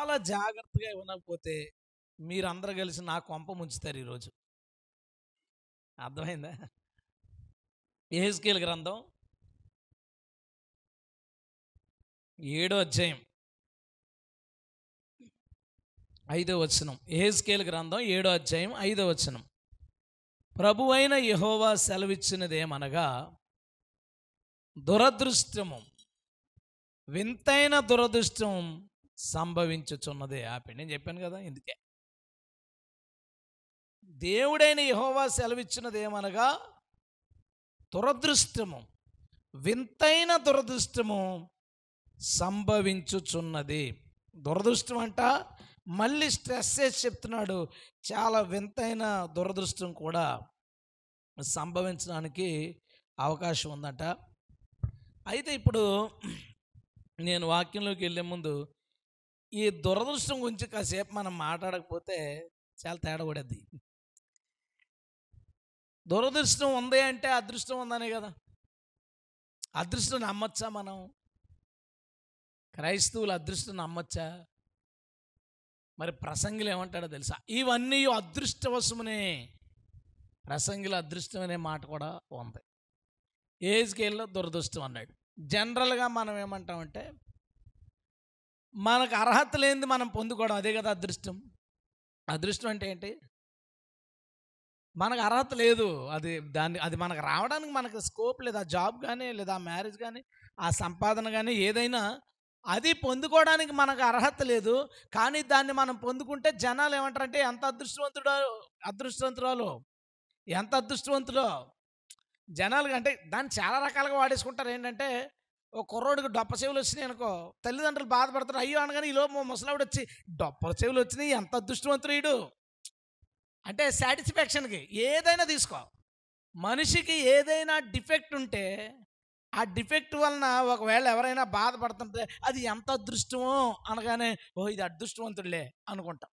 చాలా జాగ్రత్తగా ఇవ్వకపోతే మీరందరూ కలిసి నా కొంప ముంచుతారు ఈరోజు. అర్థమైందా? యెహెజ్కేలు గ్రంథం 7వ అధ్యాయం 5వ వచనం. యెహెజ్కేలు గ్రంథం 7వ అధ్యాయం 5వ వచనం. ప్రభువైన యెహోవా సెలవిచ్చినదేమనగా, దురదృష్టము, వింతైన దురదృష్టం సంభవించుచున్నదే. ఆపండి, నేను చెప్పాను కదా ఇందుకే. దేవుడైన యెహోవా సెలవిచ్చినదేమనగా, దురదృష్టము, వింతైన దురదృష్టము సంభవించుచున్నది. దురదృష్టం అంట, మళ్ళీ స్ట్రెస్ చేసి చెప్తున్నాడు, చాలా వింతైన దురదృష్టం కూడా సంభవించడానికి అవకాశం ఉందట. అయితే ఇప్పుడు నేను వాక్యంలోకి వెళ్ళే ముందు ఈ దురదృష్టం గురించి కాసేపు మనం మాట్లాడకపోతే చాలా తేడా పడేది. దురదృష్టం ఉంది అంటే అదృష్టం ఉందనే కదా. అదృష్టం నమ్మచ్చా మనం? క్రైస్తవులు అదృష్టం నమ్మచ్చా? మరి ప్రసంగిలు ఏమంటాడో తెలుసా? ఇవన్నీ అదృష్టవశమునే. ప్రసంగిలో అదృష్టం అనే మాట కూడా ఉంది. యెహెజ్కేలులో దురదృష్టం అన్నాడు. జనరల్గా మనం ఏమంటామంటే, మనకు అర్హత లేనిది మనం పొందుకోవడం, అదే కదా అదృష్టం. అదృష్టం అంటే ఏంటి? మనకు అర్హత లేదు, అది మనకు రావడానికి మనకు స్కోప్ లేదు. ఆ జాబ్ కానీ, లేదా ఆ మ్యారేజ్ కానీ, ఆ సంపాదన కానీ, ఏదైనా అది పొందుకోవడానికి మనకు అర్హత లేదు. కానీ దాన్ని మనం పొందుకుంటే జనాలు ఏమంటారంటే, ఎంత అదృష్టవంతురాలు, ఎంత అదృష్టవంతుడో. జనాలు అంటే దాన్ని చాలా రకాలుగా వాడేసుకుంటారు. ఏంటంటే, ఓ కుర్రోడికి డొప్ప చెవులు వచ్చినాయి అనుకో, తల్లిదండ్రులు బాధపడతారు. అయ్యో అనగానే ఈలోపు ముసలావిడ వచ్చి, డొప్ప చెవులు వచ్చినాయి, ఎంత అదృష్టవంతుడు అంటే సాటిస్ఫాక్షన్కి ఏదైనా తీసుకో. మనిషికి ఏదైనా డిఫెక్ట్ ఉంటే ఆ డిఫెక్ట్ వలన ఒకవేళ ఎవరైనా బాధపడుతుంటే అది ఎంత అదృష్టమో అనగానే, ఓ ఇది అదృష్టవంతుడులే అనుకుంటాం.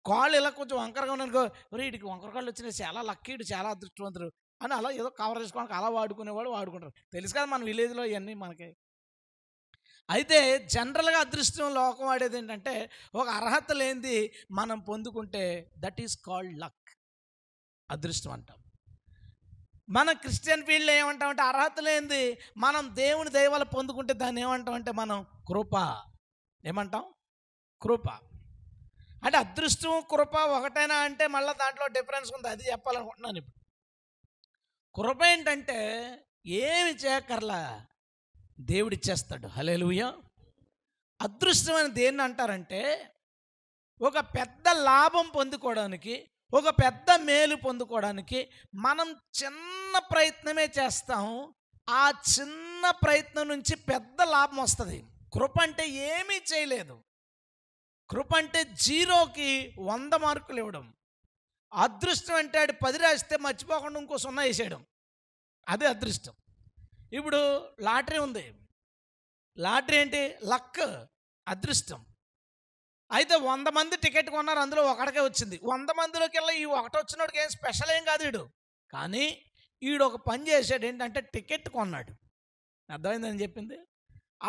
కాళ్ళు ఇలా కొంచెం వంకరగా ఉన్నానుకో, ఒరే వీడికి వంకర కాళ్ళు వచ్చినాయి, చాలా లక్కీడు, చాలా అదృష్టవంతుడు అని అలా ఏదో కవర్ చేసుకోవడానికి అలా వాడుకునేవాడు వాడుకుంటారు. తెలుసు కదా మన విలేజ్లో ఇవన్నీ మనకి. అయితే జనరల్గా అదృష్టం లోకం వాడేది ఏంటంటే, ఒక అర్హత లేనిది మనం పొందుకుంటే దట్ ఈస్ కాల్డ్ లక్, అదృష్టం అంటాం. మన క్రిస్టియన్ ఫీల్డ్లో ఏమంటామంటే, అర్హత లేనిది మనం దేవుని దయ వల్ల పొందుకుంటే దాన్ని ఏమంటామంటే మనం కృప. ఏమంటాం? కృప. అంటే అదృష్టం కృప ఒకటేనా అంటే మళ్ళీ దాంట్లో డిఫరెన్స్ ఉంది, అది చెప్పాలనుకుంటున్నాను ఇప్పుడు. కృప ఏంటంటే ఏమి చేయక్కర్లా, దేవుడిచ్చేస్తాడు. హల్లెలూయా. అదృష్టం అని దేన్ని అంటారంటే, ఒక పెద్ద లాభం పొందుకోవడానికి, ఒక పెద్ద మేలు పొందుకోవడానికి మనం చిన్న ప్రయత్నమే చేస్తాం. ఆ చిన్న ప్రయత్నం నుంచి పెద్ద లాభం వస్తుంది. కృప అంటే ఏమీ చేయలేదు. కృప అంటే జీరోకి 100 మార్కులు ఇవ్వడం. అదృష్టం అంటే ఆడు 10 రాస్తే మర్చిపోకుండా ఇంకో 0 వేసేయడం, అదే అదృష్టం. ఇప్పుడు లాటరీ ఉంది. లాటరీ ఏంటి? లక్, అదృష్టం. అయితే 100 మంది టికెట్ కొన్నారు, అందులో ఒకడికే వచ్చింది. 100 మందిలోకి వెళ్ళి ఈ ఒకటి వచ్చినోడికి ఏం స్పెషల్ ఏం కాదు వీడు. కానీ వీడు ఒక పని చేశాడు, ఏంటంటే టికెట్ కొన్నాడు. అర్థమైందని చెప్పింది.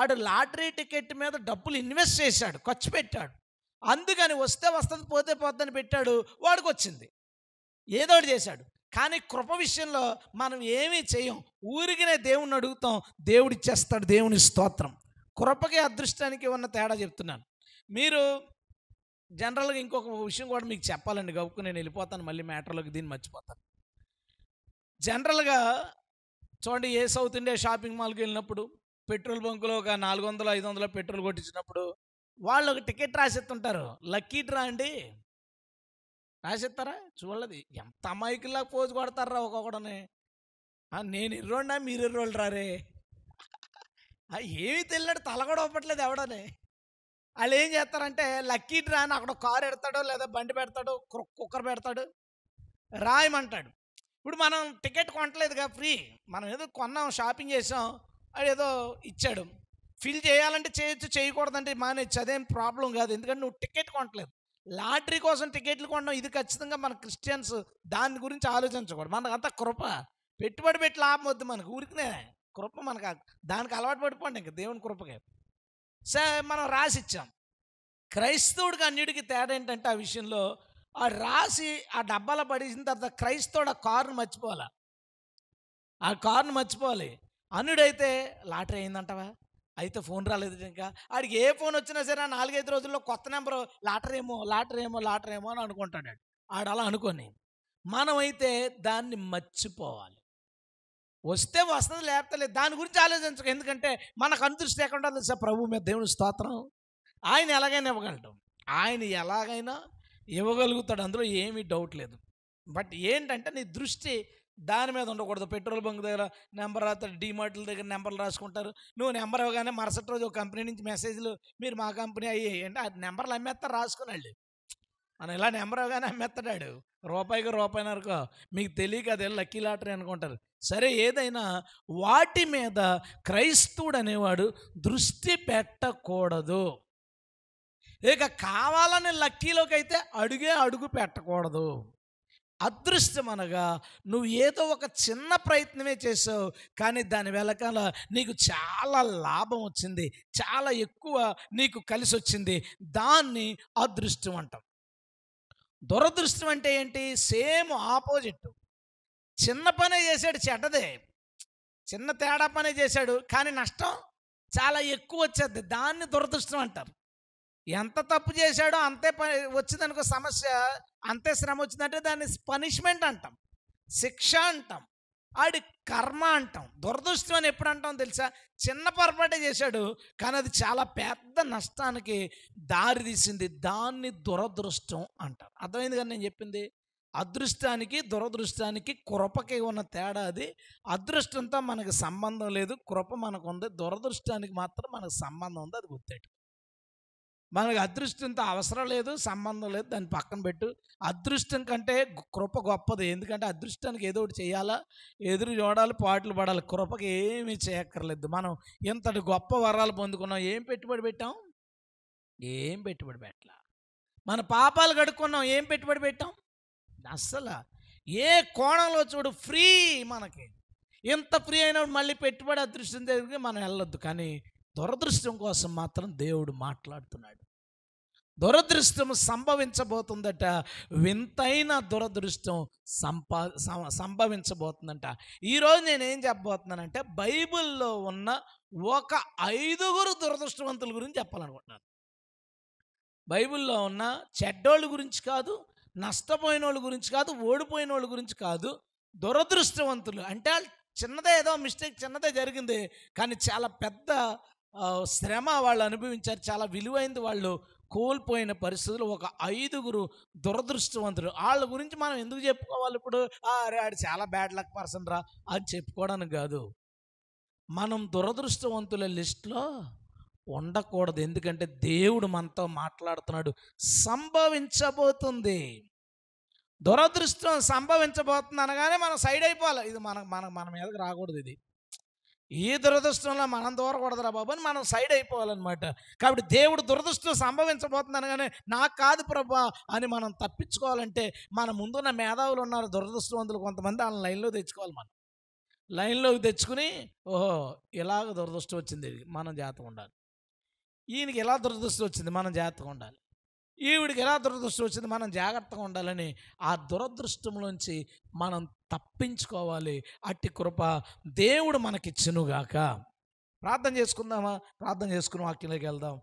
ఆడు లాటరీ టికెట్ మీద డబ్బులు ఇన్వెస్ట్ చేశాడు, ఖర్చు పెట్టాడు. అందుకని వస్తే వస్తుంది, పోతే పోద్దని పెట్టాడు, వాడికి వచ్చింది. ఏదో ఒకటి చేశాడు. కానీ కృప విషయంలో మనం ఏమీ చేయం, ఊరికినే దేవుణ్ణి అడుగుతాం, దేవుడు ఇచ్చేస్తాడు. దేవుని స్తోత్రం. కృపకి అదృష్టానికి ఉన్న తేడా చెప్తున్నాను. మీరు జనరల్గా ఇంకొక విషయం కూడా మీకు చెప్పాలండి, గబుక్కు నేను వెళ్ళిపోతాను, మళ్ళీ మ్యాటర్లోకి దీన్ని మర్చిపోతాను. జనరల్గా చూడండి, ఏ సౌత్ ఇండియా షాపింగ్ మాల్కి వెళ్ళినప్పుడు పెట్రోల్ బంకులో ఒక 400-500 పెట్రోల్ కొట్టించినప్పుడు వాళ్ళు ఒక టికెట్ రాసిస్తుంటారు, లక్కీ డ్రా అండి రాసిస్తారా? చూడలేదు, ఎంత అమాయకుల్లా పోజు కొడతారా ఒక్కొక్కడని. నేను ఎర్రోడినా మీరు ఎర్రోళ్ళు రారే, ఏమీ తెలియడు, తల కూడా ఒప్పట్లేదు ఎవడని. వాళ్ళు ఏం చేస్తారంటే లక్కీ డ్రా అని అక్కడ కారు పెడతాడో లేదా బండి పెడతాడో కుక్కర్ పెడతాడు, రాయమంటాడు. ఇప్పుడు మనం టికెట్ కొనట్లేదుగా, ఫ్రీ. మనం ఏదో కొన్నాం, షాపింగ్ చేసాం, అది ఏదో ఇచ్చాడు. ఫిల్ చేయాలంటే చేయొచ్చు, చేయకూడదంటే మానేచ్చు, అదేం ప్రాబ్లం కాదు. ఎందుకంటే నువ్వు టికెట్ కొనట్లేదు. లాటరీ కోసం టికెట్లు కొనడం ఇది ఖచ్చితంగా మన క్రిస్టియన్స్ దాని గురించి ఆలోచించకూడదు. మనకంతా కృప. పెట్టుబడి పెట్టి లాభం వద్దు మనకు, ఊరికినే కృప మనకు. దానికి అలవాటు పడిపోండి ఇంకా దేవుని కృపకే. సరే మనం రాసి ఇచ్చాం, క్రైస్తవుడికి అన్యుడికి తేడా ఏంటంటే ఆ విషయంలో ఆ రాసి ఆ డబ్బాలో పడేసిన తర్వాత క్రైస్తవుడు ఆ కారును మర్చిపోవాలి. ఆ కారును మర్చిపోవాలి. అన్యుడైతే లాటరీ అయిందంటావా? అయితే ఫోన్ రాలేదు ఇంకా. ఆడికి ఏ ఫోన్ వచ్చినా సరే ఆ 4, 5 రోజుల్లో కొత్త నెంబరు లాటరీ ఏమో, లాటరీ ఏమో, లాటరీ ఏమో అని అనుకుంటాడు ఆడు. ఆడలా అనుకోని. మనమైతే దాన్ని మర్చిపోవాలి. వస్తే వస్తది, లేకపోతే లేదు. దాని గురించి ఆలోచించకు. ఎందుకంటే మనకు అంతృష్టి ఎక్కడ ఉంటుందో తెలుసా? ప్రభువు మీద. దేవుని స్తోత్రం. ఆయన ఎలాగైనా ఇవ్వగలడు. ఆయన ఎలాగైనా ఇవ్వగలుగుతాడు, అందులో ఏమీ డౌట్ లేదు. బట్ ఏంటంటే నీ దృష్టి దాని మీద ఉండకూడదు. పెట్రోల్ బంక్ దగ్గర నెంబర్ రాస్తారు, డీమార్ట్ల దగ్గర నెంబర్లు రాసుకుంటారు. నువ్వు నెంబర్ ఇవ్వగానే మరుసటి రోజు ఒక కంపెనీ నుంచి మెసేజ్లు, మీరు మా కంపెనీ అయ్యాయి అంటే ఆ నెంబర్లు అమ్మేస్తారు రాసుకుని వాళ్ళు. మనం ఇలా నెంబర్ ఇవ్వగానే అమ్మేస్తాడు. రూపాయికి రూపాయిన్నరకో మీకు తెలియక అదే లక్కీ లాటరీ అనుకుంటారు. సరే, ఏదైనా వాటి మీద క్రైస్తవుడు అనేవాడు దృష్టి పెట్టకూడదు. ఇక కావాలని లక్కీలోకి అయితే అడుగు పెట్టకూడదు. అదృష్టం అనగా నువ్వు ఏదో ఒక చిన్న ప్రయత్నమే చేసావు, కానీ దాని వెనకాల నీకు చాలా లాభం వచ్చింది, చాలా ఎక్కువ నీకు కలిసి వచ్చింది. దాన్ని అదృష్టం అంటాం. దురదృష్టం అంటే ఏంటి? Same opposite. చిన్న పనే చేశాడు, చెడ్డదే. చిన్న తేడా పనే చేశాడు, కానీ నష్టం చాలా ఎక్కువ వచ్చేది. దాన్ని దురదృష్టం అంటారు. ఎంత తప్పు చేశాడో అంతే వచ్చిందనుకో సమస్య, అంతే శ్రమ వచ్చిందంటే దాన్ని పనిష్మెంట్ అంటాం, శిక్ష అంటాం, ఆడి కర్మ అంటాం. దురదృష్టం అని ఎప్పుడు అంటాం తెలుసా? చిన్న పొరపాటే చేశాడు, కానీ అది చాలా పెద్ద నష్టానికి దారి తీసింది. దాన్ని దురదృష్టం అంటారు. అర్థమైంది కదా నేను చెప్పింది? అదృష్టానికి దురదృష్టానికి కృపకి ఉన్న తేడా అది. అదృష్టంతో మనకు సంబంధం లేదు, కృప మనకు ఉంది. దురదృష్టానికి మాత్రం మనకు సంబంధం ఉంది, అది గుర్తెట్టు. మనకు అదృష్టంతో అవసరం లేదు, సంబంధం లేదు, దాన్ని పక్కన పెట్టు. అదృష్టం కంటే కృప గొప్పది. ఎందుకంటే అదృష్టానికి ఏదో ఒకటి చేయాలా, ఎదురు చూడాలి, పాటలు పడాలి. కృపకి ఏమీ చేయక్కర్లేదు. మనం ఇంతటి గొప్ప వరాలు పొందుకున్నాం, ఏం పెట్టుబడి పెట్టాం? ఏం పెట్టుబడి పెట్టలా. మన పాపాలు కడుక్కున్నాం, ఏం పెట్టుబడి పెట్టాం? అస్సలు ఏ కోణంలో చూడు ఫ్రీ. మనకి ఇంత ఫ్రీ అయినప్పుడు మళ్ళీ పెట్టుబడి అదృష్టం దగ్గరికి మనం వెళ్ళొద్దు. కానీ దురదృష్టం కోసం మాత్రం దేవుడు మాట్లాడుతున్నాడు. దురదృష్టం సంభవించబోతుందట. వింతైన దురదృష్టం సంభవించబోతుందంట. ఈరోజు నేనేం చెప్పబోతున్నానంటే బైబిల్లో ఉన్న ఒక 5 దురదృష్టవంతుల గురించి చెప్పాలనుకుంటున్నాను. బైబిల్లో ఉన్న చెడ్డోళ్ళ గురించి కాదు, నష్టపోయిన వాళ్ళ గురించి కాదు, ఓడిపోయిన వాళ్ళ గురించి కాదు. దురదృష్టవంతులు అంటే చిన్నదే, ఏదో మిస్టేక్ చిన్నదే జరిగింది, కానీ చాలా పెద్ద శ్రమ వాళ్ళు అనుభవించారు, చాలా విలువైంది వాళ్ళు కోల్పోయిన పరిస్థితులు. ఒక 5 దురదృష్టవంతులు. వాళ్ళ గురించి మనం ఎందుకు చెప్పుకోవాలి ఇప్పుడు? అరే ఆడు చాలా బ్యాడ్ లక్ పర్సన్ రా అని చెప్పుకోవడానికి కాదు. మనం దురదృష్టవంతుల లిస్టులో ఉండకూడదు. ఎందుకంటే దేవుడు మనతో మాట్లాడుతున్నాడు. సంభవించబోతుంది, దురదృష్టం సంభవించబోతుంది అనగానే మనం సైడ్ అయిపోవాలి. ఇది మన మీదకి రాకూడదు. ఇది ఈ దురదృష్టంలో మనం దూరకూడదురా బాబు అని మనం సైడ్ అయిపోవాలన్నమాట. కాబట్టి దేవుడు దురదృష్టం సంభవించబోతుంది అనగానే నాకు కాదు ప్రభా అని మనం తప్పించుకోవాలంటే మన ముందున్న మేధావులు ఉన్నారు, దురదృష్టవంతులు కొంతమంది, వాళ్ళని లైన్లో తెచ్చుకోవాలి. మనం లైన్లోకి తెచ్చుకుని, ఓహో ఇలాగ దురదృష్టం వచ్చింది, మనం జాగ్రత్తగా ఉండాలి. ఈయనకి ఎలా దురదృష్టం వచ్చింది, మనం జాగ్రత్తగా ఉండాలి. ఈవిడికి ఎలా దురదృష్టం వచ్చింది, మనం జాగ్రత్తగా ఉండాలని ఆ దురదృష్టంలోంచి మనం తప్పించుకోవాలి. అట్టి కృప దేవుడు మనకిచ్చునుగాక. ప్రార్థన చేసుకుందామా? ప్రార్థన చేసుకుని వాక్యంలోకి వెళ్దాం.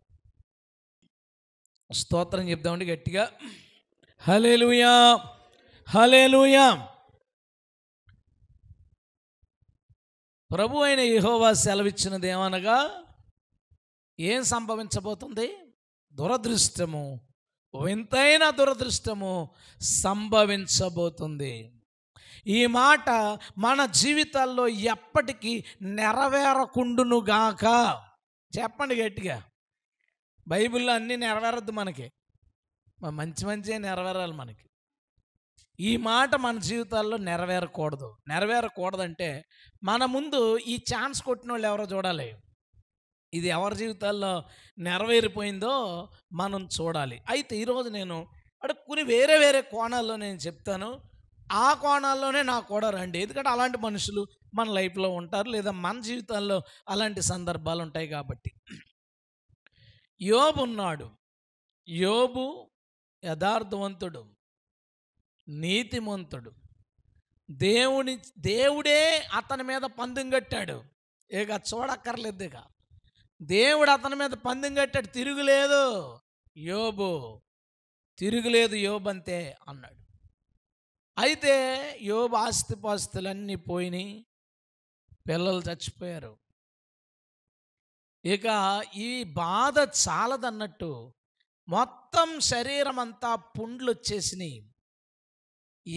స్తోత్రం చెప్దామండి గట్టిగా. హల్లెలూయా, హల్లెలూయా. ప్రభు అయిన యెహోవా సెలవిచ్చినది ఏమనగా, ఏం సంభవించబోతుంది? దురదృష్టము, వింతైన దురదృష్టము సంభవించబోతుంది. ఈ మాట మన జీవితాల్లో ఎప్పటికీ నెరవేరకుండునుగాక. చెప్పండి గట్టిగా. బైబిల్లో అన్నీ నెరవేరద్దు మనకి, మంచి నెరవేరాలి మనకి. ఈ మాట మన జీవితాల్లో నెరవేరకూడదు. నెరవేరకూడదంటే మన ముందు ఈ ఛాన్స్ కొట్టిన వాళ్ళు ఎవరో చూడాలి. ఇది ఎవరి జీవితాల్లో నెరవేరిపోయిందో మనం చూడాలి. అయితే ఈరోజు నేను కొన్ని వేరే కోణాల్లో నేను చెప్తాను. ఆ కోణాల్లోనే నాకు కూడా రండి. ఎందుకంటే అలాంటి మనుషులు మన లైఫ్లో ఉంటారు, లేదా మన జీవితాల్లో అలాంటి సందర్భాలు ఉంటాయి. కాబట్టి యోబు ఉన్నాడు. యోబు యథార్థవంతుడు, నీతిమంతుడు. దేవుడే అతని మీద పందెం కట్టాడు. ఇక చూడక్కర్లేదు. ఇక దేవుడు అతని మీద పందెం కట్టాడు. తిరుగులేదు యోబు, తిరుగులేదు యోబు అంతే అన్నాడు. అయితే యోబు ఆస్తిపాస్తులన్నీ పోయినాయి, పిల్లలు చచ్చిపోయారు. ఇక ఈ బాధ చాలదన్నట్టు మొత్తం శరీరం అంతా పుండ్లు వచ్చేసినాయి.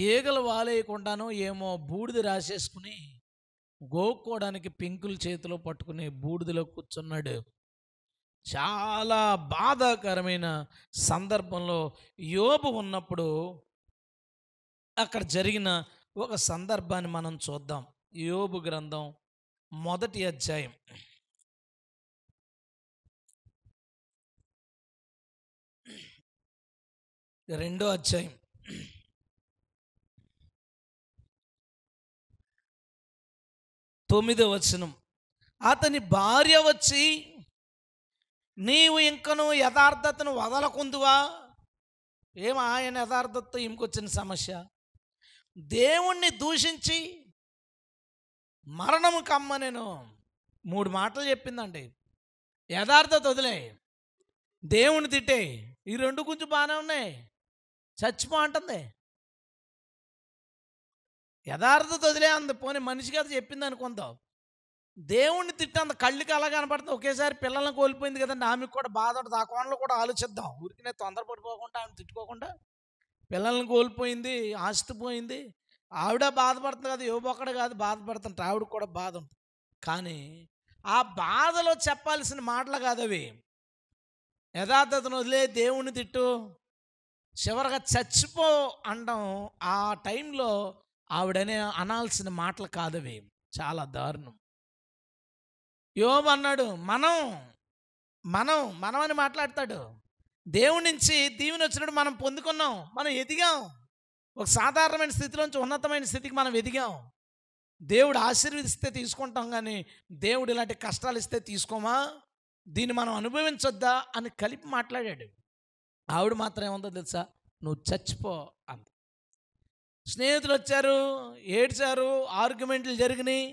ఈగలు వాలేయకుండానో ఏమో బూడిద రాసేసుకుని గోక్కోవడానికి పెంకులు చేతిలో పట్టుకుని బూడిదలో కూర్చున్నాడు. చాలా బాధాకరమైన సందర్భంలో యోబు ఉన్నప్పుడు అక్కడ జరిగిన ఒక సందర్భాన్ని మనం చూద్దాం. యోబు గ్రంథం 1వ అధ్యాయం 2వ అధ్యాయం 9వ వచనం. అతని భార్య వచ్చి, నీవు ఇంకను యథార్థతను వదలకుందువా? ఆయన యథార్థతతో ఇంకొచ్చిన సమస్య. దేవుణ్ణి దూషించి మరణము కమ్మ నేను 3 మాటలు చెప్పిందండి. యథార్థత వదిలే, దేవుని తిట్టే, ఈ 2 కొంచెం బాగానే ఉన్నాయి, చచ్చిపో అంటుంది. యథార్థత వదిలే అంది. పోనీ మనిషికి అది చెప్పింది అనుకుందాం. దేవుణ్ణి తిట్టంత కళ్ళకి అలా కనపడుతుంది. ఒకేసారి పిల్లల్ని కోల్పోయింది కదండి, ఆమెకు కూడా బాధ ఉంటుంది. ఆ కోణంలో కూడా ఆలోచిద్దాం. ఊరికినే తొందరపడిపోకుండా ఆమె తిట్టుకోకుండా. పిల్లల్ని కోల్పోయింది, ఆస్తి పోయింది, ఆవిడ బాధపడుతుంది కదా, యోబు ఒక్కడే కాదు బాధపడుతుంటే ఆవిడ కూడా బాధ ఉంటుంది. కానీ ఆ బాధలో చెప్పాల్సిన మాటలు కాదు అవి. యథార్థతను వదిలే, దేవుణ్ణి తిట్టు, చివరిగా చచ్చిపో అనడం ఆ టైంలో ఆవిడనే అనాల్సిన మాటలు కాదవి. చాలా దారుణం. యోబు అన్నాడు, మనం అని మాట్లాడతాడు. దేవుడి నుంచి దీవెన వచ్చినప్పుడు మనం పొందుకున్నాం, మనం ఎదిగాం. ఒక సాధారణమైన స్థితిలోంచి ఉన్నతమైన స్థితికి మనం ఎదిగాం. దేవుడు ఆశీర్వదిస్తే తీసుకుంటాం, కానీ దేవుడు ఇలాంటి కష్టాలు ఇస్తే తీసుకోమా, దీన్ని మనం అనుభవించొద్దా అని కలిపి మాట్లాడాడు. ఆవిడ మాత్రం ఏముందో తెలుసా, నువ్వు చచ్చిపో అంత. స్నేహితులు వచ్చారు, ఏడ్చారు, ఆర్గ్యుమెంట్లు జరిగినాయి.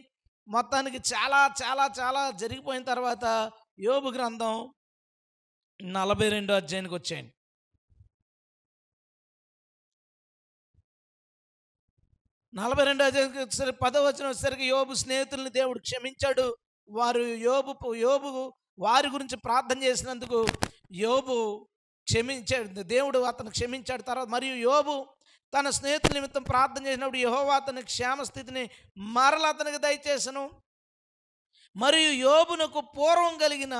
మొత్తానికి చాలా చాలా చాలా జరిగిపోయిన తర్వాత యోబు గ్రంథం 42వ అధ్యాయానికి వచ్చేయండి. 42వ అధ్యాయానికి వచ్చేసరికి 10వ వచనం వచ్చేసరికి, యోబు స్నేహితుల్ని దేవుడు క్షమించాడు. వారు యోబు వారి గురించి ప్రార్థన చేసినందుకు యోబు క్షమించాడు, దేవుడు అతను క్షమించాడు. తర్వాత మరియు యోబు తన స్నేహితుల నిమిత్తం ప్రార్థన చేసినప్పుడు యెహోవా అతని క్షేమస్థితిని మరల అతనికి దయచేసను. మరియు యోబునకు పూర్వం కలిగిన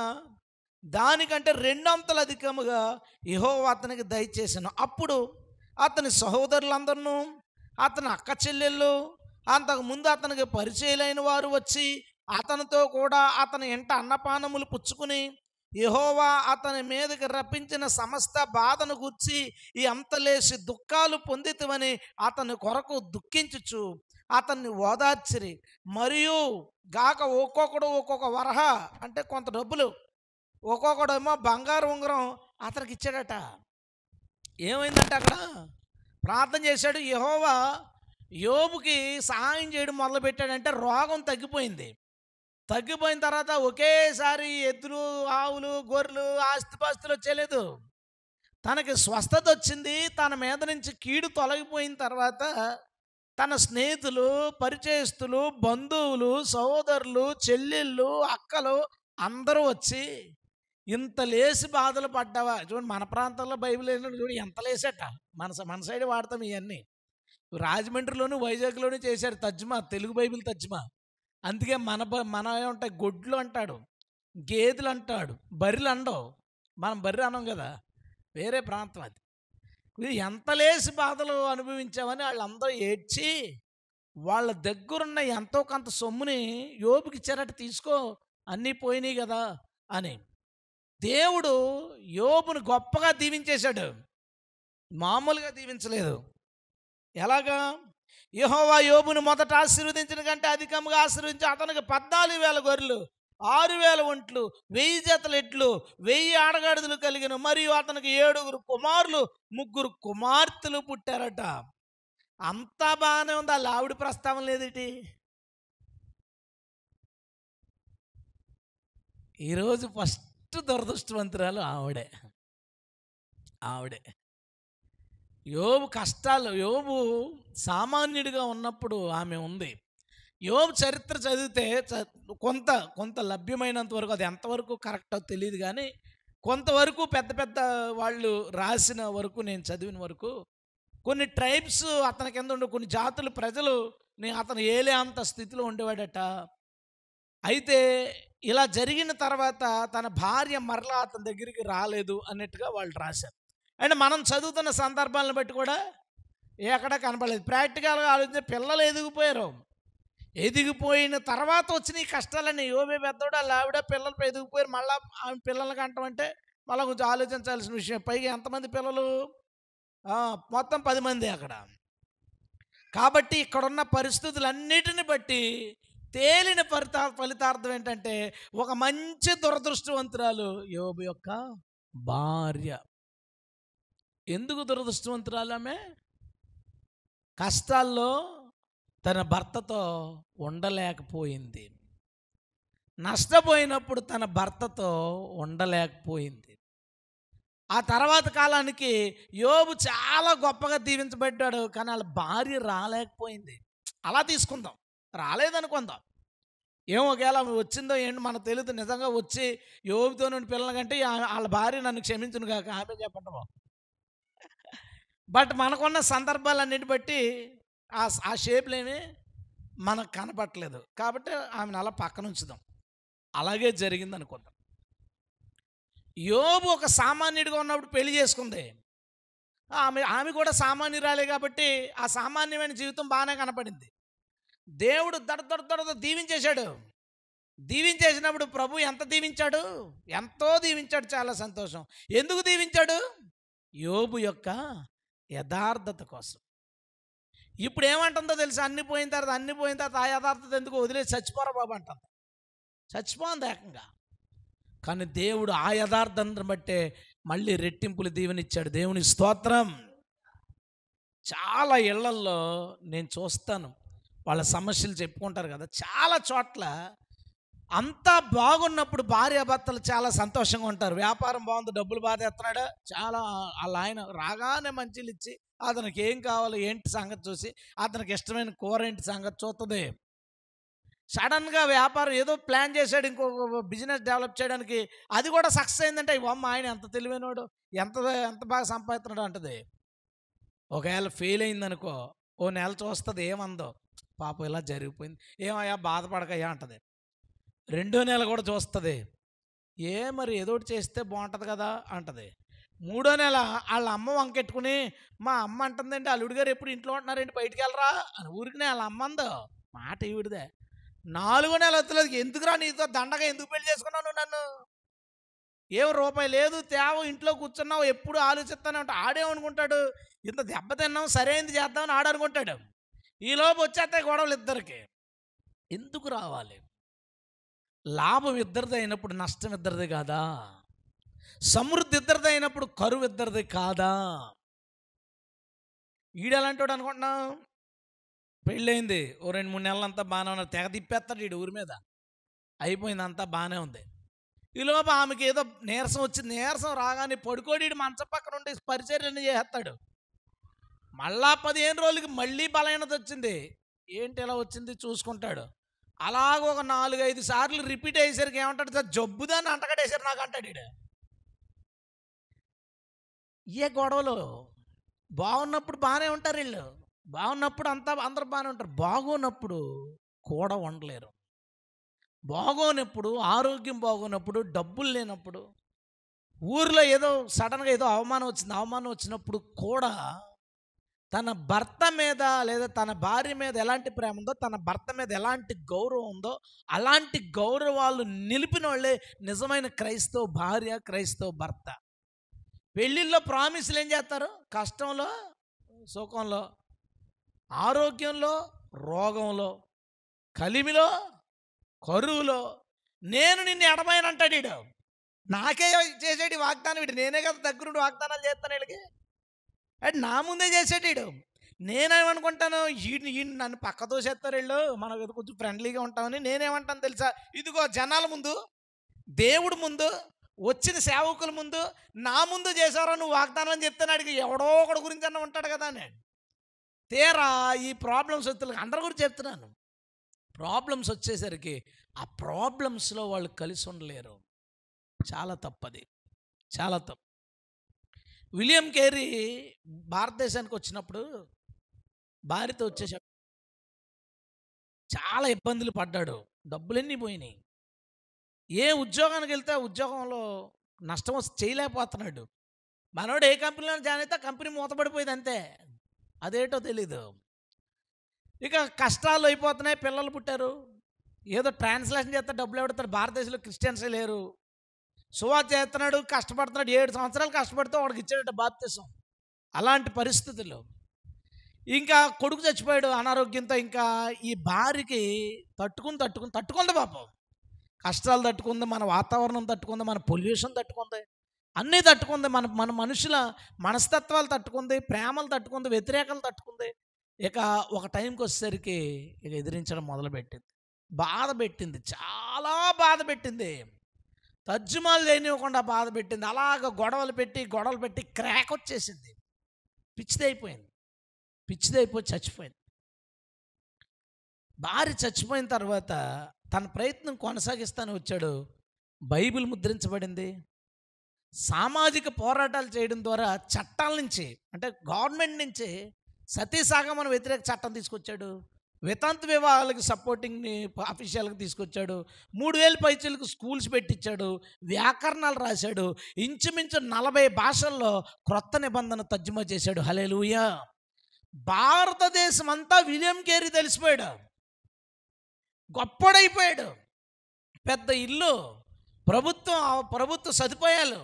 దానికంటే 2 అంతలు అధికముగా యెహోవా అతనికి దయచేసను. అప్పుడు అతని సహోదరులందరూ, అతని అక్క చెల్లెళ్ళు, అంతకుముందు అతనికి పరిచయలైన వారు వచ్చి అతనితో కూడా అతని ఇంట అన్నపానములు పుచ్చుకుని యెహోవా అతని మీదకి రప్పించిన సమస్త బాధను గూర్చి ఈ అంతలేసి దుఃఖాలు పొందితవని అతని కొరకు దుఃఖించుచు అతన్ని ఓదార్చిరి. మరియు గాక ఒక్కొక్కడు ఒక్కొక్క వరహ, అంటే కొంత డబ్బులు, ఒక్కొక్కడేమో బంగారు ఉంగరం అతనికి ఇచ్చాడట. ఏమైందంటే అక్కడ ప్రార్థన చేశాడు. యెహోవా యోబుకి సహాయం చేయడం మొదలుపెట్టాడంటే రోగం తగ్గిపోయింది. తగ్గిపోయిన తర్వాత ఒకేసారి ఎద్దులు, ఆవులు, గొర్రెలు, ఆస్తిపాస్తులు వచ్చేలేదు. తనకి స్వస్థత వచ్చింది. తన మీద నుంచి కీడు తొలగిపోయిన తర్వాత తన స్నేహితులు, పరిచయస్తులు, బంధువులు, సహోదరులు, చెల్లెళ్ళు, అక్కలు అందరూ వచ్చి, ఇంత లేసి బాధలు పడ్డావా? చూడండి, మన ప్రాంతంలో బైబిల్ ఏంటంటే చూడండి ఎంత లేసేట. మన సైడ్ వాడతాం ఇవన్నీ. రాజమండ్రిలోను వైజాగ్లోనూ చేశారు తర్జుమా, తెలుగు బైబిల్ తర్జుమా. అందుకే మన ఏమంటాయి, గొడ్లు అంటాడు, గేదెలు అంటాడు, బర్రెలు అండవు. మనం బర్రె అనం కదా, వేరే ప్రాంతం అది. ఎంత లేసి బాధలు అనుభవించామని వాళ్ళందరూ ఏడ్చి వాళ్ళ దగ్గరున్న ఎంతో కొంత సొమ్ముని యోబుకి ఇచ్చారట. తీసుకో, అన్నీ పోయినాయి కదా అని. దేవుడు యోబును గొప్పగా దీవించేశాడు, మామూలుగా దీవించలేదు. ఎలాగా? యెహోవా యోబును మొదట ఆశీర్వదించిన కంటే అధికంగా ఆశీర్వదించి అతనికి 14,000 గొర్రెలు, 6,000 ఒంట్లు, 1000 జతల ఎడ్లు, 1000 ఆడగాడిదలు కలిగిన, మరియు అతనికి 7 కుమారులు, 3 కుమార్తెలు పుట్టారట. అంతా బాగానే ఉంది, ఆ ఆవిడ ప్రస్తావన లేదేటి? ఈరోజు ఫస్ట్ దురదృష్టవంతురాలు ఆవిడే. యోబు కష్టాలు, యోబు సామాన్యుడిగా ఉన్నప్పుడు ఆమె ఉంది. యోబు చరిత్ర చదివితే కొంత లభ్యమైనంత వరకు, అది ఎంతవరకు కరెక్టో తెలియదు కానీ, కొంతవరకు పెద్ద పెద్ద వాళ్ళు రాసిన వరకు, నేను చదివిన వరకు, కొన్ని ట్రైబ్స్ అతని కింద ఉండే కొన్ని జాతులు ప్రజలు అతను ఏలే అంత స్థితిలో ఉండేవాడట. అయితే ఇలా జరిగిన తర్వాత తన భార్య మరలా అతని దగ్గరికి రాలేదు అన్నట్టుగా వాళ్ళు రాశారు. అంటే మనం చదువుతున్న సందర్భాలను బట్టి కూడా ఎక్కడ కనపడలేదు. ప్రాక్టికల్గా ఆలోచించే పిల్లలు ఎదిగిపోయిన తర్వాత వచ్చిన ఈ కష్టాలన్నీ, యోబే పెద్దోడు, వాళ్ళ ఆవిడ పిల్లలు ఎదిగిపోయారు, మళ్ళీ ఆమె పిల్లలకి అంటామంటే మళ్ళీ కొంచెం ఆలోచించాల్సిన విషయం. పైగా ఎంతమంది పిల్లలు? మొత్తం 10 మంది అక్కడ. కాబట్టి ఇక్కడున్న పరిస్థితులన్నిటిని బట్టి తేలిన ఫలితార్థం ఏంటంటే, ఒక మంచి దురదృష్టవంతురాలు యోబు యొక్క భార్య. ఎందుకు దురదృష్టవంతురాలు? ఆమె కష్టాల్లో తన భర్తతో ఉండలేకపోయింది, నష్టపోయినప్పుడు తన భర్తతో ఉండలేకపోయింది. ఆ తర్వాత కాలానికి యోబు చాలా గొప్పగా దీవించబడ్డాడు, కానీ వాళ్ళ భార్య రాలేకపోయింది. అలా తీసుకుందాం, రాలేదనుకుందాం. ఏమో ఒకవేళ వచ్చిందో ఏంటి మనకు తెలియదు. నిజంగా వచ్చి యోబుతో నుండి పిల్లల కంటే వాళ్ళ భార్య నన్ను క్షమించును కాక, ఆమె చెప్పండి. బట్ మనకున్న సందర్భాలన్నిటి బట్టి ఆ షేప్లేమి మనకు కనపట్లేదు. కాబట్టి ఆమెను అలా పక్కన ఉంచుదాం. అలాగే జరిగింది అనుకుందాం. యోబు ఒక సామాన్యుడిగా ఉన్నప్పుడు పెళ్లి చేసుకుంది. ఆమె కూడా సామాన్యురాలే కాబట్టి ఆ సామాన్యమైన జీవితం బాగానే కనపడింది. దేవుడు దడ దీవించేశాడు. దీవించేసినప్పుడు ప్రభు ఎంత దీవించాడు? ఎంతో దీవించాడు. చాలా సంతోషం. ఎందుకు దీవించాడు? యోబు యొక్క యథార్థత కోసం. ఇప్పుడు ఏమంటుందో తెలుసా? అన్ని పోయిన తర్వాత ఆ యథార్థత ఎందుకు వదిలేసి చచ్చిపోరా బాబు అంటుంది. చచ్చిపోంది ఏకంగా. కానీ దేవుడు ఆ యథార్థతను బట్టే మళ్ళీ రెట్టింపులు దీవెనిచ్చాడు. దేవుని స్తోత్రం. చాలా ఇళ్లల్లో నేను చూస్తాను, వాళ్ళ సమస్యలు చెప్పుకుంటారు కదా. చాలా చోట్ల అంతా బాగున్నప్పుడు భార్యాభర్తలు చాలా సంతోషంగా ఉంటారు. వ్యాపారం బాగుంది, డబ్బులు బాగా ఎత్తున్నాడా, చాలా వాళ్ళ ఆయన రాగానే మంచిలు ఇచ్చి అతనికి ఏం కావాలో ఏంటి సంగతి చూసి, అతనికి ఇష్టమైన కూర ఏంటి సంగతి చూస్తుంది. సడన్గా వ్యాపారం ఏదో ప్లాన్ చేశాడు, ఇంకొక బిజినెస్ డెవలప్ చేయడానికి, అది కూడా సక్సెస్ అయిందంటే అమ్మ ఆయన ఎంత తెలివైనవాడు, ఎంత బాగా సంపాదిస్తున్నాడు అంటది. ఒకవేళ ఫెయిల్ అయిందనుకో, ఓ నెల చూస్తుంది, ఏమందో పాపం ఇలా జరిగిపోయింది, ఏమయ్యా బాధపడకయ్యా అంటది. 2వ నెల కూడా చూస్తుంది, మరి ఏదో ఒకటి చేస్తే బాగుంటుంది కదా అంటది. 3వ నెల వాళ్ళ అమ్మ వంకెట్టుకుని, మా అమ్మ అంటుందండి అల్లుడు గారు ఎప్పుడు ఇంట్లో ఉంటున్నారండి, బయటికి వెళ్ళరా అని ఊరికినే వాళ్ళ అమ్మ అందో మాట ఈవిడిదే. 4వ నెల వద్దలేదు, ఎందుకురా నీతో దండగా ఎందుకు పెళ్లి చేసుకున్నావు నువ్వు నన్ను, ఏం రూపాయి లేదు తేవ, ఇంట్లో కూర్చున్నావు, ఎప్పుడు ఆలోచిస్తానే ఉంటావు. ఆడేమనుకుంటాడు, ఇంత దెబ్బ తిన్నాం సరైనది చేద్దామని ఆడనుకుంటాడు. ఈలోపు వచ్చేస్తాయి గొడవలు ఇద్దరికి. ఎందుకు రావాలి? లాభం ఇద్దరిది అయినప్పుడు నష్టం ఇద్దరిది కాదా? సమృద్ధి ఇద్దరిది అయినప్పుడు కరువు ఇద్దరిది కాదా? ఈడెలాంటోడు అనుకుంటున్నావు? పెళ్ళయింది, ఓ 2-3 నెలలంతా బాగానే ఉన్నారు, తెగ తిప్పేస్తాడు ఈడు ఊరి మీద, అయిపోయింది, అంతా బాగానే ఉంది. ఈలోపు ఆమెకి ఏదో నీరసం వచ్చింది, నీరసం రాగానే పడుకోడి మంచం పక్కన ఉండి పరిచర్యని చేస్తాడు. మళ్ళా 15 రోజులకి మళ్ళీ బలహీనత వచ్చింది. ఏంటి ఇలా వచ్చింది చూసుకుంటాడు. అలాగ ఒక 4-5 సార్లు రిపీట్ అయ్యేసరికి ఏమంటాడు, సార్ జబ్బుదాన్ని అంటగడేశారు నాకు అంటాడు. ఈడు ఏ గొడవలు? బాగున్నప్పుడు బాగానే ఉంటారు వీళ్ళు, బాగున్నప్పుడు అందరూ బాగానే ఉంటారు, బాగోనప్పుడు కూడా ఉండలేరు. బాగోనప్పుడు, ఆరోగ్యం బాగోనప్పుడు, డబ్బులు లేనప్పుడు, ఊరిలో ఏదో సడన్గా ఏదో అవమానం వచ్చినప్పుడు కూడా తన భర్త మీద లేదా తన భార్య మీద ఎలాంటి ప్రేమ ఉందో, తన భర్త మీద ఎలాంటి గౌరవం ఉందో, అలాంటి గౌరవాలు నిలిపిన వాళ్ళే నిజమైన క్రైస్తవ భార్య, క్రైస్తవ భర్త. పెళ్ళిళ్ళలో ప్రామిసులు ఏం చేస్తారు? కష్టంలో, సుఖంలో, ఆరోగ్యంలో, రోగంలో, కలిమిలో, కరువులో, నేను నిన్ను ఎడబాయను అంటాడు వీడు. నాకే చేసాడు ఈ వాగ్దానం వీడు. నేనే కదా దగ్గరుండి వాగ్దానాలు చేస్తాను వీళ్ళకి. అంటే నా ముందే చేసాడు వీడు. నేనేమనుకుంటాను, ఈయన నన్ను పక్క తోసేస్తారు వీళ్ళు, మనం ఏదో కొంచెం ఫ్రెండ్లీగా ఉంటామని. నేనేమంటాను తెలుసా, ఇదిగో జనాల ముందు, దేవుడి ముందు, వచ్చిన సేవకుల ముందు, నా ముందు చేశారో నువ్వు వాగ్దానం అని చెప్తాను. అడిగి ఎవడో ఒకటి గురించి అన్న ఉంటాడు కదా అని. తీరా ఈ ప్రాబ్లమ్స్ వచ్చి అందరి గురించి చెప్తున్నాను. ప్రాబ్లమ్స్ వచ్చేసరికి ఆ ప్రాబ్లమ్స్లో వాళ్ళు కలిసి ఉండలేరు. చాలా తప్పది, చాలా తప్పు. విలియం కేరీ భారతదేశానికి వచ్చినప్పుడు భార్యతో వచ్చేసాడు. చాలా ఇబ్బందులు పడ్డాడు, డబ్బులన్నీ పోయినాయి. ఏ ఉద్యోగానికి వెళ్తే ఆ ఉద్యోగంలో నష్టం వస్తే చేయలేకపోతున్నాడు. మనోడు ఏ కంపెనీలో జాయిన్ అయితే ఆ కంపెనీ మూతపడిపోయింది అంతే, అదేటో తెలీదు. ఇక కష్టాలు అయిపోతున్నాయి, పిల్లలు పుట్టారు, ఏదో ట్రాన్స్లేషన్ చేస్తే డబ్బులు ఎవడతాడు. భారతదేశంలో క్రిస్టియన్సే లేరు. సువార్త చేస్తున్నాడు, కష్టపడుతున్నాడు, 7 సంవత్సరాలు కష్టపడితే వాడికి ఇచ్చాడట బాప్తిసం. అలాంటి పరిస్థితుల్లో ఇంకా కొడుకు చచ్చిపోయాడు అనారోగ్యంతో. ఇంకా ఈ భార్యకి తట్టుకుంది పాపం. కష్టాలు తట్టుకుంది, మన వాతావరణం తట్టుకుంది, మన పొల్యూషన్ తట్టుకుంది, అన్నీ తట్టుకుంది. మన మన మనుషుల మనస్తత్వాలు తట్టుకుంది, ప్రేమలు తట్టుకుంది, వ్యతిరేకలు తట్టుకుంది. ఇక ఒక టైంకి వచ్చేసరికి ఇక ఎదిరించడం మొదలుపెట్టింది. బాధ పెట్టింది, చాలా బాధ పెట్టింది. తర్జుమాలు లేనివ్వకుండా బాధ పెట్టింది. అలాగ గొడవలు పెట్టి క్రాక్ వచ్చేసింది. పిచ్చిదైపోయి చచ్చిపోయింది. భార్య చచ్చిపోయిన తర్వాత తన ప్రయత్నం కొనసాగిస్తాను వచ్చాడు. బైబిల్ ముద్రించబడింది. సామాజిక పోరాటాలు చేయడం ద్వారా చట్టాల నుంచి, అంటే గవర్నమెంట్ నుంచి సతీసాగమన వ్యతిరేక చట్టం తీసుకొచ్చాడు. వితంతు వివాహాలకు సపోర్టింగ్ని ఆఫీషియల్కి తీసుకొచ్చాడు. 3000 పైచీలకు స్కూల్స్ పెట్టించాడు. వ్యాకరణాలు రాశాడు. ఇంచుమించు 40 భాషల్లో క్రొత్త నిబంధన తర్జుమా చేశాడు. హల్లెలూయా. భారతదేశం అంతా విలియం కేరీ తెలిసిపోయాడు, గొప్పడైపోయాడు. పెద్ద ఇల్లు, ప్రభుత్వ సదుపాయాలు,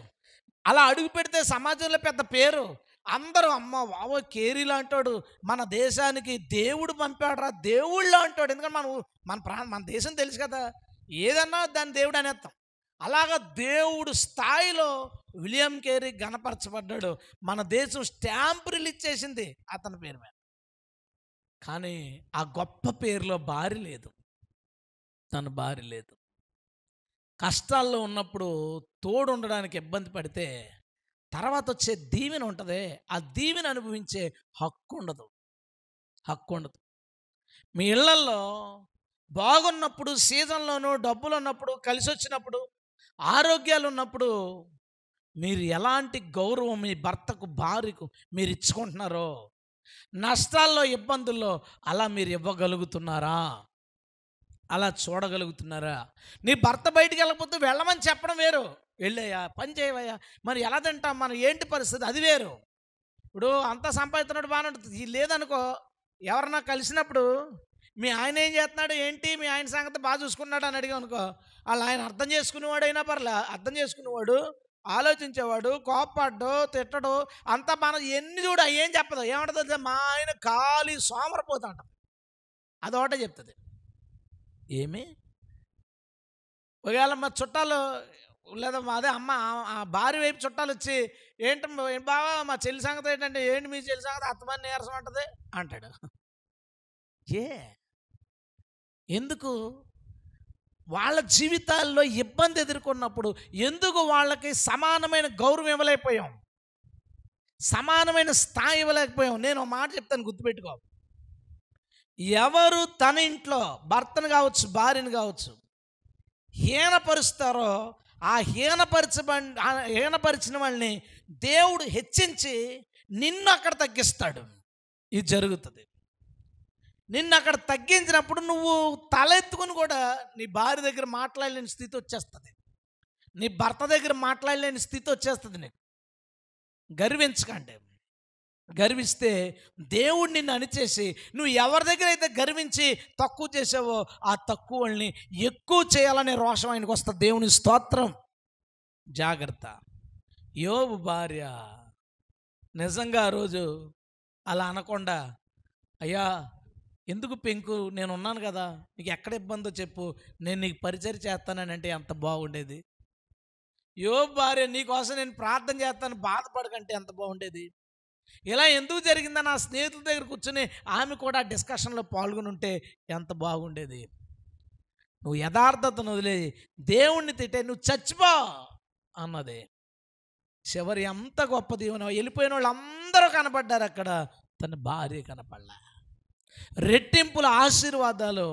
అలా అడుగు పెడితే సమాజంలో పెద్ద పేరు. అందరూ అమ్మ వావో కేరీ లాంటాడు, మన దేశానికి దేవుడు పంపాడురా, దేవుళ్ళు అంటాడు. ఎందుకంటే మన దేశం తెలుసు కదా, ఏదన్నా దాన్ని దేవుడు అనేస్తాం. అలాగా దేవుడు స్థాయిలో విలియం కేరీ గణపరచబడ్డాడు. మన దేశం స్టాంప్ రిలీజ్ చేసింది అతని పేరు మీద. కానీ ఆ గొప్ప పేరులో భార్య లేదు, తన భార్య లేదు. కష్టాల్లో ఉన్నప్పుడు తోడు ఉండడానికి ఇబ్బంది పడితే తర్వాత వచ్చే దీవెన ఉంటుంది, ఆ దీవెన అనుభవించే హక్కు ఉండదు. మీ ఇళ్లల్లో బాగున్నప్పుడు, సీజన్లోనూ, డబ్బులు ఉన్నప్పుడు, కలిసి వచ్చినప్పుడు, ఆరోగ్యాలు ఉన్నప్పుడు మీరు ఎలాంటి గౌరవం మీ భర్తకు, భార్యకు మీరు ఇచ్చుకుంటున్నారో, నష్టాల్లో, ఇబ్బందుల్లో అలా మీరు ఇవ్వగలుగుతున్నారా? అలా చూడగలుగుతున్నారా? నీ భర్త బయటికి వెళ్ళకపోతే వెళ్ళమని చెప్పడం వేరు, వెళ్ళయ్యా పని చేయవయ్యా, మరి ఎలా తింటాం మనం, ఏంటి పరిస్థితి, అది వేరు. ఇప్పుడు అంతా సంపాదిస్తున్నాడు బాగానే ఉంటుంది, లేదనుకో, ఎవరన్నా కలిసినప్పుడు మీ ఆయన ఏం చేస్తున్నాడు, ఏంటి మీ ఆయన సంగతి బాగా చూసుకున్నాడు అని అడిగాం అనుకో, వాళ్ళు ఆయన అర్థం చేసుకునేవాడైనా పర్లే, అర్థం చేసుకునేవాడు, ఆలోచించేవాడు, కోప్పడ్డో తిట్టడో అంతా మనం ఎన్ని చూడు ఏం చెప్పదు. ఏమంటుంది, మా ఆయన ఖాళీ సోమరపోతూ అంటాం, అదొకటే చెప్తుంది. ఏమి ఒకవేళ మా చుట్టాలు లేదా అదే అమ్మ భార్య వైపు చుట్టాలు వచ్చి ఏంటి బావా మా చెల్లి సంగతి ఏంటంటే, ఏంటి మీ చెల్లి సంగతి అత్తమని నీరసం అంటది అంటాడు. ఎందుకు? వాళ్ళ జీవితాల్లో ఇబ్బంది ఎదుర్కొన్నప్పుడు ఎందుకు వాళ్ళకి సమానమైన గౌరవం ఇవ్వలేకపోయాం, సమానమైన స్థాయి ఇవ్వలేకపోయాం? నేను ఒక మాట చెప్తాను, గుర్తుపెట్టుకో. ఎవరు తన ఇంట్లో భర్తను కావచ్చు, భార్యను కావచ్చు హీనపరుస్తారో, ఆ హీనపరిచిన వాళ్ళని దేవుడు హెచ్చించి నిన్ను అక్కడ తగ్గిస్తాడు. ఇది జరుగుతుంది. నిన్ను అక్కడ తగ్గించినప్పుడు నువ్వు తలెత్తుకుని కూడా నీ భార్య దగ్గర మాట్లాడలేని స్థితి వచ్చేస్తుంది, నీ భర్త దగ్గర మాట్లాడలేని స్థితి వచ్చేస్తుంది. నీకు గర్వించకండి. గర్విస్తే దేవుడు నిన్ను అణిచేసి, నువ్వు ఎవరి దగ్గర అయితే గర్వించి తక్కువ చేసావో ఆ తక్కువ వాళ్ళని ఎక్కువ చేయాలనే రోషం ఆయనకు వస్తుంది. దేవుని స్తోత్రం. జాగ్రత్త. యోబు భార్య నిజంగా ఆ రోజు అలా అనకుండా, అయ్యా ఎందుకు పెంకు, నేను ఉన్నాను కదా, నీకు ఎక్కడ ఇబ్బందో చెప్పు, నేను నీకు పరిచయం చేస్తానని అంటే ఎంత బాగుండేది. యోబు భార్య, నీకోసం నేను ప్రార్థన చేస్తాను బాధపడకంటే ఎంత బాగుండేది. ఇలా ఎందుకు జరిగిందని నా స్నేహితుల దగ్గర కూర్చొని ఆమె కూడా డిస్కషన్లో పాల్గొని ఉంటే ఎంత బాగుండేది. నువ్వు యథార్థతను వదిలే దేవుణ్ణి తిట్టే నువ్వు చచ్చిపో అన్నది. చివరి ఎంత గొప్ప దేవుని, వెళ్ళిపోయిన వాళ్ళు అందరూ కనపడ్డారు, అక్కడ తన భార్య కనపడలా. రెట్టింపుల ఆశీర్వాదాలు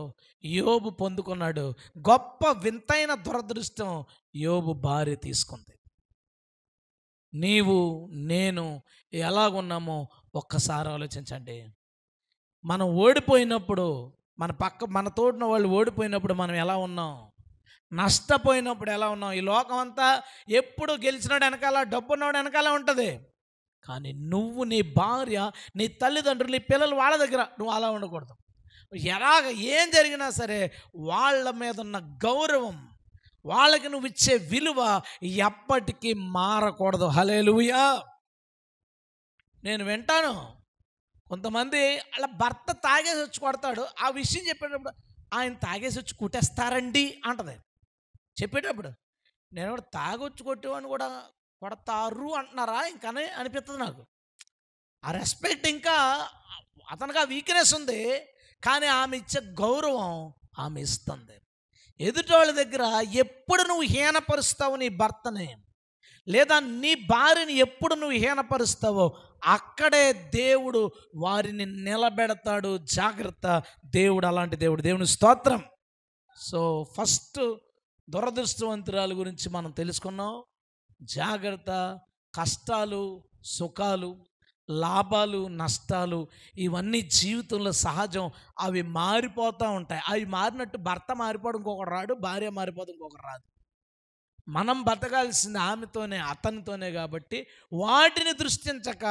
యోబు పొందుకున్నాడు. గొప్ప వింతైన దురదృష్టం యోబు భార్య తీసుకుంది. నీవు నేను ఎలాగున్నామో ఒక్కసారి ఆలోచించండి. మనం ఓడిపోయినప్పుడు, మన తోడున వాళ్ళు ఓడిపోయినప్పుడు మనం ఎలా ఉన్నాం, నష్టపోయినప్పుడు ఎలా ఉన్నాం. ఈ లోకం అంతా ఎప్పుడు గెలిచినాడు వెనకాల, డబ్బున్నవాడు వెనకాల ఉంటుంది. కానీ నువ్వు, నీ భార్య, నీ తల్లిదండ్రులు, నీ పిల్లలు, వాళ్ళ దగ్గర నువ్వు అలా ఉండకూడదు. ఎలాగ ఏం జరిగినా సరే వాళ్ళ మీద ఉన్న గౌరవం, వాళ్ళకి నువ్వు ఇచ్చే విలువ ఎప్పటికీ మారకూడదు. హల్లెలూయా. నేను వింటాను, కొంతమంది అలా భర్త తాగేసి వచ్చి కొడతాడు, ఆ విషయం చెప్పేటప్పుడు ఆయన తాగేసి వచ్చి కుట్టేస్తారండి అంటది. చెప్పేటప్పుడు నేను కూడా తాగొచ్చి కొట్టేవాడిని కూడా కొడతారు అంటున్నారా ఇంకనే అనిపిస్తుంది నాకు. ఆ రెస్పెక్ట్ ఇంకా అతనికి ఆ వీక్నెస్ ఉంది, కానీ ఆమె ఇచ్చే గౌరవం ఆమె ఇస్తుంది. ఎదుటోళ్ళ దగ్గర ఎప్పుడు నువ్వు హీనపరుస్తావు నీ భర్తని, లేదా నీ భార్యని ఎప్పుడు నువ్వు హీనపరుస్తావో అక్కడే దేవుడు వారిని నిలబెడతాడు. జాగ్రత్త, దేవుడు అలాంటి దేవుడు. దేవుని స్తోత్రం. సో ఫస్ట్ దురదృష్టవంతురాలు గురించి మనం తెలుసుకున్నాం. జాగ్రత్త, కష్టాలు, సుఖాలు, లాభాలు, నష్టాలు ఇవన్నీ జీవితంలో సహజం. అవి మారిపోతూ ఉంటాయి. అవి మారినట్టు భర్త మారిపోవడం ఇంకొకరు రాడు, భార్య మారిపోవడం ఇంకొకరు రాదు. మనం బతకాల్సింది ఆమెతోనే, అతనితోనే. కాబట్టి వాటిని దృష్టించక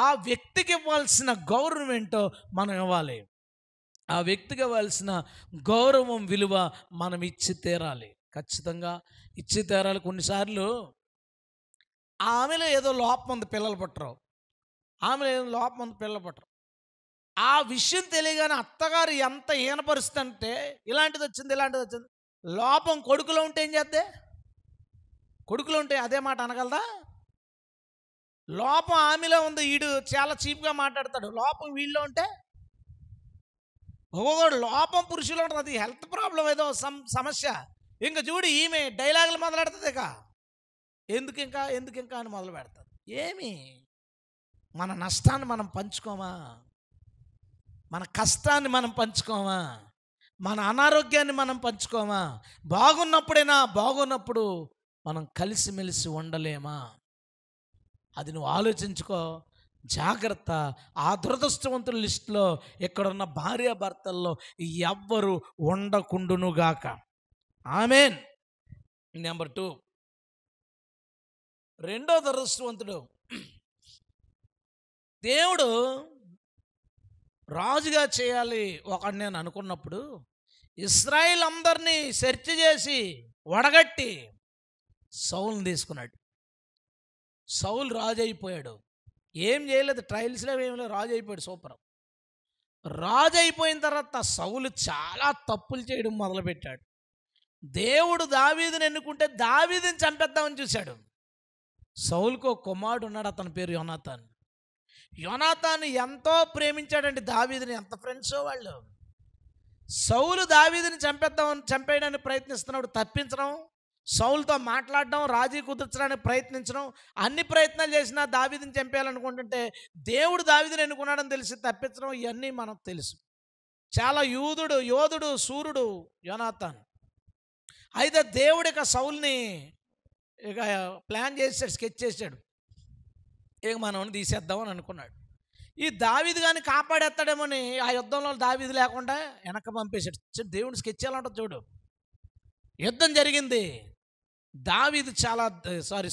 ఆ వ్యక్తికి ఇవ్వాల్సిన గౌరవం ఏంటో మనం ఇవ్వాలి. ఆ వ్యక్తికి ఇవ్వాల్సిన గౌరవం, విలువ మనం ఇచ్చి తీరాలి. ఖచ్చితంగా ఇచ్చి తీరాలి. కొన్నిసార్లు ఆమెలో ఏదో లోపం ఉంది, పిల్లలు పుట్టరు. ఆమెలో ఏదో లోపం ఉంది, పిల్లలు పుట్టరు. ఆ విషయం తెలియగానే అత్తగారు ఎంత హీనపరుస్తుందంటే, ఇలాంటిది వచ్చింది, ఇలాంటిది వచ్చింది. లోపం కొడుకులో ఉంటే ఏం చేద్దే? కొడుకులో ఉంటే అదే మాట అనగలదా? లోపం ఆమెలో ఉంది, వీడు చాలా చీప్గా మాట్లాడతాడు. లోపం వీళ్ళలో ఉంటే, ఒక్కొక్కడు లోపం పురుషులో ఉంటుంది. అది హెల్త్ ప్రాబ్లం, ఏదో సమస్య. ఇంకా చూడు, ఈమె డైలాగులు మొదలెడుతుంది. ఎందుకు ఇంకా అని మొదలు పెడతారు. ఏమి, మన నష్టాన్ని మనం పంచుకోమా? మన కష్టాన్ని మనం పంచుకోమా? మన అనారోగ్యాన్ని మనం పంచుకోమా? బాగున్నప్పుడు మనం కలిసిమెలిసి ఉండలేమా? అది నువ్వు ఆలోచించుకో. జాగ్రత్త. ఆ దురదృష్టవంతుల లిస్టులో ఇక్కడున్న భార్యాభర్తల్లో ఎవ్వరు ఉండకుండునుగాక. ఆమేన్. నెంబర్ 2, రెండో దురదృష్టవంతుడు. దేవుడు రాజుగా చేయాలి ఒకడు నేను అనుకున్నప్పుడు, ఇశ్రాయేల్ అందరినీ సెర్చ్ చేసి వడగట్టి సౌలుని తీసుకున్నాడు. సౌలు రాజు అయిపోయాడు. ఏం చేయలేదు, ట్రయల్స్లో ఏం లేదు, రాజు అయిపోయాడు. సూపర్. రాజు అయిపోయిన తర్వాత సౌలు చాలా తప్పులు చేయడం మొదలుపెట్టాడు. దేవుడు దావీదుని ఎన్నుకుంటే దావీదుని చంపేద్దామని చూశాడు. సౌలుకు ఒక కుమారుడు ఉన్నాడు, అతని పేరు యోనాతాన్. యోనాతాను ఎంతో ప్రేమించాడండి దావీదుని, ఎంత ఫ్రెండ్సో వాళ్ళు. సౌలు దావీదుని చంపేయడానికి ప్రయత్నిస్తున్నాడు, తప్పించడం, సౌలుతో మాట్లాడడం, రాజీ కుదుర్చడానికి ప్రయత్నించడం, అన్ని ప్రయత్నాలు చేసినా దావీదుని చంపేయాలనుకుంటుంటే దేవుడు దావీదుని ఎన్నుకున్నాడని తెలిసి తప్పించడం, ఇవన్నీ మనకు తెలుసు. చాలా యోధుడు, సూర్యుడు యోనాతాన్. అయితే దేవుడు ఇక సౌల్ని ఇక ప్లాన్ చేసాడు, స్కెచ్ చేశాడు. ఇక మనం తీసేద్దామని అనుకున్నాడు. ఈ దావీదు కానీ కాపాడేస్తాడేమోని ఆ యుద్ధంలో దావీదు లేకుండా వెనక్కి పంపేశాడు. దేవుడు స్కెచ్ ఎలా ఉంటుంది చూడు. యుద్ధం జరిగింది.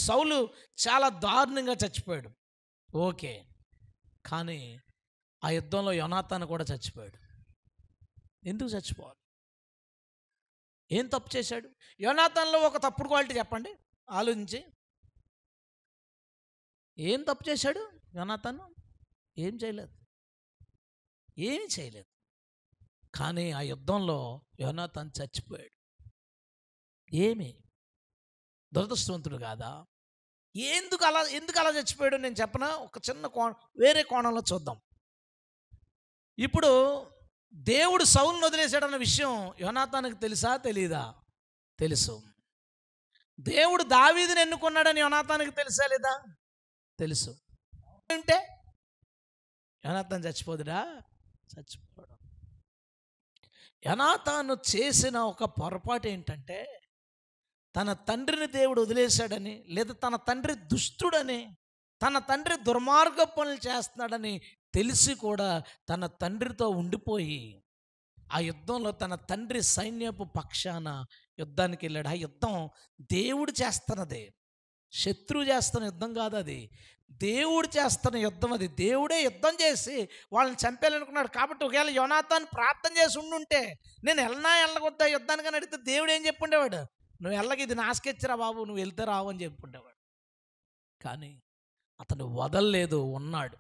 సౌలు చాలా దారుణంగా చచ్చిపోయాడు. ఓకే, కానీ ఆ యుద్ధంలో యోనాతాను కూడా చచ్చిపోయాడు. ఎందుకు చచ్చిపోవాలి? ఏం తప్పు చేశాడు? యోనాతానులో ఒక తప్పుడు క్వాలిటీ చెప్పండి, ఆలోచించి. ఏం తప్పు చేశాడు యోనాతాను? ఏం చేయలేదు. కానీ ఆ యుద్ధంలో యోనాతాన్ చచ్చిపోయాడు. ఏమి దురదృష్టవంతుడు కాదా? ఎందుకు అలా చచ్చిపోయాడు నేను చెప్పనా? ఒక చిన్న వేరే కోణంలో చూద్దాం. ఇప్పుడు దేవుడు సౌలును వదిలేశాడన్న విషయం యోనాతానుకు తెలుసా తెలీదా? తెలుసు. దేవుడు దావీదుని ఎన్నుకున్నాడని యోనాతానుకు తెలుసా లేదా? తెలుసు. అంటే యోనాతాను చచ్చిపోదుడా? చచ్చిపోడు. యోనాతాను చేసిన ఒక పొరపాటు ఏంటంటే, తన తండ్రిని దేవుడు వదిలేశాడని, లేదా తన తండ్రి దుష్టుడని, తన తండ్రి దుర్మార్గ పనులు చేస్తున్నాడని తెలిసి కూడా తన తండ్రితో ఉండిపోయి ఆ యుద్ధంలో తన తండ్రి సైన్యపు పక్షాన యుద్ధానికి వెళ్ళాడు. ఆ యుద్ధం దేవుడు చేస్తున్నదే, శత్రువు చేస్తున్న యుద్ధం కాదు అది. దేవుడు చేస్తున్న యుద్ధం అది. దేవుడే యుద్ధం చేసి వాళ్ళని చంపేయాలనుకున్నాడు. కాబట్టి ఒకవేళ యోనాతాను ప్రార్థన చేసి ఉండుంటే, నేను వెళ్ళకొద్దా యుద్ధానికి అని అడిగితే దేవుడు ఏం చెప్పుండేవాడు? నువ్వు వెళ్ళకి, ఇది నాసుకెచ్చిరా బాబు, నువ్వు వెళ్తే రావు అని చెప్పుండేవాడు. కానీ అతను వదలలేదు, ఉన్నాడు.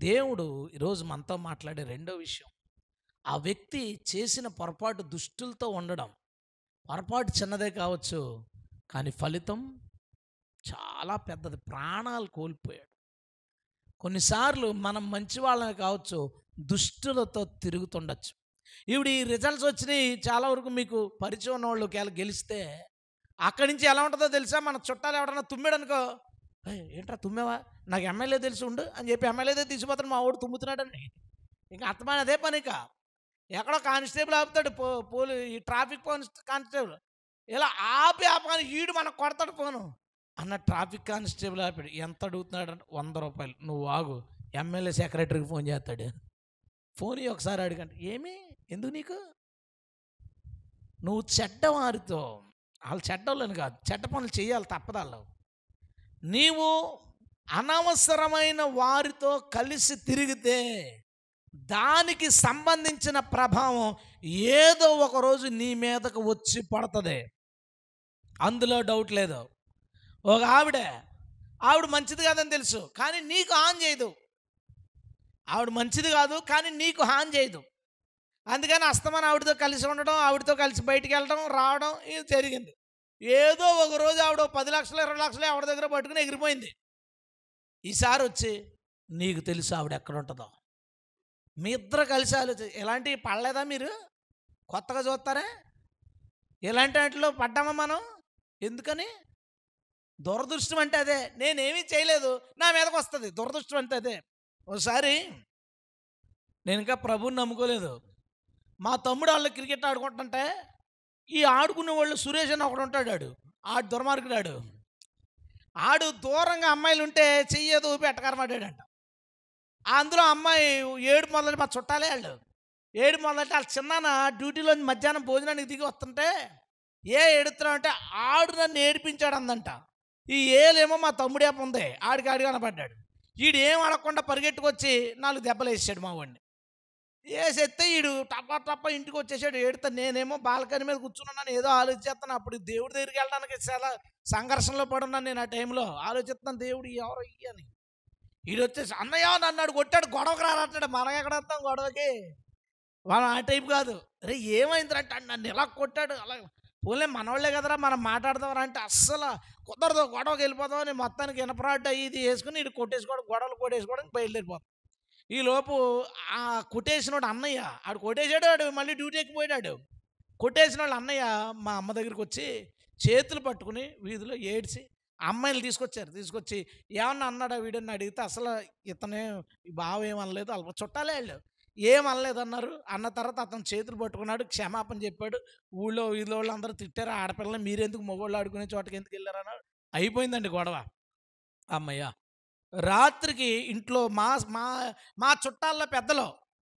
దేవుడు ఈరోజు మనతో మాట్లాడే రెండో విషయం, ఆ వ్యక్తి చేసిన పొరపాటు దుష్టులతో ఉండడం. పొరపాటు చిన్నదే కావచ్చు, కానీ ఫలితం చాలా పెద్దది. ప్రాణాలు కోల్పోయాడు. కొన్నిసార్లు మనం మంచి వాళ్ళని కావచ్చు, దుష్టులతో తిరుగుతుండొచ్చు. ఇప్పుడు ఈ రిజల్ట్స్ వచ్చినాయి, చాలా వరకు మీకు పరిచయం ఉన్న వాళ్ళు ఒకవేళ గెలిస్తే అక్కడి నుంచి ఎలా ఉంటుందో తెలుసా? మన చుట్టాలు ఎవడన్నా తుమ్మాడు అనుకో, ఏంట్రా తుమ్మావా, నాకు ఎమ్మెల్యే తెలిసి ఉండు అని చెప్పి ఎమ్మెల్యేదే తీసిపోతాడు, మా వాడు తుమ్ముతున్నాడని. ఇంకా అర్థమైన అదే పనిక. ఎక్కడో కానిస్టేబుల్ ఆపుతాడు, ఈ ట్రాఫిక్ కానిస్టేబుల్ ఇలా ఆపని ఈడు మనకు కొడతాడు ఫోను అన్న. ట్రాఫిక్ కానిస్టేబుల్ ఆపాడు, ఎంత అడుగుతున్నాడు అంటే 100 రూపాయలు. నువ్వు ఆగు, ఎమ్మెల్యే సెక్రటరీకి ఫోన్ చేస్తాడు. ఫోన్ ఒకసారి అడిగండి, ఏమి ఎందుకు నీకు? నువ్వు చెడ్డవారితో, వాళ్ళు చెడ్డోళ్ళని కాదు, చెడ్డ పనులు చేయాలి తప్పదాళ్ళు. నీవు అనవసరమైన వారితో కలిసి తిరిగితే దానికి సంబంధించిన ప్రభావం ఏదో ఒకరోజు నీ మీదకు వచ్చి పడుతుంది, అందులో డౌట్ లేదు. ఒక ఆవిడ మంచిది కాదని తెలుసు, కానీ నీకు హాని చేయదు. ఆవిడ మంచిది కాదు, కానీ నీకు హాని చేయదు. అందుకని అస్తమానం ఆవిడతో కలిసి ఉండడం, ఆవిడతో కలిసి బయటికి వెళ్ళడం, రావడం ఇది జరిగింది. ఏదో ఒక రోజు ఆవిడ 10 లక్షలు 20 లక్షలు ఆవిడ దగ్గర పట్టుకుని ఎగిరిపోయింది. ఈసారి వచ్చి నీకు తెలుసు ఆవిడ ఎక్కడ ఉంటుందో. మీ ఇద్దరు కలిసి ఇలాంటివి పడలేదా? మీరు కొత్తగా చూస్తారా? ఇలాంటి వాటిలో పడ్డామా మనం? ఎందుకని? దురదృష్టం అంటే అదే. నేనేమీ చేయలేదు, నా మీదకి వస్తుంది. దురదృష్టం అంటే అదే. ఒకసారి నేను ఇంకా ప్రభువుని నమ్ముకోలేదు. మా తమ్ముడు వాళ్ళు క్రికెట్ ఆడుకుంటుంటే, ఈ ఆడుకునే వాళ్ళు సురేష్ అని ఒకడు ఉంటాడు, ఆడు దుర్మార్గుడాడు. ఆడు దూరంగా అమ్మాయిలు ఉంటే చెయ్యేది ఊపి ఎట్టకరమాడాడంట. అందులో అమ్మాయి ఏడు మొదలెట్టి మా చుట్టాలే వాళ్ళు. ఏడు మొదలెట్టి వాళ్ళ చిన్నాన్న డ్యూటీలో మధ్యాహ్నం భోజనానికి దిగి వస్తుంటే ఏడుతున్నావు అంటే ఆడు నన్ను ఏడిపించాడు అందంట. ఈ ఏలేమో మా తమ్ముడే ఉంది, ఆడికి కనపడ్డాడు. వీడు ఏం అడగకుండా పరిగెట్టుకొచ్చి 4 దెబ్బలు వేసాడు మా వాడిని. వేసేస్తే వీడు టప్ప ఇంటికి వచ్చేసాడు ఏడుతా. నేనేమో బాల్కనీ మీద కూర్చున్నాను, ఏదో ఆలోచిస్తాను. అప్పుడు దేవుడి దగ్గరికి వెళ్ళడానికి చాలా సంఘర్షణలో పడున్నాను నేను. ఆ టైంలో ఆలోచిస్తాను, దేవుడు ఎవరో అని. వీడు వచ్చేసి అన్నయ్య నన్ను కొట్టాడు, గొడవకు రానంటాడు. మనం ఎక్కడ వస్తాం గొడవకి? వాళ్ళు ఆ టైప్ కాదు. అరే ఏమైందంటే నన్ను ఇలా కొట్టాడు. అలా పోలే మనవాళ్ళే కదరా, మనం మాట్లాడదాం అంటే అస్సలు కుదరదు, గొడవకి వెళ్ళిపోదాం అని మొత్తానికి ఇనపరాడ్డ ఇది వేసుకుని వీడు కొట్టేసుకోవడం, గొడవలు కొట్టేసుకోవడానికి బయలుదేరిపోతాం. ఈలోపు ఆ కొట్టేసినోడు అన్నయ్య, ఆడు కొట్టేసాడు, ఆడు మళ్ళీ డ్యూటీ ఎక్కిపోయాడు. కొట్టేసిన వాళ్ళు అన్నయ్య మా అమ్మ దగ్గరికి వచ్చి చేతులు పట్టుకుని వీధిలో ఏడ్చి అమ్మాయిలు తీసుకొచ్చి ఏమన్నా అన్నాడా వీడని అడిగితే అసలు ఇతనే బావ ఏమనలేదు, అల్ప చుట్టాలే వాళ్ళు, ఏమనలేదు అన్నారు. అన్న తర్వాత అతను చేతులు పట్టుకున్నాడు, క్షమాపణ చెప్పాడు. వీధిలో వాళ్ళు అందరూ తిట్టారు, ఆడపిల్లని మీరెందుకు మొగోళ్ళు ఆడుకునే చోటకి ఎందుకు వెళ్ళారన్నారు. అయిపోయిందండి గొడవ. అమ్మయ్య. రాత్రికి ఇంట్లో మా మా మా చుట్టాల్లో పెద్దలు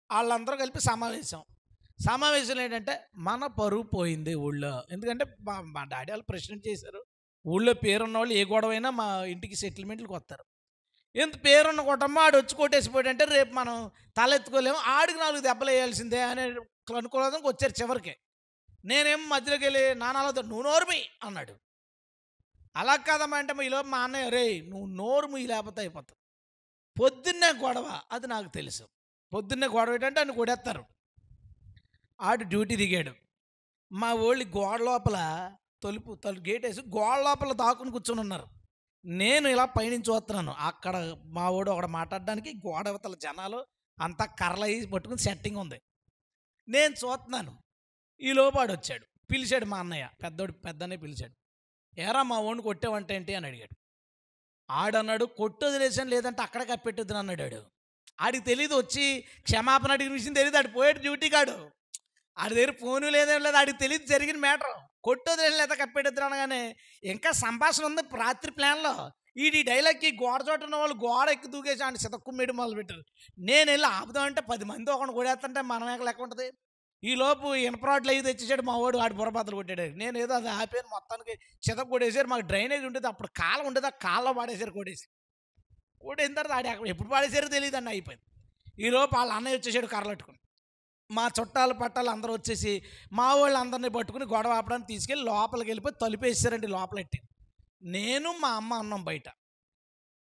వాళ్ళందరూ కలిపి సమావేశం ఏంటంటే మన పరువు పోయింది ఊళ్ళో. ఎందుకంటే మా డాడీ వాళ్ళు ప్రెసిడెంట్ చేశారు. ఊళ్ళో పేరున్న వాళ్ళు ఏ గొడవైనా మా ఇంటికి సెటిల్మెంట్లకు వస్తారు. ఎంత పేరున్న కొట్టమ్మ ఆడు వచ్చి కొట్టేసిపోయాడంటే రేపు మనం తలెత్తుకోలేము, ఆడికి 4 దెబ్బలు వేయాల్సిందే అనే అనుకోవడానికి వచ్చారు చివరికి. నేనేం మధ్యలోకి వెళ్ళి నాన్నలతో నువ్వు నోరుమి అన్నాడు. అలా కాదమ్మా అంటే ఈలోపు మా అన్నయ్య రే నువ్వు నోరు ఈ లేకపోతే అయిపోతుంది. పొద్దున్నే గొడవ, అది నాకు తెలుసు. పొద్దున్నే గొడవ ఏంటంటే ఆయన కొడేస్తారు. ఆడు డ్యూటీ దిగాడు. మా వోళ్ళు గోడ లోపల గేట్ వేసి గోడ లోపల దాక్కుని కూర్చొని ఉన్నారు. నేను ఇలా పైనుంచి చూస్తున్నాను. అక్కడ మా వోడు ఒకడు మాట్లాడడానికి గోడ అవతల జనాలు అంతా కర్రలయి పట్టుకుని సెట్టింగ్ ఉంది. నేను చూస్తున్నాను. ఈలోపు ఆడొచ్చాడు. పిలిచాడు మా అన్నయ్య. పెద్దన్నయ్య పిలిచాడు. ఏరా మా వోడిని కొట్టావంటే ఏంటి అని అడిగాడు. ఆడన్నాడు కొట్టు వదిలేసాను, లేదంటే అక్కడ కప్పెట్టొద్దును అన్నాడు. ఆడికి తెలీదు, వచ్చి క్షమాపణ అడిగిన విషయం తెలియదు. ఆడు పోయాడు డ్యూటీ కాడు. ఆడి దగ్గర ఫోను లేదేం లేదు. ఆడికి తెలియదు జరిగిన మ్యాటర్. కొట్టు వదిలేసి లేదా కప్పెట్టొద్దు అనగానే ఇంకా సంభాషణ ఉంది రాత్రి ప్లాన్లో. ఈ డైలాగ్కి గోడ చోట ఉన్న వాళ్ళు గోడ ఎక్కి దూకేసి ఆయన సితక్కుమ్మేయడం మొదలుపెట్టారు. నేను వెళ్ళి ఆపుదామంటే 10 మంది ఒకటి కొడేస్తుంటే మనం లెక్క ఉంటుంది. ఈలోపు ఇనపరాట్లు అవి తెచ్చేసాడు మా వాడు. ఆడి బుర్రపాతలు కొట్టాడు. నేను ఏదో అది ఆపాను, మొత్తానికి చితక్ కొట్టేసారు. మాకు డ్రైనేజ్ ఉండేది అప్పుడు, కాలం ఉండేది. ఆ కాల్లో పాడేశారు కొట్టేసి. కొట్టేసిన తర్వాత ఆడి అక్కడ ఎప్పుడు పాడేసారో తెలియదు అండి. అయిపోయింది. ఈలోపు వాళ్ళ అన్నయ్య వచ్చేసాడు కర్రలట్టుకుని. మా చుట్టాలు పట్టాలు అందరూ వచ్చేసి మా వాళ్ళు అందరినీ పట్టుకుని గొడవ ఆపడానికి తీసుకెళ్ళి లోపలికి వెళ్ళిపోయి తలుపేసారండి. లోపలెట్టి నేను మా అమ్మ ఉన్నాం బయట.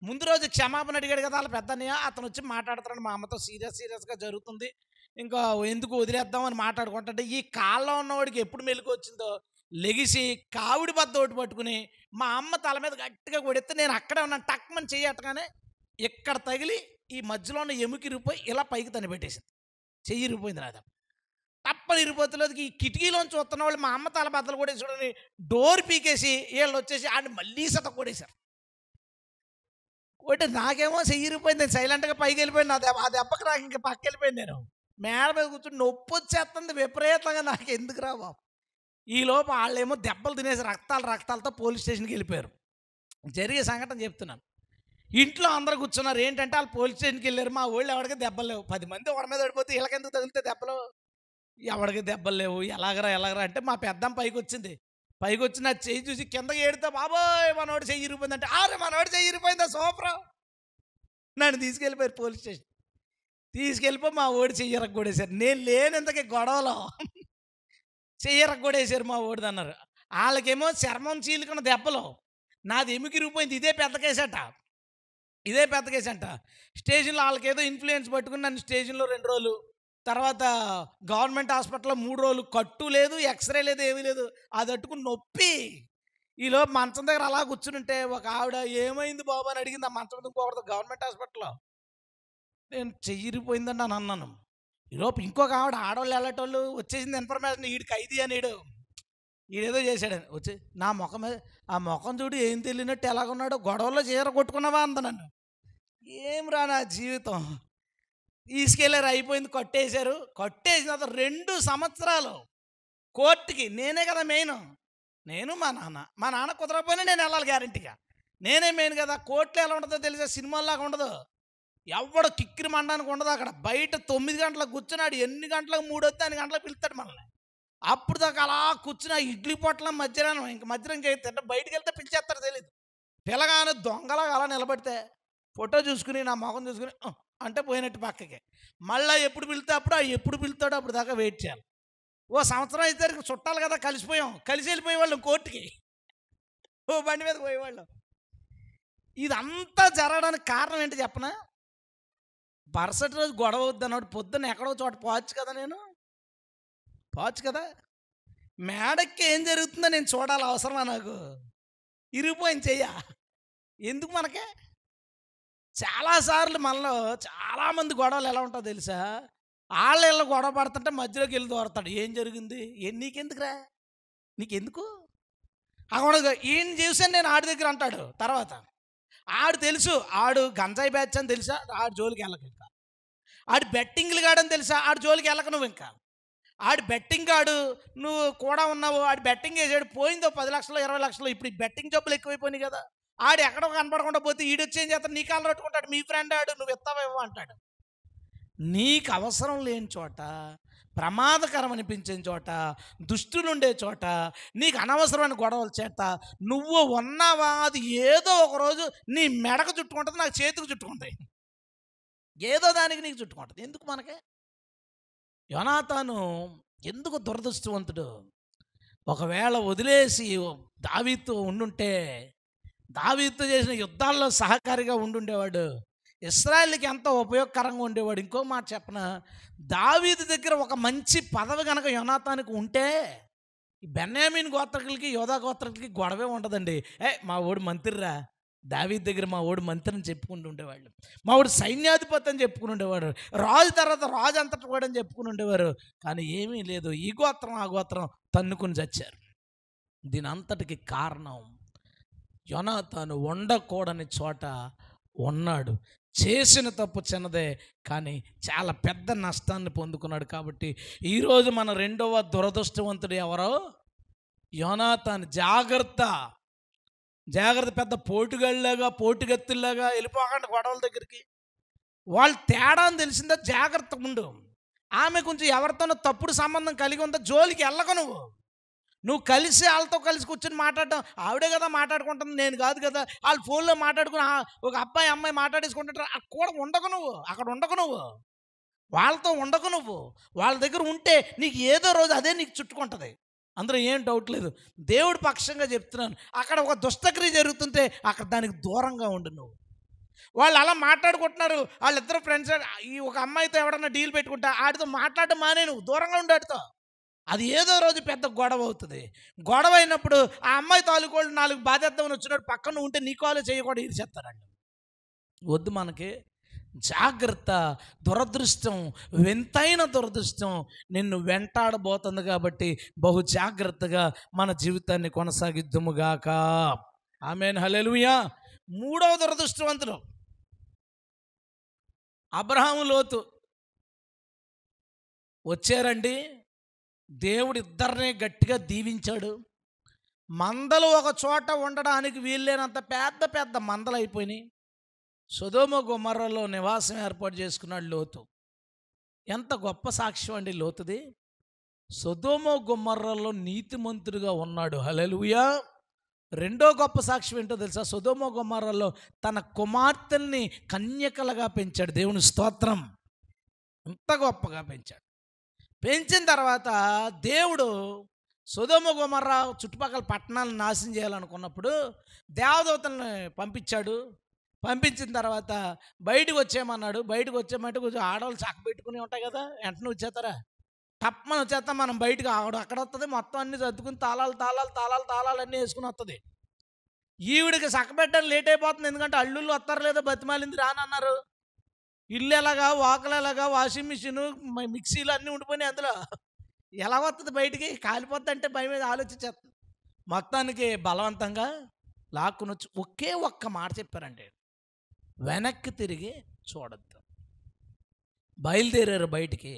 ముందు రోజు క్షమాపణ అడిగాడు కదా వాళ్ళ పెద్దన్నయ్య, అతను వచ్చి మాట్లాడుతున్నాడు మా అమ్మతో. సీరియస్గా జరుగుతుంది, ఇంకా ఎందుకు వదిలేద్దామని మాట్లాడుకుంటుంటే ఈ కాల్లో ఉన్నవాడికి ఎప్పుడు మెలకు వచ్చిందో లెగిసి కావిడి బద్ద ఒకటి పట్టుకుని మా అమ్మ తల మీద గట్టిగా కొడితే నేను అక్కడే ఉన్నాను. టక్మని చెయ్యటగానే ఇక్కడ తగిలి ఈ మధ్యలో ఉన్న ఎముకి ఇరిగిపోయి ఇలా పైకి తనిపెట్టేసింది. చెయ్యి ఇరిగిపోయింది నాది. తప్పని ఇరిగిపోతులేదు. ఈ కిటికీలోని చూస్తున్న వాళ్ళు మా అమ్మ తల బద్దలు కొడేసి చూడని డోర్ పీకేసి వీళ్ళు వచ్చేసి ఆడిని మళ్ళీ సత కొడేశారు. కొట్టి నాకేమో చెయ్యి ఇరిగిపోయింది. నేను సైలెంట్గా పైకి వెళ్ళిపోయింది. ఆ దెబ్బకి నాకు ఇంకా పక్క వెళ్ళిపోయింది. నేను మేడ మీద కూర్చొని నొప్పి వచ్చేస్తుంది విపరీతంగా. నాకు ఎందుకు రా బాబు. ఈలోపు వాళ్ళేమో దెబ్బలు తినేసి రక్తాలతో పోలీస్ స్టేషన్కి వెళ్ళిపోయారు. జరిగే సంఘటన చెప్తున్నాను. ఇంట్లో అందరూ కూర్చున్నారు. ఏంటంటే వాళ్ళు పోలీస్ స్టేషన్కి వెళ్ళారు. మా వాళ్ళు ఎవరికి దెబ్బలు లేవు. 10 మంది ఒకరి మీద పడిపోతే వీళ్ళకెందుకు తగిలితే దెబ్బలు, ఎవరికి దెబ్బలు లేవు. ఎలాగరా అంటే మా పెద్దమ్మ పైకి వచ్చింది. పైకి వచ్చి నా చెయ్యి చూసి కిందకి ఏడుతా, బాబోయ్ మనోడు చెయ్యి ఇరిగిపోయిందంటే, ఆరే మనోడు చెయ్యి ఇరిగిపోయిందా సూపర్. నన్ను తీసుకెళ్ళిపోయారు పోలీస్ స్టేషన్. తీసుకెళ్ళిపోయి మా ఓడి చెయ్యి ఇరగ్గొడేశారు. నేను లేనంతకి గొడవలో చెయ్యి ఇరగ్గొడేశారు మా ఓడిది అన్నారు. వాళ్ళకేమో చర్మం చీలుకున్న దెబ్బలు, నాది ఎముకి ఇరిగిపోయింది. ఇదే పెద్ద కేసంట. స్టేషన్లో వాళ్ళకేదో ఇన్ఫ్లుయెన్స్ పట్టుకుని నన్ను స్టేషన్లో 2 రోజులు, తర్వాత గవర్నమెంట్ హాస్పిటల్లో 3 రోజులు. కట్టు లేదు, ఎక్స్రే లేదు, ఏమీ లేదు. అది అట్టుకుని నొప్పి. ఈలోపు మంచం దగ్గర అలా కూర్చుంటే ఒక ఆవిడ ఏమైంది బాబు అని అడిగింది. ఆ మంచం ఇంకొకటి గవర్నమెంట్ హాస్పిటల్లో. నేను చెయ్యిరిపోయిందండి అని అన్నాను. ఈలోపు ఇంకొక ఆవిడ, ఆడవాళ్ళు వెళ్ళేటోళ్ళు వచ్చేసింది ఇన్ఫర్మేషన్, ఈడు ఖైదీ అని ఈడేదో చేశాడని వచ్చి నా ముఖం మీద, ఆ ముఖం చూడు ఏం తెలియనట్టు ఎలాగున్నాడో, గొడవల్లో చీర కొట్టుకున్నావా అంద. నన్ను ఏం రా నా జీవితం. తీసుకెళ్ళారు, అయిపోయింది, కట్టేసిన తర్వాత 2 సంవత్సరాలు కోర్టుకి నేనే కదా మెయిన్. నేను మా నాన్న కుదరకపోయినా నేను వెళ్ళాలి గ్యారంటీగా. నేనే మెయిన్ కదా. కోర్టులో ఎలా ఉంటుందో తెలుసా, సినిమాల్లాగా ఉండదు. ఎవడ కిక్కిరి మండడానికి ఉండదు. అక్కడ బయట 9 గంటలకు కూర్చున్నాడు, ఎన్ని గంటలకు 3 వస్తే అన్ని గంటలకు పిలుస్తాడు మనల్ని. అప్పుడు దాకా అలా కూర్చుని ఇడ్లీ పొట్లం మధ్యాహ్నం తింటే బయటికి వెళ్తే పిలిచేస్తారు తెలియదు. పిల్లగానే దొంగలాగా అలా నిలబడితే ఫోటో చూసుకుని నా మొఖం చూసుకుని అంటే పోయినట్టు పక్కకి. మళ్ళీ ఎప్పుడు పిలుతాడో అప్పుడు దాకా వెయిట్ చేయాలి. ఓ సంవత్సరం అయితే చుట్టాలు కదా, కలిసి వెళ్ళిపోయేవాళ్ళం కోర్టుకి. ఓ బండి మీద పోయేవాళ్ళం. ఇదంతా జరగడానికి కారణం ఏంటి చెప్పనా? మరుసటి రోజు గొడవ వద్దన్నాడు. పొద్దున్న ఎక్కడో చోట పోవచ్చు కదా. మేడకి ఏం జరుగుతుందో నేను చూడాలి, అవసరమా నాకు? ఇరిగిపోయింది చెయ్య. ఎందుకు మనకే? చాలాసార్లు మనలో చాలామంది గొడవలు ఎలా ఉంటుందో తెలుసా? వాళ్ళ గొడవ పడుతుంటే మధ్యలోకి వెళ్ళి దూరతాడు. ఏం జరిగింది, నీకెందుకురా, నీకెందుకు అక్కడ ఈయన చూసాను నేను ఆడి దగ్గర అంటాడు. తర్వాత ఆడు తెలుసు, ఆడు గంజాయి బ్యాచ్ అని తెలుసా, ఆడు జోలికి వెళ్ళకు. ఇంకా ఆడు బెట్టింగ్లు కాడని తెలుసా, ఆడు జోలికి వెళ్ళక నువ్వు. ఇంకా ఆడు బెట్టింగ్ ఆడు, నువ్వు కూడా ఉన్నావు. ఆడు బెట్టింగ్ వేసాడు, పోయిందో 10 లక్షలు 20 లక్షలు. ఇప్పుడు ఈ బెట్టింగ్ జబ్బులు ఎక్కువైపోయినాయి కదా. ఆడు ఎక్కడో కనపడకుండా పోతే ఈడొచ్చి ఏం చేస్తాడు, నీ కాళ్ళు పట్టుకుంటాడు. మీ ఫ్రెండ్ ఆడు, నువ్వు ఇస్తావేమో అంటాడు. నీకు అవసరం లేని చోట, ప్రమాదకరం అనిపించే చోట, దుష్టులు ఉండే చోట, నీకు అనవసరమైన గొడవల చేత నువ్వు ఉన్నావా, అది ఏదో ఒకరోజు నీ మెడకు చుట్టుకుంటుంది, నాకు చేతికి చుట్టుకుంటాయి. ఏదో దానికి నీకు చుట్టుకుంటుంది. ఎందుకు మనకే? యోనాతాను ఎందుకు దురదృష్టవంతుడు? ఒకవేళ వదిలేసి దావీదుతో ఉండుంటే, దావీదుతో చేసిన యుద్ధాల్లో సహకారిగా ఉండుండేవాడు. ఇశ్రాయేలుకి ఎంతో ఉపయోగకరంగా ఉండేవాడు. ఇంకో మాట చెప్పనా, దావీదు దగ్గర ఒక మంచి పదవి కనుక యోనాతానుకు ఉంటే ఈ బెన్యామీన్ గోత్రికులకి యోధా గోత్రికులకి గొడవే ఉండదండి. మా ఓడి మంత్రిరా, దావీదు దగ్గర మా ఓడి మంత్రి అని చెప్పుకుంటూ ఉండేవాళ్ళు. మా ఓడి సైన్యాధిపతి అని చెప్పుకుని ఉండేవాడు. రాజు తర్వాత రాజు అంతటి వాడు అని చెప్పుకుని ఉండేవారు. కానీ ఏమీ లేదు, ఈ గోత్రం ఆ గోత్రం తన్నుకుని చచ్చారు. దీని అంతటికి కారణం యోనాతాను ఉండకూడని చోట ఉన్నాడు. చేసిన తప్పు చిన్నదే, కానీ చాలా పెద్ద నష్టాన్ని పొందుకున్నాడు. కాబట్టి ఈరోజు మన రెండవ దురదృష్టవంతుడు ఎవరో యోనాతాను. జాగ్రత్త జాగ్రత్త, పెద్ద పోటుగాళ్ళలాగా పోటుగత్తుల్లాగా వెళ్ళిపోకండి గొడవల దగ్గరికి. వాళ్ళు తేడా అని తెలిసిందా జాగ్రత్త ఉండు. ఆమె కొంచెం ఎవరితోనో తప్పుడు సంబంధం కలిగి ఉందా జోలికి వెళ్ళక నువ్వు కలిసి వాళ్ళతో కలిసి కూర్చొని మాట్లాడటం, ఆవిడే కదా మాట్లాడుకుంటుంది, నేను కాదు కదా. వాళ్ళు ఫోన్లో మాట్లాడుకుని ఒక అబ్బాయి అమ్మాయి మాట్లాడేసుకుంటారు, అక్కడ కూడా ఉండకు నువ్వు, అక్కడ ఉండకు నువ్వు, వాళ్ళతో ఉండకు నువ్వు. వాళ్ళ దగ్గర ఉంటే నీకు ఏదో రోజు అదే నీకు చుట్టుకుంటుంది, అందులో ఏం డౌట్ లేదు. దేవుడి పక్షంగా చెప్తున్నాను. అక్కడ ఒక దుష్టక్రియ జరుగుతుంటే అక్కడ దానికి దూరంగా ఉండు నువ్వు. వాళ్ళు అలా మాట్లాడుకుంటున్నారు, వాళ్ళిద్దరు ఫ్రెండ్స్. ఈ ఒక అమ్మాయితో ఎవడన్నా డీల్ పెట్టుకుంటా ఆడితో మాట్లాడటం మానే, నువ్వు దూరంగా ఉండి ఆడితో. అది ఏదో రోజు పెద్ద గొడవ అవుతుంది. గొడవ అయినప్పుడు ఆ అమ్మాయి తాలూకోళ్ళు 4 బాధేద్దామని వచ్చినప్పుడు పక్కన ఉంటే నీ కాలు చేయకూడదు ఇరిచేస్తారండి. వద్దు మనకి. జాగ్రత్త. దురదృష్టం, వింతైన దురదృష్టం నిన్ను వెంటాడబోతుంది. కాబట్టి బహు జాగ్రత్తగా మన జీవితాన్ని కొనసాగిద్దుముగాక. ఆమేన్, హల్లెలూయా. 3వ దురదృష్టవంతుడు అబ్రహాము, లోతు వచ్చారండి. దేవుడు ఇద్దరిని గట్టిగా దీవించాడు. మందలు ఒక చోట ఉండడానికి వీల్లేనంత పెద్ద పెద్ద మందలు అయిపోయినాయి. సొదొమ గొమొర్రాలో నివాసం ఏర్పాటు చేసుకున్నాడు లోతు. ఎంత గొప్ప సాక్ష్యం అండి లోతుది. సొదొమ గొమొర్రాలో నీతిమంతుడిగా ఉన్నాడు. హల్లెలూయా. రెండో గొప్ప సాక్ష్యం ఏంటో తెలుసా? సొదొమ గొమొర్రాలో తన కుమార్తెల్ని కన్యకలుగా పెంచాడు. దేవుని స్తోత్రం. ఎంత గొప్పగా పెంచాడు. పెంచిన తర్వాత దేవుడు సొదొమ గొమొర్రా చుట్టుపక్కల పట్టణాలను నాశనం చేయాలనుకున్నప్పుడు దేవదూతల్ని పంపించాడు. పంపించిన తర్వాత బయటకు వచ్చేయమన్నాడు. బయటకు వచ్చేయమంటే కొంచెం ఆడవాళ్ళు చక్క పెట్టుకుని ఉంటాయి కదా, వెంటనే వచ్చేస్తారా? తప్పని వచ్చేస్తాం మనం బయటకు. అక్కడ వస్తుంది, మొత్తం అన్నీ సర్దుకుని తాళాలు అన్నీ వేసుకుని వస్తుంది. ఈవిడికి చక్క పెట్టడం లేట్ అయిపోతుంది, ఎందుకంటే అల్లుళ్ళు వస్తారు లేదో బతిమాలింది రానన్నారు. ఇల్లు ఎలాగా, వాకలు ఎలాగా, వాషింగ్ మిషన్, మిక్సీలు అన్నీ ఉండిపోయినాయి. అందులో ఎలా వస్తుంది బయటికి? కాలిపోద్ది అంటే భయం మీద ఆలోచించేస్తుంది. మొత్తానికి బలవంతంగా లాక్కుని వచ్చి ఒకే ఒక్క మాట చెప్పారండి, వెనక్కి తిరిగి చూడద్దు. బయలుదేరారు బయటికి.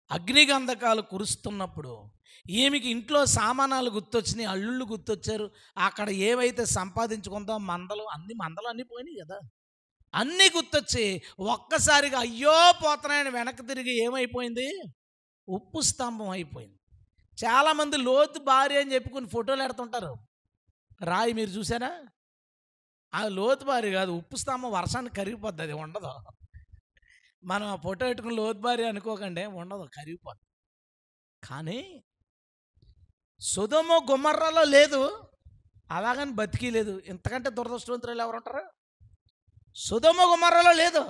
అగ్నిగంధకాలు కురుస్తున్నప్పుడు ఈమెకి ఇంట్లో సామానాలు గుర్తొచ్చినాయి, అల్లుళ్ళు గుర్తొచ్చారు. అక్కడ ఏవైతే సంపాదించుకుందాం మందలు అన్నీ పోయినాయి కదా, అన్నీ గుర్తొచ్చి ఒక్కసారిగా అయ్యో పోతున్నాయని వెనక్కి తిరిగి ఏమైపోయింది? ఉప్పు స్తంభం అయిపోయింది. చాలామంది లోతు భార్య అని చెప్పుకుని ఫోటోలు ఎడుతుంటారు. రాయి మీరు చూసారా? ఆ లోతు భార్య కాదు, ఉప్పు స్తంభం వర్షానికి కరిగిపోద్ది, అది ఉండదు. మనం ఆ ఫోటో పెట్టుకుని లోతు భార్య అనుకోకండి, ఉండదు, కరిగిపోద్ది. కానీ సొదొమ గొమొర్రాలో లేదు, అలాగని బతికి లేదు. ఇంతకంటే దురదృష్టవంతులు ఎవరు ఉంటారు? సొదొమ గొమొర్రాలో లేదు,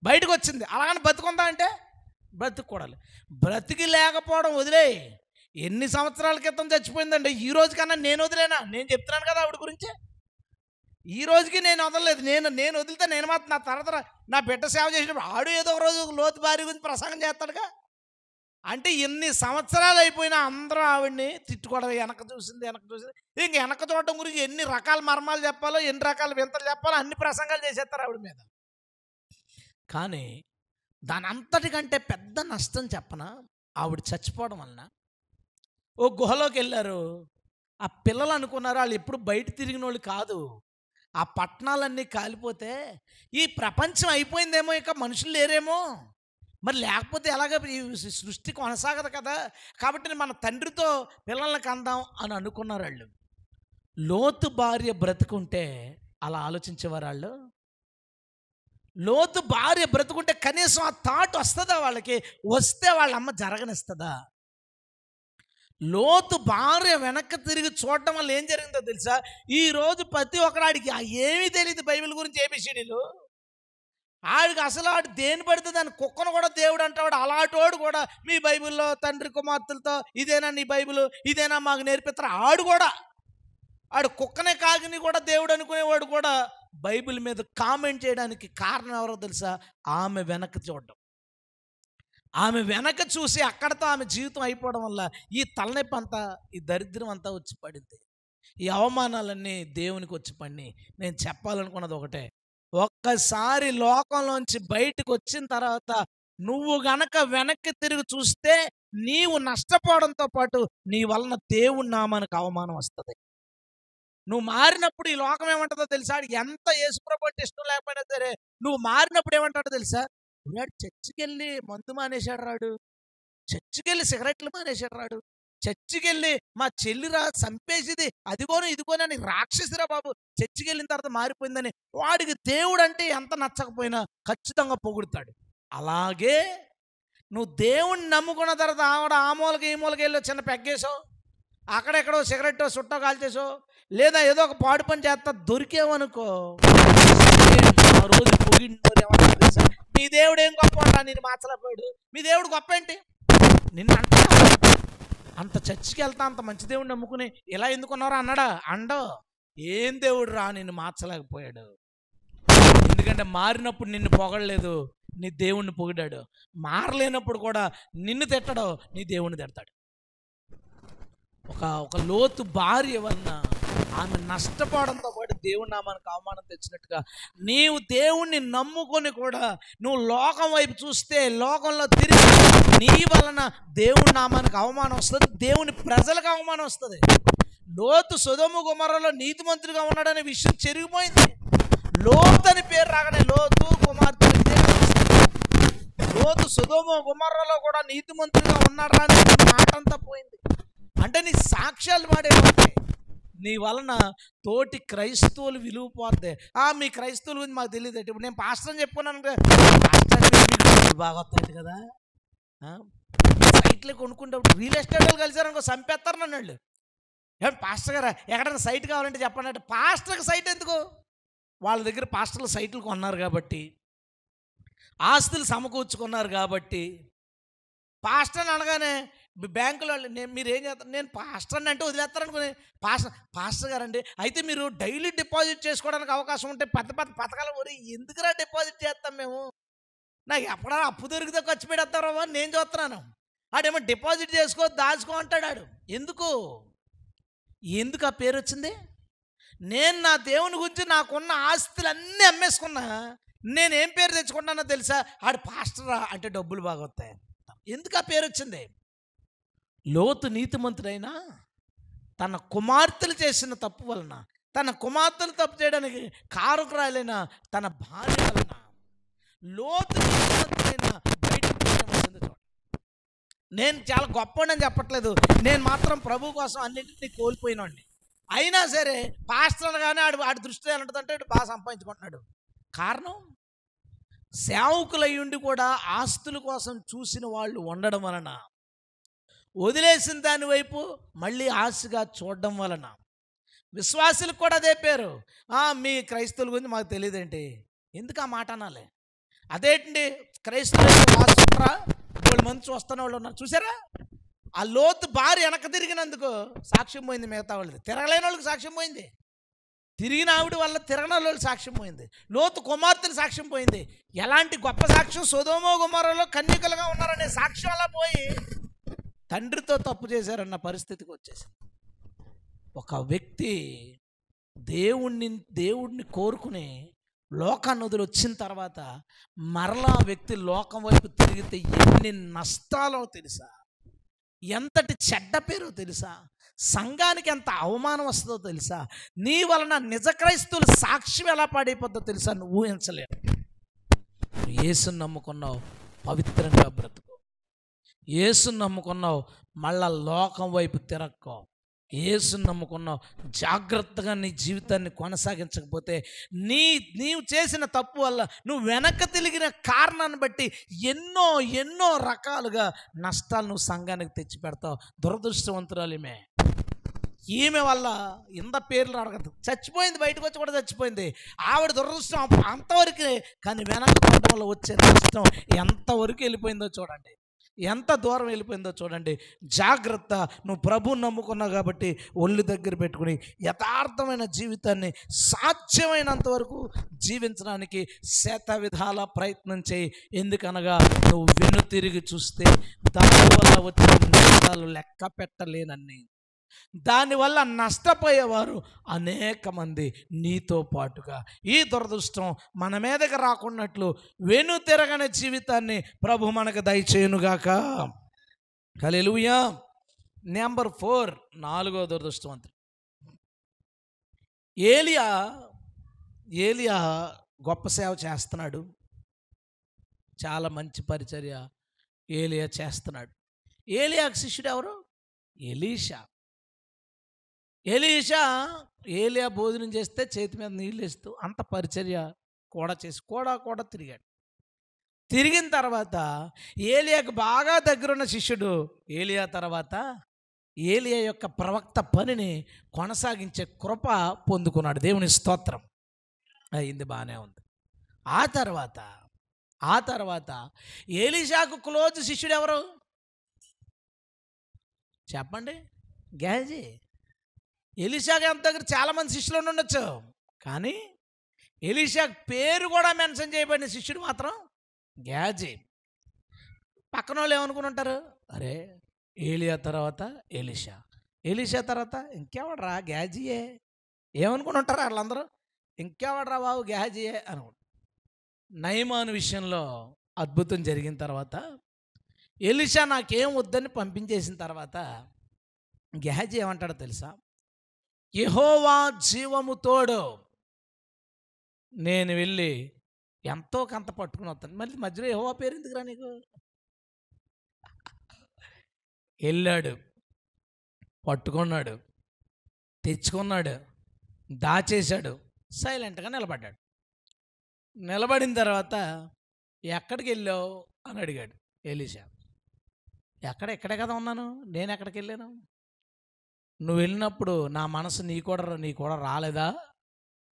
బయటకు వచ్చింది. అలాగని బతుకుందా అంటే బ్రతుకూడాలి. బ్రతికి లేకపోవడం వదిలే. ఎన్ని సంవత్సరాల క్రితం చచ్చిపోయిందండి. ఈ రోజు కన్నా నేను వదిలేనా? నేను చెప్తున్నాను కదా ఆవిడ గురించి. ఈ రోజుకి నేను వదలలేదు. నేను వదిలితే నేను మాత్రం నా తర్వాత నా బిడ్డ సేవ చేసినప్పుడు ఆడు ఏదో ఒక రోజు లోతు భార్య గురించి ప్రసంగం చేస్తాడుగా. అంటే ఎన్ని సంవత్సరాలు అయిపోయినా అందరూ ఆవిడ్ని తిట్టుకోవడం, వెనక చూసింది. ఇంక వెనక చూడటం గురించి ఎన్ని రకాల మర్మాలు చెప్పాలో, ఎన్ని రకాల వింతలు చెప్పాలో అన్ని ప్రసంగాలు చేసేస్తారు ఆవిడ మీద. కానీ దాని అంతటికంటే పెద్ద నష్టం చెప్పనా? ఆవిడ చచ్చిపోవడం వలన ఓ గుహలోకి వెళ్ళారు. ఆ పిల్లలు అనుకున్నారు వాళ్ళు ఎప్పుడు బయట తిరిగిన వాళ్ళు కాదు. ఆ పట్టణాలన్నీ కాలిపోతే ఈ ప్రపంచం అయిపోయిందేమో, ఇక మనుషులు లేరేమో, మరి లేకపోతే ఎలాగ ఈ సృష్టి కొనసాగదు కదా, కాబట్టి మన తండ్రితో పిల్లల్ని కందాం అని అనుకున్నారు వాళ్ళు. లోతు భార్య బ్రతుకుంటే అలా ఆలోచించేవారు వాళ్ళు. లోతు భార్య బ్రతుకుంటే కనీసం ఆ థాట్ వస్తుందా వాళ్ళకి? వస్తే వాళ్ళ అమ్మ జరగనిస్తుందా? లోతు భార్య వెనక్కి తిరిగి చూడటం వల్ల ఏం జరిగిందో తెలుసా? ఈరోజు ప్రతి ఒక్కడికి ఏమీ తెలియదు బైబిల్ గురించి, ఏబిసిడీలు. ఆడికి అసలు ఆడు దేని పడితే దాని కుక్కను కూడా దేవుడు అంటాడు. అలాంటోడు కూడా మీ బైబిల్లో తండ్రి కుమార్తెలతో ఇదేనా నీ బైబిల్, ఇదేనా మాకు నేర్పిస్తారు. ఆడు కుక్కనే కాకిని కూడా దేవుడు అనుకునేవాడు కూడా బైబిల్ మీద కామెంట్ చేయడానికి కారణం ఎవరో తెలుసా? ఆమె వెనక్కి చూడడం. ఆమె వెనక చూసి అక్కడతో ఆమె జీవితం అయిపోవడం వల్ల ఈ తలనొప్పి అంతా, ఈ దరిద్రం అంతా వచ్చి పడింది. ఈ అవమానాలన్నీ దేవునికి వచ్చి పడి. నేను చెప్పాలనుకున్నది ఒకటే, ఒక్కసారి లోకంలోంచి బయటకు వచ్చిన తర్వాత నువ్వు గనక వెనక్కి తిరిగి చూస్తే నీవు నష్టపోవడంతో పాటు నీ వలన దేవుని నామానికి అవమానం వస్తుంది. నువ్వు మారినప్పుడు ఈ లోకం ఏమంటుందో తెలుసా? ఎంత యేసుప్రభు అంటే ఇష్టం లేకపోయినా సరే నువ్వు మారినప్పుడు ఏమంటాడో తెలుసా? వాడు చర్చికి వెళ్ళి మందు మానేశాడు రాడు, చర్చికి వెళ్ళి సిగరెట్లు మానేశాడు రాడు, చర్చికి వెళ్ళి మా చెల్లిరా చంపేసిది అదిగోను ఇదిగోని అని రాక్షసిరా బాబు, చర్చికి వెళ్ళిన తర్వాత మారిపోయిందని వాడికి దేవుడు అంటే ఎంత నచ్చకపోయినా ఖచ్చితంగా పొగుడుతాడు. అలాగే నువ్వు దేవుణ్ణి నమ్ముకున్న తర్వాత ఆ మూలకి ఈ మూలకి వెళ్ళి చిన్న పెగ్గేసావు, అక్కడెక్కడో సిగరెట్ చుట్టో కాల్చేసావు, లేదా ఏదో ఒక పాడు పని చేస్తా దొరికేవనుకో, ఆ రోజు పొగిడినోరేమన్నా మీ దేవుడు ఏం గొప్ప అంటా, నేను మార్చలేకపోయాడు. మీ దేవుడు గొప్ప ఏంటి? నిన్ను అంటా అంత చర్చికి వెళ్తా అంత మంచి దేవుడిని నమ్ముకుని ఇలా ఎందుకున్నారో అన్నాడా? అండో ఏం దేవుడు రా నిన్ను మార్చలేకపోయాడు. ఎందుకంటే మారినప్పుడు నిన్ను పొగడలేదు, నీ దేవుణ్ణి పొగిడాడు. మారలేనప్పుడు కూడా నిన్ను తిట్టడు, నీ దేవుణ్ణి తిడతాడు. ఒక లోతు భార్య వలన ఆమె నష్టపోవడంతో పాటు దేవుని నామానికి అవమానం తెచ్చినట్టుగా నీవు దేవుణ్ణి నమ్ముకొని కూడా నువ్వు లోకం వైపు చూస్తే లోకంలో తిరిగి నీ వలన దేవుని నామానికి అవమానం వస్తుంది, దేవుని ప్రజలకు అవమానం వస్తుంది. లోతు సొదొమ గొమొర్రాలో నీతిమంతుడిగా ఉన్నాడనే విషయం చెరిగిపోయింది. లోతు అని పేరు రాగానే లోతు కుమార్తె, లోతు సొదొమ గొమొర్రాలో కూడా నీతిమంతుడిగా ఉన్నాడు అని మాట అంతా పోయింది. అంటే నీ సాక్ష్యాలు వాడేమంటే నీ వలన తోటి క్రైస్తవులు విలువ పోతే, మీ క్రైస్తవుల గురించి మాకు తెలియదు. ఇప్పుడు నేను పాస్టర్ అని చెప్పుకున్నాను, పాస్టర్ బాగా వస్తాయి కదా, సైట్లో కొనుక్కుంటే రియల్ ఎస్టేట్ వాళ్ళు కలిసారనుకో చంపేస్తారు నన్ను వాళ్ళు. ఏమంటే పాస్టర్ గారా ఎక్కడైనా సైట్ కావాలంటే చెప్పండి అంటే, పాస్టర్కి సైట్ ఎందుకు? వాళ్ళ దగ్గర పాస్టర్లు సైట్లు కొన్నారు కాబట్టి, ఆస్తులు సమకూర్చుకున్నారు కాబట్టి. పాస్టర్ అనగానే బ్యాంకులో మీరు ఏం చేస్తారు? నేను పాస్టర్ అంటే వదిలేస్తారనుకుని, పాస్టర్ గారండి అయితే మీరు డైలీ డిపాజిట్ చేసుకోవడానికి అవకాశం ఉంటే పెద్ద పెద్ద పథకాలు ఊరి ఎందుకురా డిపాజిట్ చేస్తాం మేము, నాకు ఎప్పుడైనా అప్పు దొరికితే ఖర్చు పెడతారో అని నేను చూస్తున్నాను. ఆడేమో డిపాజిట్ చేసుకో దాచుకో అంటాడు. ఎందుకు ఆ పేరు వచ్చింది? నేను నా దేవుని గురించి నాకున్న ఆస్తులన్నీ అమ్మేసుకున్నా, నేనేం పేరు తెచ్చుకుంటానో తెలుసా? ఆడు పాస్టరా అంటే డబ్బులు బాగా వస్తాయి. ఎందుకు ఆ పేరు వచ్చింది? లోతు నీతిమంతుడైనా తన కుమార్తెలు చేసిన తప్పు వలన, తన కుమార్తెలు తప్పు చేయడానికి కారకురాలైన తన భార్య వలన లోతు నీతిమంతుడైనా బయటకు వచ్చింది. నేను చాలా గొప్పని చెప్పట్లేదు, నేను మాత్రం ప్రభు కోసం అన్నింటినీ కోల్పోయినండి. అయినా సరే పాస్టర్ కానీ ఆడి దృష్టిలో ఎలా ఉంటుందంటే బాగా సంపాదించుకుంటున్నాడు. కారణం సేవకులయ్యుండి కూడా ఆస్తుల కోసం చూసిన వాళ్ళు ఉండడం వలన, వదిలేసిన దాని వైపు మళ్ళీ ఆశగా చూడడం వలన. విశ్వాసులకు కూడా అదే పేరు. మీ క్రైస్తవుల గురించి మాకు తెలియదేంటి? ఎందుకు ఆ మాట అనాలి? అదేంటి క్రైస్తవులు ఆస్తుంటారా? 7 మంది చూస్తున్న వాళ్ళు ఉన్నారు చూసారా? ఆ లోతు భార్య వెనక తిరిగినందుకు సాక్ష్యం పోయింది, మిగతా వాళ్ళది తిరగలేని వాళ్ళకి సాక్ష్యం పోయింది, తిరిగిన ఆవిడ వల్ల తిరగని వాళ్ళు సాక్ష్యం పోయింది, లోతు కుమార్తెలు సాక్ష్యం పోయింది. ఎలాంటి గొప్ప సాక్ష్యం! సొదొమ గొమొర్రాలో కన్యకలుగా ఉన్నారనే సాక్ష్యం అలా పోయి తండ్రితో తప్పు చేశారన్న పరిస్థితికి వచ్చేసింది. ఒక వ్యక్తి దేవుణ్ణి కోరుకుని లోకాన్ని వదిలి వచ్చిన తర్వాత మరలా వ్యక్తి లోకం వైపు తిరిగితే ఎన్ని నష్టాలో తెలుసా? ఎంతటి చెడ్డ పేరో తెలుసా? సంఘానికి ఎంత అవమానం వస్తుందో తెలుసా? నీ వలన నిజ క్రైస్తవులు సాక్ష్యం ఎలా పాడైపోద్దో తెలుసా? నువ్వు ఊహించలేవు. యేసుని నమ్ముకున్నావు, పవిత్రంగా బ్రతుకు. యేసుని నమ్ముకున్నావు, మళ్ళా లోకం వైపు తిరక్కో. యేసుని నమ్ముకున్నావు, జాగ్రత్తగా నీ జీవితాన్ని కొనసాగించకపోతే నీవు చేసిన తప్పు వల్ల నువ్వు వెనక్కి తిరిగిన కారణాన్ని బట్టి ఎన్నో రకాలుగా నష్టాలు నువ్వు సంఘానికి తెచ్చి పెడతావు. దురదృష్టవంతురాలిమే. ఈమె వల్ల ఇంత పేర్లు అడగదు, చచ్చిపోయింది, బయటకు వచ్చి కూడా చచ్చిపోయింది. ఆవిడ దురదృష్టం అంతవరకే, కానీ వెనక వల్ల వచ్చే నష్టం ఎంతవరకు వెళ్ళిపోయిందో చూడండి, ఎంత దూరం వెళ్ళిపోయిందో చూడండి. జాగ్రత్త, నువ్వు ప్రభువుని నమ్ముకున్నావు కాబట్టి ఒళ్ళు దగ్గర పెట్టుకుని యథార్థమైన జీవితాన్ని సాధ్యమైనంత వరకు జీవించడానికి శత విధాల ప్రయత్నం చేయి. ఎందుకనగా నువ్వు వెనుతిరిగి చూస్తే దానివల్ల వచ్చిన నష్టాలు లెక్క పెట్టలేనన్ని, దానివల్ల నష్టపోయేవారు అనేక మంది నీతో పాటుగా. ఈ దురదృష్టం మన మీదకి రాకున్నట్లు వెనుతిరగని జీవితాన్ని ప్రభు మనకు దయచేయునుగాక. హల్లెలూయా. నెంబర్ 4, 4వ దురదృష్టవంతుడు ఏలియా గొప్ప సేవ చేస్తున్నాడు, చాలా మంచి పరిచర్య ఏలియా చేస్తున్నాడు. ఏలియాకు శిష్యుడు ఎవరు? ఎలీషా ఏలియా భోజనం చేస్తే చేతి మీద నీళ్ళు వేస్తూ అంత పరిచర్య కూడా చేసి కూడా తిరిగాడు. తిరిగిన తర్వాత ఏలియాకు బాగా దగ్గరున్న శిష్యుడు ఏలియా తర్వాత ఏలియా యొక్క ప్రవక్త పనిని కొనసాగించే కృప పొందుకున్నాడు. దేవుని స్తోత్రం. అయింది, బాగానే ఉంది. ఆ తర్వాత ఎలీషాకు క్లోజ్ శిష్యుడు ఎవరు చెప్పండి? గేహజీ. ఎలీషాకి అంత దగ్గర చాలామంది శిష్యులు ఉండొచ్చు, కానీ ఎలీషా పేరు కూడా మెన్షన్ చేయబడిన శిష్యుడు మాత్రం గేహజీ. పక్కన వాళ్ళు ఏమనుకుని ఉంటారు? అరే, ఏలియా తర్వాత ఎలీషా తర్వాత ఇంకెవడరా? గేహజీయే. ఏమనుకుని ఉంటారు వాళ్ళందరూ? ఇంకెవడరా బాబు, గేహజీయే అనుకుంటారు. నయమాను విషయంలో అద్భుతం జరిగిన తర్వాత ఎలీషా నాకేం వద్దని పంపించేసిన తర్వాత గేహజీ ఏమంటాడో తెలుసా? యెహోవా జీవము తోడు, నేను వెళ్ళి ఎంతో కొంత పట్టుకుని వస్తాను. మళ్ళీ మధ్యలో యెహోవా పేరు ఎందుకురా నీకు? వెళ్ళాడు, పట్టుకున్నాడు, తెచ్చుకున్నాడు, దాచేశాడు, సైలెంట్గా నిలబడ్డాడు. నిలబడిన తర్వాత ఎక్కడికి వెళ్ళావు అని అడిగాడు ఎలీషా. ఇక్కడే కదా ఉన్నాను, నేను ఎక్కడికి వెళ్ళాను? నువ్వు వెళ్ళినప్పుడు నా మనసు నీ కూడా రాలేదా?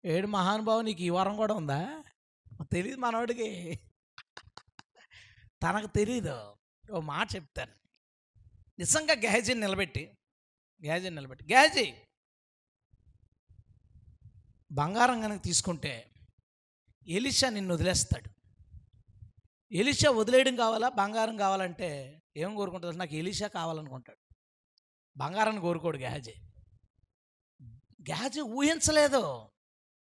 ఏడు మహానుభావు, నీకు ఈ వరం కూడా ఉందా? తెలియదు మనవాడికి, తనకు తెలీదు. ఓ మాట చెప్తాను. నిజంగా గేహజీని నిలబెట్టి గేహజీ, బంగారం కనుక తీసుకుంటే ఎలీషా నిన్ను వదిలేస్తాడు. ఎలీషా వదిలేయడం కావాలా, బంగారం కావాలంటే ఏం కోరుకుంటుంది? నాకు ఎలీషా కావాలనుకుంటాడు, బంగారాన్ని కోరుకోడు గేహజీ. ఊహించలేదు,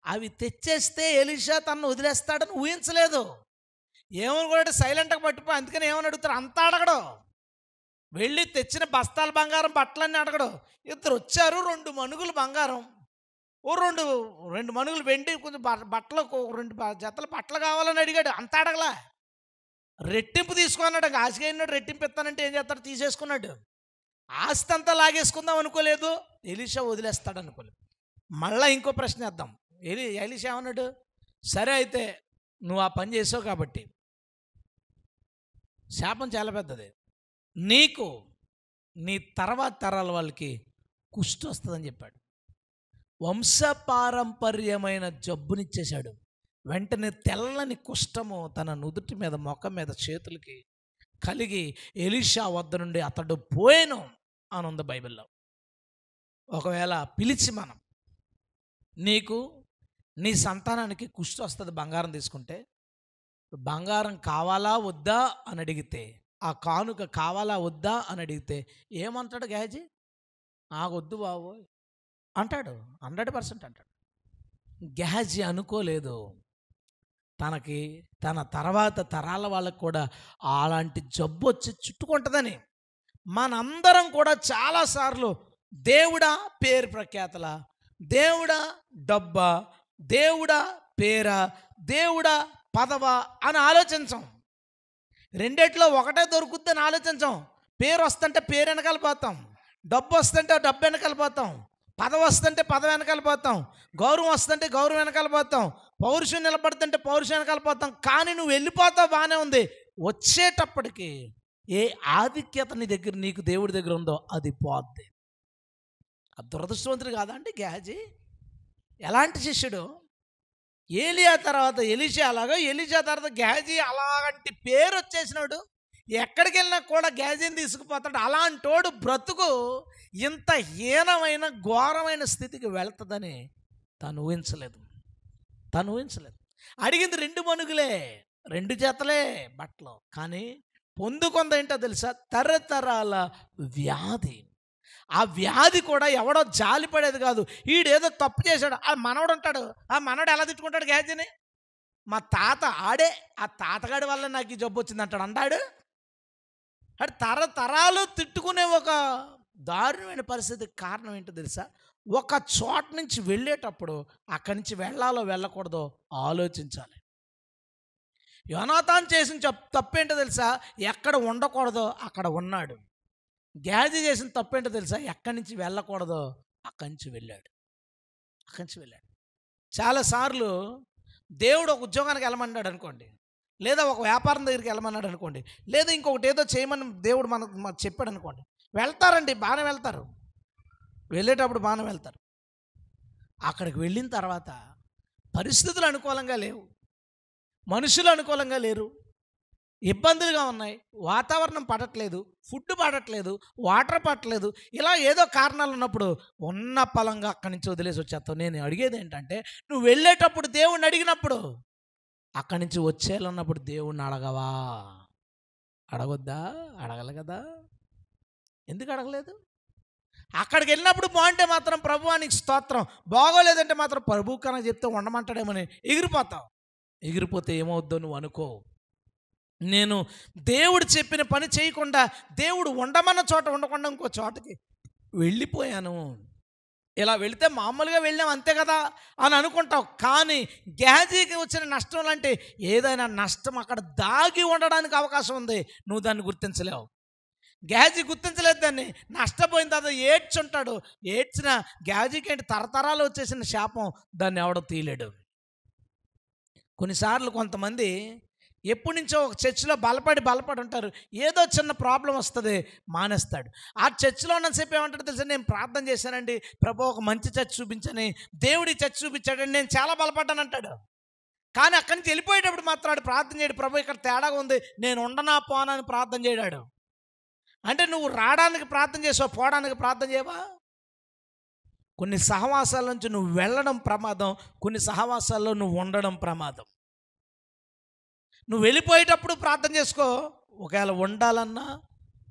అవి తెచ్చేస్తే ఎలీషా తనను వదిలేస్తాడని ఊహించలేదు. ఏమనుకోండి, సైలెంట్గా పట్టిపోయి. అందుకని ఏమని అడుగుతారు? అంతా అడగడు. వెళ్ళి తెచ్చిన బస్తాల బంగారం, బట్టలన్నీ అడగడు. ఇద్దరు వచ్చారు, 2 మణుగులు బంగారం, ఓ రెండు మణుగులు వెండి, కొంచెం బట్టలు, 2 జతల బట్టలు కావాలని అడిగాడు. అంతా అడగలా, రెట్టింపు తీసుకున్నాడు. ఆశగా అయినాడు, రెట్టింపు ఇస్తానంటే ఏం చేస్తాడు? తీసేసుకున్నాడు. ఆస్తి అంతా లాగేసుకుందాం అనుకోలేదు, ఎలీషా వదిలేస్తాడు అనుకోలేదు. మళ్ళీ ఇంకో ప్రశ్న వేద్దాం. ఎలీషా ఏమన్నాడు? సరే అయితే నువ్వు ఆ పని చేసావు కాబట్టి శాపం చాలా పెద్దది, నీకు నీ తర్వాత తరాల వాళ్ళకి కుష్టి వస్తుందని చెప్పాడు. వంశపారంపర్యమైన జబ్బునిచ్చేశాడు. వెంటనే తెల్లని కుష్టము తన నుదుటి మీద, ముఖం మీద, చేతులకి కలిగి ఎలీషా వద్ద నుండి అతడు పోయేను అని ఉంది బైబిల్లో. ఒకవేళ పిలిచి మనం, నీకు నీ సంతానానికి కుష్టి వస్తుంది బంగారం తీసుకుంటే, బంగారం కావాలా వద్దా అని అడిగితే, ఆ కానుక కావాలా వద్దా అని అడిగితే ఏమంటాడు గేహజీ? వద్దు బాబు అంటాడు. 100% అంటాడు. గేహజీ అనుకోలేదు తనకి తన తర్వాత తరాల వాళ్ళకు కూడా అలాంటి జబ్బు వచ్చి చుట్టుకుంటుందని. మనందరం కూడా చాలాసార్లు దేవుడా పేరు ప్రఖ్యాతల, దేవుడా డబ్బా, దేవుడా పేరా, దేవుడా పదవా అని ఆలోచించం. రెండిట్లో ఒకటే దొరుకుద్దని ఆలోచించం. పేరు వస్తుంటే పేరు వెనకాల పోతాం, డబ్బు వస్తుంటే డబ్బు వెనకాల పోతాం, పదవి వస్తుంటే పదవి వెనకాల పోతాం, గౌరవం వస్తుంటే గౌరవం వెనకాల పోతాం, పౌరుషం నిలబడుతుంటే పౌరుషం వెనకాల పోతాం. కానీ నువ్వు వెళ్ళిపోతావు, బాగానే ఉంది. వచ్చేటప్పటికి ఏ ఆధిక్యత నీ దగ్గర, నీకు దేవుడి దగ్గర ఉందో అది పోద్ది. ఆ దురదృష్టవంతుడు కాదా అండి గేహజీ? ఎలాంటి శిష్యుడు? ఏలియా తర్వాత ఎలీషా, అలాగా ఎలీషా తర్వాత గేహజీ, అలాంటి పేరు వచ్చేసినాడు. ఎక్కడికి వెళ్ళినా కూడా గేహజీని తీసుకుపోతాడు. అలాంటోడు బ్రతుకు ఇంత హీనమైన ఘోరమైన స్థితికి వెళ్తుందని తను ఊహించలేదు. అడిగింది 2 మణుగులే, 2 జతలే బట్టలు. కానీ పొందుకుంది ఏంటో తెలుసా? తరతరాల వ్యాధి. ఆ వ్యాధి కూడా ఎవడో జాలిపడేది కాదు. ఈడేదో తప్పు చేశాడు, ఆ మనవడు ఉంటాడు, ఆ మనవడు ఎలా తిట్టుకుంటాడు గేహజీని? మా తాత ఆడే, ఆ తాతగాడి వల్ల నాకు ఈ జబ్బు వచ్చింది అంటాడు. అంటాడు అంటే తరతరాలు తిట్టుకునే ఒక దారుణమైన పరిస్థితికి కారణం ఏంటో తెలుసా? ఒక చోట నుంచి వెళ్ళేటప్పుడు అక్కడి నుంచి వెళ్ళాలో వెళ్ళకూడదో ఆలోచించాలి. యోనాతాన్ చేసిన తప్పేంటో తెలుసా? ఎక్కడ ఉండకూడదో అక్కడ ఉన్నాడు. గేహజీ చేసిన తప్పేంటో తెలుసా? ఎక్కడి నుంచి వెళ్ళకూడదో అక్కడి నుంచి వెళ్ళాడు. చాలాసార్లు దేవుడు ఒక ఉద్యోగానికి వెళ్ళమన్నాడు అనుకోండి, లేదా ఒక వ్యాపారం దగ్గరికి వెళ్ళమన్నాడు అనుకోండి, లేదా ఇంకొకటి ఏదో చేయమని దేవుడు మనకు చెప్పాడు అనుకోండి, వెళ్తారండి, బాగానే వెళ్తారు, వెళ్ళేటప్పుడు బాగానే వెళ్తారు. అక్కడికి వెళ్ళిన తర్వాత పరిస్థితులు అనుకూలంగా లేవు, మనుషులు అనుకూలంగా లేరు, ఇబ్బందులుగా ఉన్నాయి, వాతావరణం పడట్లేదు, ఫుడ్ పడట్లేదు, వాటర్ పట్టలేదు, ఇలా ఏదో కారణాలు ఉన్నప్పుడు ఉన్న పలంగా అక్కడి నుంచి వదిలేసి వచ్చేస్తావు. నేను అడిగేది ఏంటంటే, నువ్వు వెళ్ళేటప్పుడు దేవుణ్ణి అడిగినప్పుడు, అక్కడి నుంచి వచ్చేయాలన్నప్పుడు దేవుణ్ణి అడగవా? అడగొద్దా? అడగల కదా. ఎందుకు అడగలేదు? అక్కడికి వెళ్ళినప్పుడు బాగుంటే మాత్రం ప్రభువానికి స్తోత్రం, బాగోలేదంటే మాత్రం ప్రభు కన్నా చెప్తే ఉండమంటాడేమని ఎగిరిపోతావు. ఎగిరిపోతే ఏమవుద్దో నువ్వు అనుకో. నేను దేవుడు చెప్పిన పని చేయకుండా, దేవుడు ఉండమన్న చోట ఉండకుండా ఇంకో చోటకి వెళ్ళిపోయాను. ఇలా వెళితే మామూలుగా వెళ్ళాం అంతే కదా అని అనుకుంటావు. కానీ గేహజీకి వచ్చిన నష్టం లాంటి ఏదైనా నష్టం అక్కడ దాగి ఉండడానికి అవకాశం ఉంది. నువ్వు దాన్ని గుర్తించలేవు. గేహజీ గుర్తించలేదు దాన్ని. నష్టపోయిన తర్వాత ఏడ్చుంటాడు. ఏడ్చిన గేహజీకి ఏంటి, తరతరాలు వచ్చేసిన శాపం, దాన్ని ఎవడో తీయలేడు. కొన్నిసార్లు కొంతమంది ఎప్పటి నుంచో ఒక చర్చిలో బలపడి ఉంటారు, ఏదో చిన్న ప్రాబ్లం వస్తుంది, మానేస్తాడు. ఆ చర్చిలో ఉన్నసేపు ఏమంటాడు తెలుసా? నేను ప్రార్థన చేశానండి ప్రభు, ఒక మంచి చర్చ్ చూపించని, దేవుడి చర్చ్ చూపించాడండి, నేను చాలా బలపడ్డాను అంటాడు. కానీ అక్కడి నుంచి వెళ్ళిపోయేటప్పుడు మాత్రం ప్రార్థన చేయడు, ప్రభు ఇక్కడ తేడాగా ఉంది, నేను ఉండనా పోనని ప్రార్థన చేయడాడు. అంటే నువ్వు రావడానికి ప్రార్థన చేసావు, పోవడానికి ప్రార్థన చేయవా? కొన్ని సహవాసాల నుంచి నువ్వు వెళ్ళడం ప్రమాదం, కొన్ని సహవాసాల్లో నువ్వు ఉండడం ప్రమాదం. నువ్వు వెళ్ళిపోయేటప్పుడు ప్రార్థన చేసుకో, ఒకవేళ ఉండాలన్నా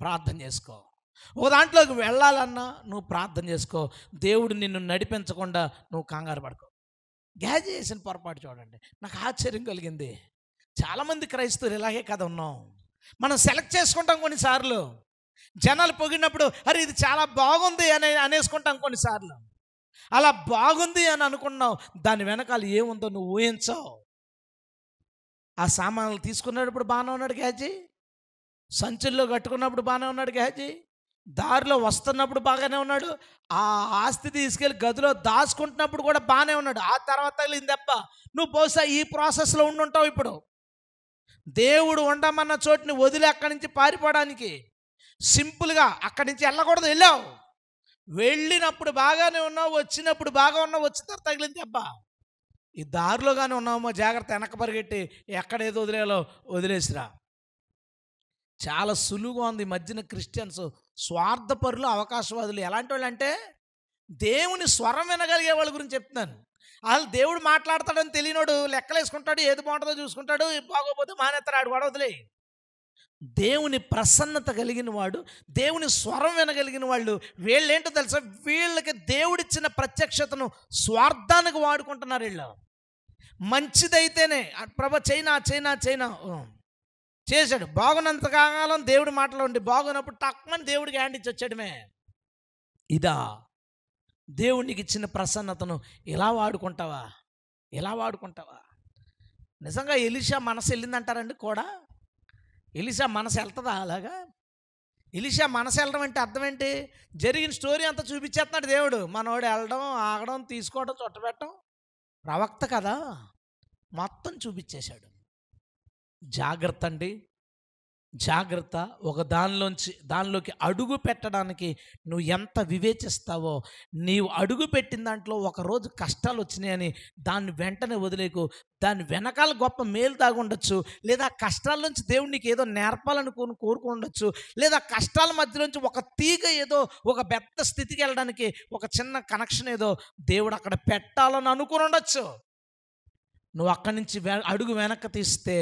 ప్రార్థన చేసుకో, ఒక దాంట్లోకి వెళ్ళాలన్నా నువ్వు ప్రార్థన చేసుకో. దేవుడు నిన్ను నడిపించకుండా నువ్వు కంగారు పడుకో. గేహజీ చేసిన పొరపాటు చూడండి, నాకు ఆశ్చర్యం కలిగింది. చాలామంది క్రైస్తవులు ఇలాగే కదా ఉన్నాం. మనం సెలెక్ట్ చేసుకుంటాం కొన్నిసార్లు, జనాలు పొగిడినప్పుడు అరే ఇది చాలా బాగుంది అనేసుకుంటాం కొన్నిసార్లు. అలా బాగుంది అని అనుకున్నావు, దాని వెనకాల ఏముందో నువ్వు ఊహించావు. ఆ సామాన్లు తీసుకున్నప్పుడు బాగానే ఉన్నాడు గేహజీ, సంచుల్లో కట్టుకున్నప్పుడు బాగానే ఉన్నాడు గేహజీ, దారిలో వస్తున్నప్పుడు బాగానే ఉన్నాడు, ఆ ఆస్తి తీసుకెళ్ళి గదిలో దాచుకుంటున్నప్పుడు కూడా బాగానే ఉన్నాడు. ఆ తర్వాత తగిలింది దెబ్బ. నువ్వు బహుశా ఈ ప్రాసెస్లో ఉండుంటావు. ఇప్పుడు దేవుడు ఉండమన్న చోటుని వదిలి అక్కడి నుంచి పారిపోవడానికి సింపుల్గా అక్కడి నుంచి వెళ్ళకూడదు, వెళ్ళావు. వెళ్ళినప్పుడు బాగానే ఉన్నావు, వచ్చినప్పుడు బాగా ఉన్నావు, వచ్చిన తర్వాత తగిలింది దెబ్బ. ఈ దారిలో కానీ ఉన్నామో జాగ్రత్త, వెనక పరిగెట్టి ఎక్కడేదో వదిలేలో వదిలేసిరా. చాలా సులువుగా ఉంది. మధ్యన క్రిస్టియన్స్ స్వార్థపరులు, అవకాశవాదులు. ఎలాంటి వాళ్ళు అంటే దేవుని స్వరం వినగలిగే వాళ్ళ గురించి చెప్తున్నాను. వాళ్ళు దేవుడు మాట్లాడతాడని తెలియనోడు లెక్కలేసుకుంటాడు, ఏది బాగుంటుందో చూసుకుంటాడు, బాగోపోతే మానేస్తాడు, కూడా వదిలే. దేవుని ప్రసన్నత కలిగిన వాడు, దేవుని స్వరం వినగలిగిన వాళ్ళు, వీళ్ళేంటో తెలుసా? వీళ్ళకి దేవుడిచ్చిన ప్రత్యక్షతను స్వార్థానికి వాడుకుంటున్నారు. వీళ్ళు మంచిదైతేనే ప్రభు చైనా చేశాడు, బాగున్నంత కాలం దేవుడి మాటలో ఉండి, బాగున్నప్పుడు టక్మని దేవుడికి హ్యాండ్ ఇచ్చి వచ్చాడమే. ఇదా దేవునికి ఇచ్చిన ప్రసన్నతను ఇలా వాడుకుంటావా? నిజంగా ఎలీషా మనసు వెళ్ళిందంటారండి కూడా? ఎలీషా మనసు వెళ్తుందా అలాగా? ఎలీషా మనసు వెళ్ళడం అంటే అర్థం ఏంటి? జరిగిన స్టోరీ అంతా చూపించేస్తున్నాడు దేవుడు. మనోడు వెళ్ళడం, ఆగడం, తీసుకోవడం, చుట్టబెట్టడం. ప్రవక్త కదా, మొత్తం చూపించేశాడు. జాగ్రత్త అండి, జాగ్రత్త. ఒక దానిలోకి అడుగు పెట్టడానికి నువ్వు ఎంత వివేచిస్తావో, నీవు అడుగు పెట్టిన దాంట్లో ఒకరోజు కష్టాలు వచ్చినాయని దాన్ని వెంటనే వదిలేకు. దాని వెనకాల గొప్ప మేలు దాగి ఉండొచ్చు, లేదా కష్టాల నుంచి దేవుడు నీకు ఏదో నేర్పాలని కోరుకుండొచ్చు, లేదా కష్టాల మధ్యలోంచి ఒక తీగ ఏదో ఒక పెద్ద స్థితికి వెళ్ళడానికి ఒక చిన్న కనెక్షన్ ఏదో దేవుడు అక్కడ పెట్టాలని అనుకుని ఉండొచ్చు. నువ్వు అక్కడి నుంచి అడుగు వెనక్కి తీస్తే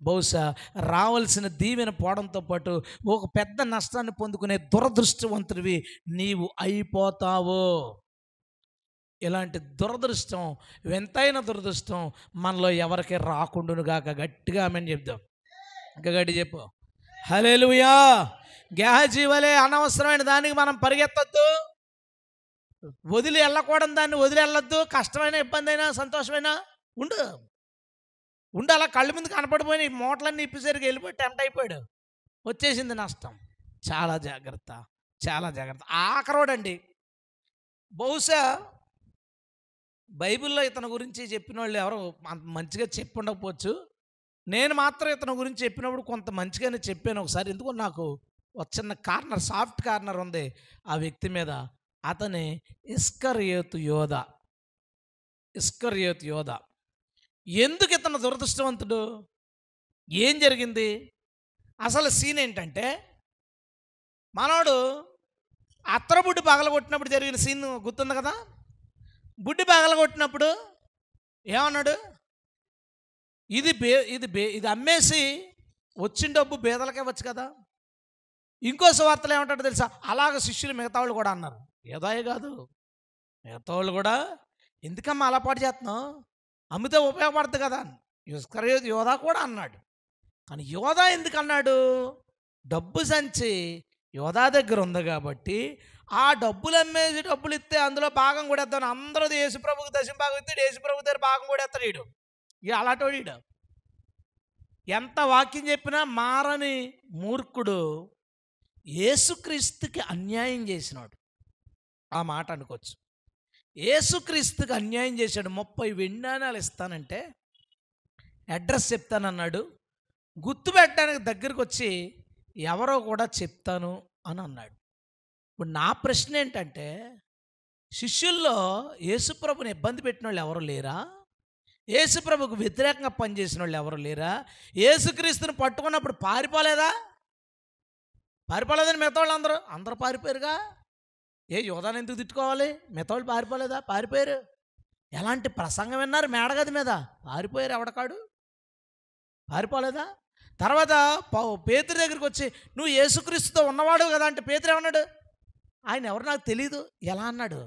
బహుశా రావాల్సిన దీవెన పోవడంతో పాటు ఒక పెద్ద నష్టాన్ని పొందుకునే దురదృష్టవంతుడివి నీవు అయిపోతావు. ఇలాంటి దురదృష్టం, వింతైన దురదృష్టం మనలో ఎవరికి రాకుండును గాక. గట్టిగా ఆమేన్ చెప్దాం. ఇంకా గట్టి చెప్పు, హల్లెలూయా. గేహజీ వలె అనవసరమైన దానికి మనం పరిగెత్తొద్దు, వదిలి వెళ్ళకూడదు, దాన్ని వదిలి వెళ్ళొద్దు. కష్టమైన, ఇబ్బంది అయినా, సంతోషమైనా ఉండు అలా కళ్ళు ముందు కనపడిపోయిన మూటలన్నీ ఇప్పేసరికి వెళ్ళిపోయి టెంప్ట్ అయిపోయాడు, వచ్చేసింది నష్టం. చాలా జాగ్రత్త, చాలా జాగ్రత్త. ఆఖరోడండి, బహుశా బైబిల్లో ఇతని గురించి చెప్పిన వాళ్ళు ఎవరో మంచిగా చెప్పి ఉండకపోవచ్చు. నేను మాత్రం ఇతని గురించి చెప్పినప్పుడు కొంత మంచిగానే చెప్పాను ఒకసారి. ఎందుకో నాకు ఒక చిన్న కార్నర్, సాఫ్ట్ కార్నర్ ఉంది ఆ వ్యక్తి మీద. అతని ఇస్కరియోతు యోధ. ఎందుకు ఇతను దురదృష్టవంతుడు? ఏం జరిగింది? అసలు సీన్ ఏంటంటే, మనోడు అత్తరబుడ్డి పగలగొట్టినప్పుడు జరిగిన సీన్ గుర్తుంది కదా. బుడ్డి పగలగొట్టినప్పుడు ఏమన్నాడు? ఇది అమ్మేసి వచ్చిన డబ్బు బేదలకే వచ్చు కదా. ఇంకో సువార్తలు ఏమంటాడు తెలుసా? అలాగ శిష్యులు మిగతా వాళ్ళు కూడా అన్నారు. యోధాయే కాదు, మిగతా వాళ్ళు కూడా, ఎందుకమ్మా అలా పాటు చేస్తున్నావు, అమ్మితే ఉపయోగపడుతుంది కదా. ఇస్కరియోతు యోధ కూడా అన్నాడు. కానీ యోధ ఎందుకు అన్నాడు? డబ్బు సంచి యోధా దగ్గర ఉంది కాబట్టి ఆ డబ్బులు అమ్మేసి డబ్బులు ఇస్తే అందులో భాగం కూడా ఇద్దాను. అందరూ యేసుప్రభుకి దశమ భాగం ఇస్తే యేసుప్రభు దగ్గర భాగం కూడా ఇస్తాడు. ఇక అలాంటి ఈడు ఎంత వాక్యం చెప్పినా మారని మూర్ఖుడు, యేసుక్రీస్తుకి అన్యాయం చేసినాడు. ఆ మాట అనుకోవచ్చు. యేసుక్రీస్తుకి అన్యాయం చేశాడు. 30 వెండి నాణాలు ఇస్తానంటే అడ్రస్ చెప్తానన్నాడు. గుర్తు పెట్టడానికి దగ్గరికి వచ్చి ఎవరో కూడా చెప్తాను అని అన్నాడు. ఇప్పుడు నా ప్రశ్న ఏంటంటే, శిష్యుల్లో యేసుప్రభుని ఇబ్బంది పెట్టిన వాళ్ళు ఎవరు లేరా? యేసుప్రభుకు వ్యతిరేకంగా పనిచేసిన వాళ్ళు ఎవరు లేరా? యేసుక్రీస్తుని పట్టుకున్నప్పుడు పారిపోలేదని మిగతా వాళ్ళు అందరూ పారిపోయారుగా. యోధాన్ని ఎందుకు తిట్టుకోవాలి? మిగతా వాళ్ళు పారిపోలేదా? పారిపోయారు. ఎలాంటి ప్రసంగం విన్నారు మేడగది మీద? పారిపోయారు. ఎవడకాడు పారిపోలేదా? తర్వాత పేతురు దగ్గరికి వచ్చి నువ్వు యేసుక్రీస్తుతో ఉన్నవాడు కదా అంటే పేతురు ఏమన్నాడు? ఆయన ఎవరు నాకు తెలీదు. ఎలా అన్నాడు?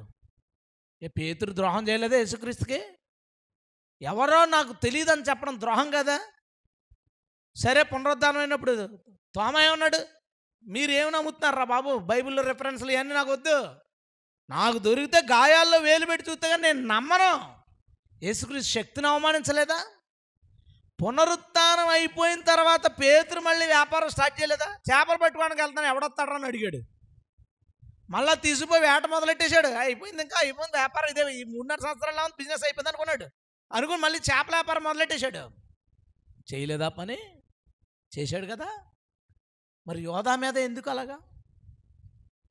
పేతురు ద్రోహం చేయలేదా యేసుక్రీస్తుకి? ఎవరో నాకు తెలియదు అని చెప్పడం ద్రోహం కదా. సరే, పునరుద్ధానం అయినప్పుడు తోమా ఏమన్నాడు? మీరేమి నమ్ముతున్నారా బాబు, బైబిల్లో రెఫరెన్స్లు ఇవన్నీ నాకు వద్దు, నాకు దొరికితే గాయాల్లో వేలు పెట్టి చూస్తే కానీ నేను నమ్మను. యేసుక్రీస్తు శక్తిని అవమానించలేదా? పునరుత్థానం అయిపోయిన తర్వాత పేతురు మళ్ళీ వ్యాపారం స్టార్ట్ చేయలేదా? చేపలు పట్టుకోవడానికి వెళ్తాను, ఎవడొస్తాడని అడిగాడు. మళ్ళీ తీసుకుపోయి వేట మొదలెట్టేశాడు. అయిపోయింది, ఇంకా అయిపోయింది వ్యాపారం, ఇదే ఈ 3.5 సంవత్సరాల బిజినెస్ అయిపోయింది అనుకుని మళ్ళీ చేపల వ్యాపారం మొదలెట్టేశాడు. చేయలేదా పని? చేశాడు కదా. మరి యోధా మీద ఎందుకు అలాగా?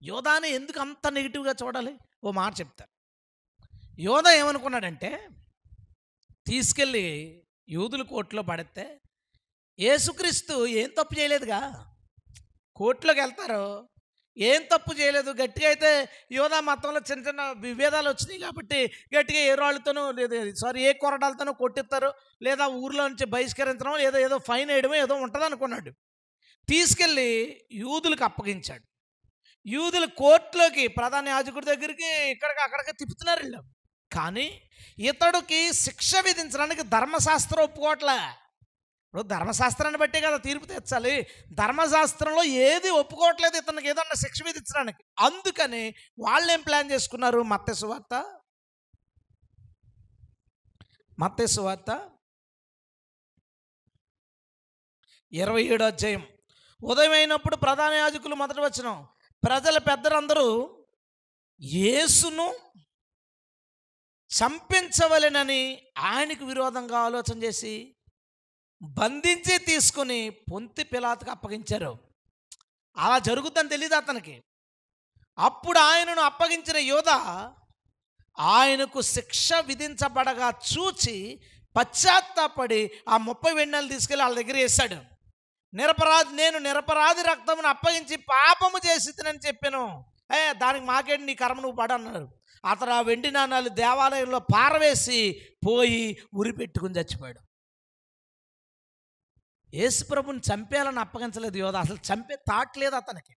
యోధాని ఎందుకు అంత నెగిటివ్గా చూడాలి? ఓ మాట చెప్తాను. యోధా ఏమనుకున్నాడంటే, తీసుకెళ్ళి యూదుల కోర్టులో పడితే యేసుక్రీస్తు ఏం తప్పు చేయలేదుగా. కోర్టులోకి వెళ్తారు, ఏం తప్పు చేయలేదు. గట్టిగా అయితే యోధా మతంలో చిన్న చిన్న విభేదాలు వచ్చినాయి కాబట్టి గట్టిగా ఏ రాళ్ళతోనో ఏ కొరడాలతోనో కొట్టిస్తారు, లేదా ఊర్లో నుంచి బహిష్కరించడం, ఏదో ఫైన్ వేయడమో ఏదో ఉంటుంది అనుకున్నాడు. తీసుకెళ్ళి యూదులకు అప్పగించాడు. యూదుల కోర్టులోకి, ప్రధాన యాజకుడి దగ్గరికి, ఇక్కడికి అక్కడికి తిప్పుతున్నారు వీళ్ళు. కానీ ఇతడికి శిక్ష విధించడానికి ధర్మశాస్త్రం ఒప్పుకోవట్లే. ఇప్పుడు ధర్మశాస్త్రాన్ని బట్టే కదా తీర్పు తెచ్చాలి. ధర్మశాస్త్రంలో ఏది ఒప్పుకోవట్లేదు ఇతనికి ఏదన్నా శిక్ష విధించడానికి. అందుకని వాళ్ళు ఏం ప్లాన్ చేసుకున్నారు? మత్తయి సువార్త 27వ అధ్యాయం. ఉదయం అయినప్పుడు ప్రధాన యాజకులు మొదటి వచనం, ప్రజల పెద్దలందరూ యేసును చంపించవలెనని ఆయనకు విరోధంగా ఆలోచన చేసి బంధించి తీసుకుని పొంతి పిలాతుకు అప్పగించారు. అలా జరుగుద్దని తెలియదు అతనికి. అప్పుడు ఆయనను అప్పగించిన యోధా ఆయనకు శిక్ష విధించబడగా చూచి పశ్చాత్తాపడి ఆ 30 వెన్నెలు తీసుకెళ్ళి వాళ్ళ దగ్గర వేశాడు. నేను నిరపరాధి రక్తమును అప్పగించి పాపము చేసినని చెప్పాను. దానికి మాకేంటి, నీ కర్మ నువ్వు పడన్నారు. అతను ఆ వెండి నాణాలు దేవాలయంలో పారవేసి పోయి ఉరి పెట్టుకుని చచ్చిపోయాడు. యేసుప్రభుని చంపేయాలని అప్పగించలేదు యోధ. అసలు చంపే థాట్ లేదు అతనికి.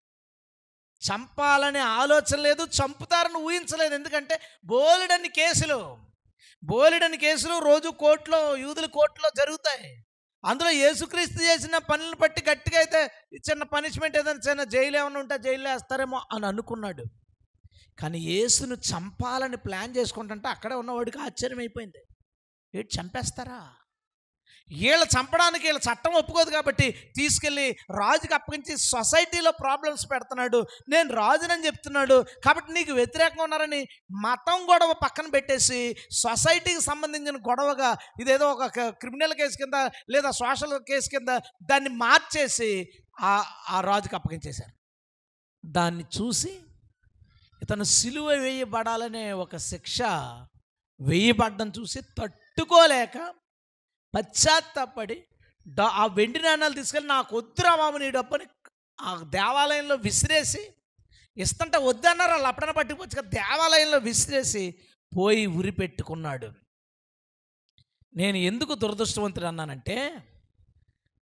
చంపాలనే ఆలోచన లేదు, చంపుతారని ఊహించలేదు. ఎందుకంటే బోలెడన్ని కేసులు రోజు కోర్టులో, యూదుల కోర్టులో జరుగుతాయి. అందులో యేసుక్రీస్తు చేసిన పనులను బట్టి గట్టిగా అయితే చిన్న పనిష్మెంట్ ఏదైనా చిన్న జైలు ఏమైనా ఉంటే జైల్లో వేస్తారేమో అని అనుకున్నాడు. కానీ యేసును చంపాలని ప్లాన్ చేసుకుంటుంటే అక్కడే ఉన్నవాడికి ఆశ్చర్యం అయిపోయింది. ఏంటి చంపేస్తారా? వీళ్ళు చంపడానికి వీళ్ళ చట్టం ఒప్పుకోదు కాబట్టి తీసుకెళ్ళి రాజుకి అప్పగించి సొసైటీలో ప్రాబ్లమ్స్ పెడుతున్నాడు. నేను రాజునని చెప్తున్నాడు కాబట్టి నీకు వ్యతిరేకంగా ఉన్నారని మతం గొడవ పక్కన పెట్టేసి సొసైటీకి సంబంధించిన గొడవగా ఇదేదో ఒక క్రిమినల్ కేసు కింద లేదా సోషల్ కేసు కింద దాన్ని మార్చేసి ఆ రాజుకి అప్పగించేశారు. దాన్ని చూసి ఇతను సిలువ వేయబడాలనే ఒక శిక్ష వేయబడ్డం చూసి తట్టుకోలేక పశ్చాత్తాపడి ఆ వెండి నాణాలు తీసుకెళ్ళి నాకు వద్దురా బాబు నీ డబ్బుని ఆ దేవాలయంలో విసిరేసి, ఇస్తుంటే వద్దన్నారు వాళ్ళు, అప్పుడన్నా పట్టుకుపోవచ్చు కదా, దేవాలయంలో విసిరేసి పోయి ఉరి పెట్టుకున్నాడు. నేను ఎందుకు దురదృష్టవంతుడు అన్నానంటే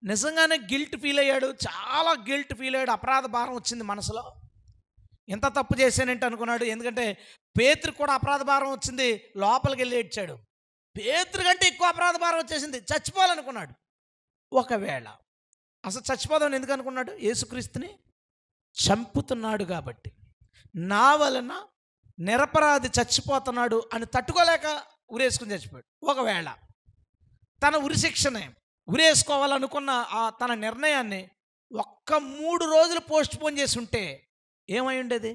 నిజంగానే గిల్ట్ ఫీల్ అయ్యాడు, చాలా గిల్ట్ ఫీల్ అయ్యాడు. అపరాధ భారం వచ్చింది మనసులో. ఎంత తప్పు చేశానంటే అనుకున్నాడు. ఎందుకంటే పేతురు కూడా అపరాధ భారం వచ్చింది, లోపలికి వెళ్ళి ఏడ్చాడు. పేతురు కంటే ఎక్కువ అపరాధ భారం వచ్చేసింది, చచ్చిపోవాలనుకున్నాడు. ఒకవేళ అసలు చచ్చిపోదామని ఎందుకు అనుకున్నాడు? యేసుక్రీస్తుని చంపుతున్నాడు కాబట్టి, నా వలన నిరపరాధి చచ్చిపోతున్నాడు అని తట్టుకోలేక ఉరేసుకుని చచ్చిపోయాడు. ఒకవేళ తన ఉరేసుకోవాలనుకున్న తన నిర్ణయాన్ని ఒక్క 3 రోజులు పోస్ట్ పోన్ చేసి ఉంటే ఏమై ఉండేది?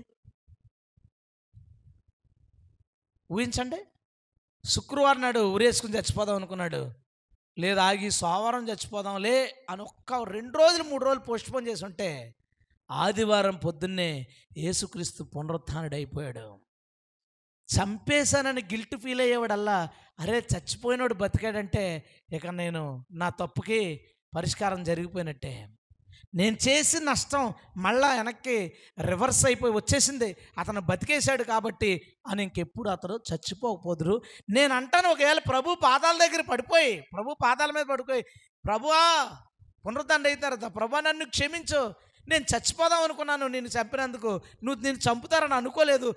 ఊహించండి. శుక్రవారం నాడు ఉరేసుకుని చచ్చిపోదాం అనుకున్నాడు, లేదా ఆగి సోమవారం చచ్చిపోదాంలే అని 2 రోజులు 3 రోజులు పోస్ట్ పోన్ చేసి ఉంటే ఆదివారం పొద్దున్నే యేసుక్రీస్తు పునరుత్థానుడైపోయాడు. చంపేశానని గిల్ట్ ఫీల్ అయ్యేవాడల్లా అరే చచ్చిపోయినోడు బతికాడంటే ఇక నేను నా తప్పుకి పరిష్కారం జరిగిపోయినట్టే. నేను చేసిన నష్టం మళ్ళా వెనక్కి రివర్స్ అయిపోయి వచ్చేసింది, అతను బతికేశాడు కాబట్టి అని ఇంకెప్పుడు అతను చచ్చిపోకపోదురు. నేను అంటాను, ఒకవేళ ప్రభు పాదాల దగ్గర పడిపోయి, ప్రభు పాదాల మీద పడిపోయి, ప్రభువా పునరుద్ధరణ అవుతారు, ప్రభు నన్ను క్షమించు, నేను చచ్చిపోదాం అనుకున్నాను, నేను చంపినందుకు నేను చంపుతారని అనుకోలేదు,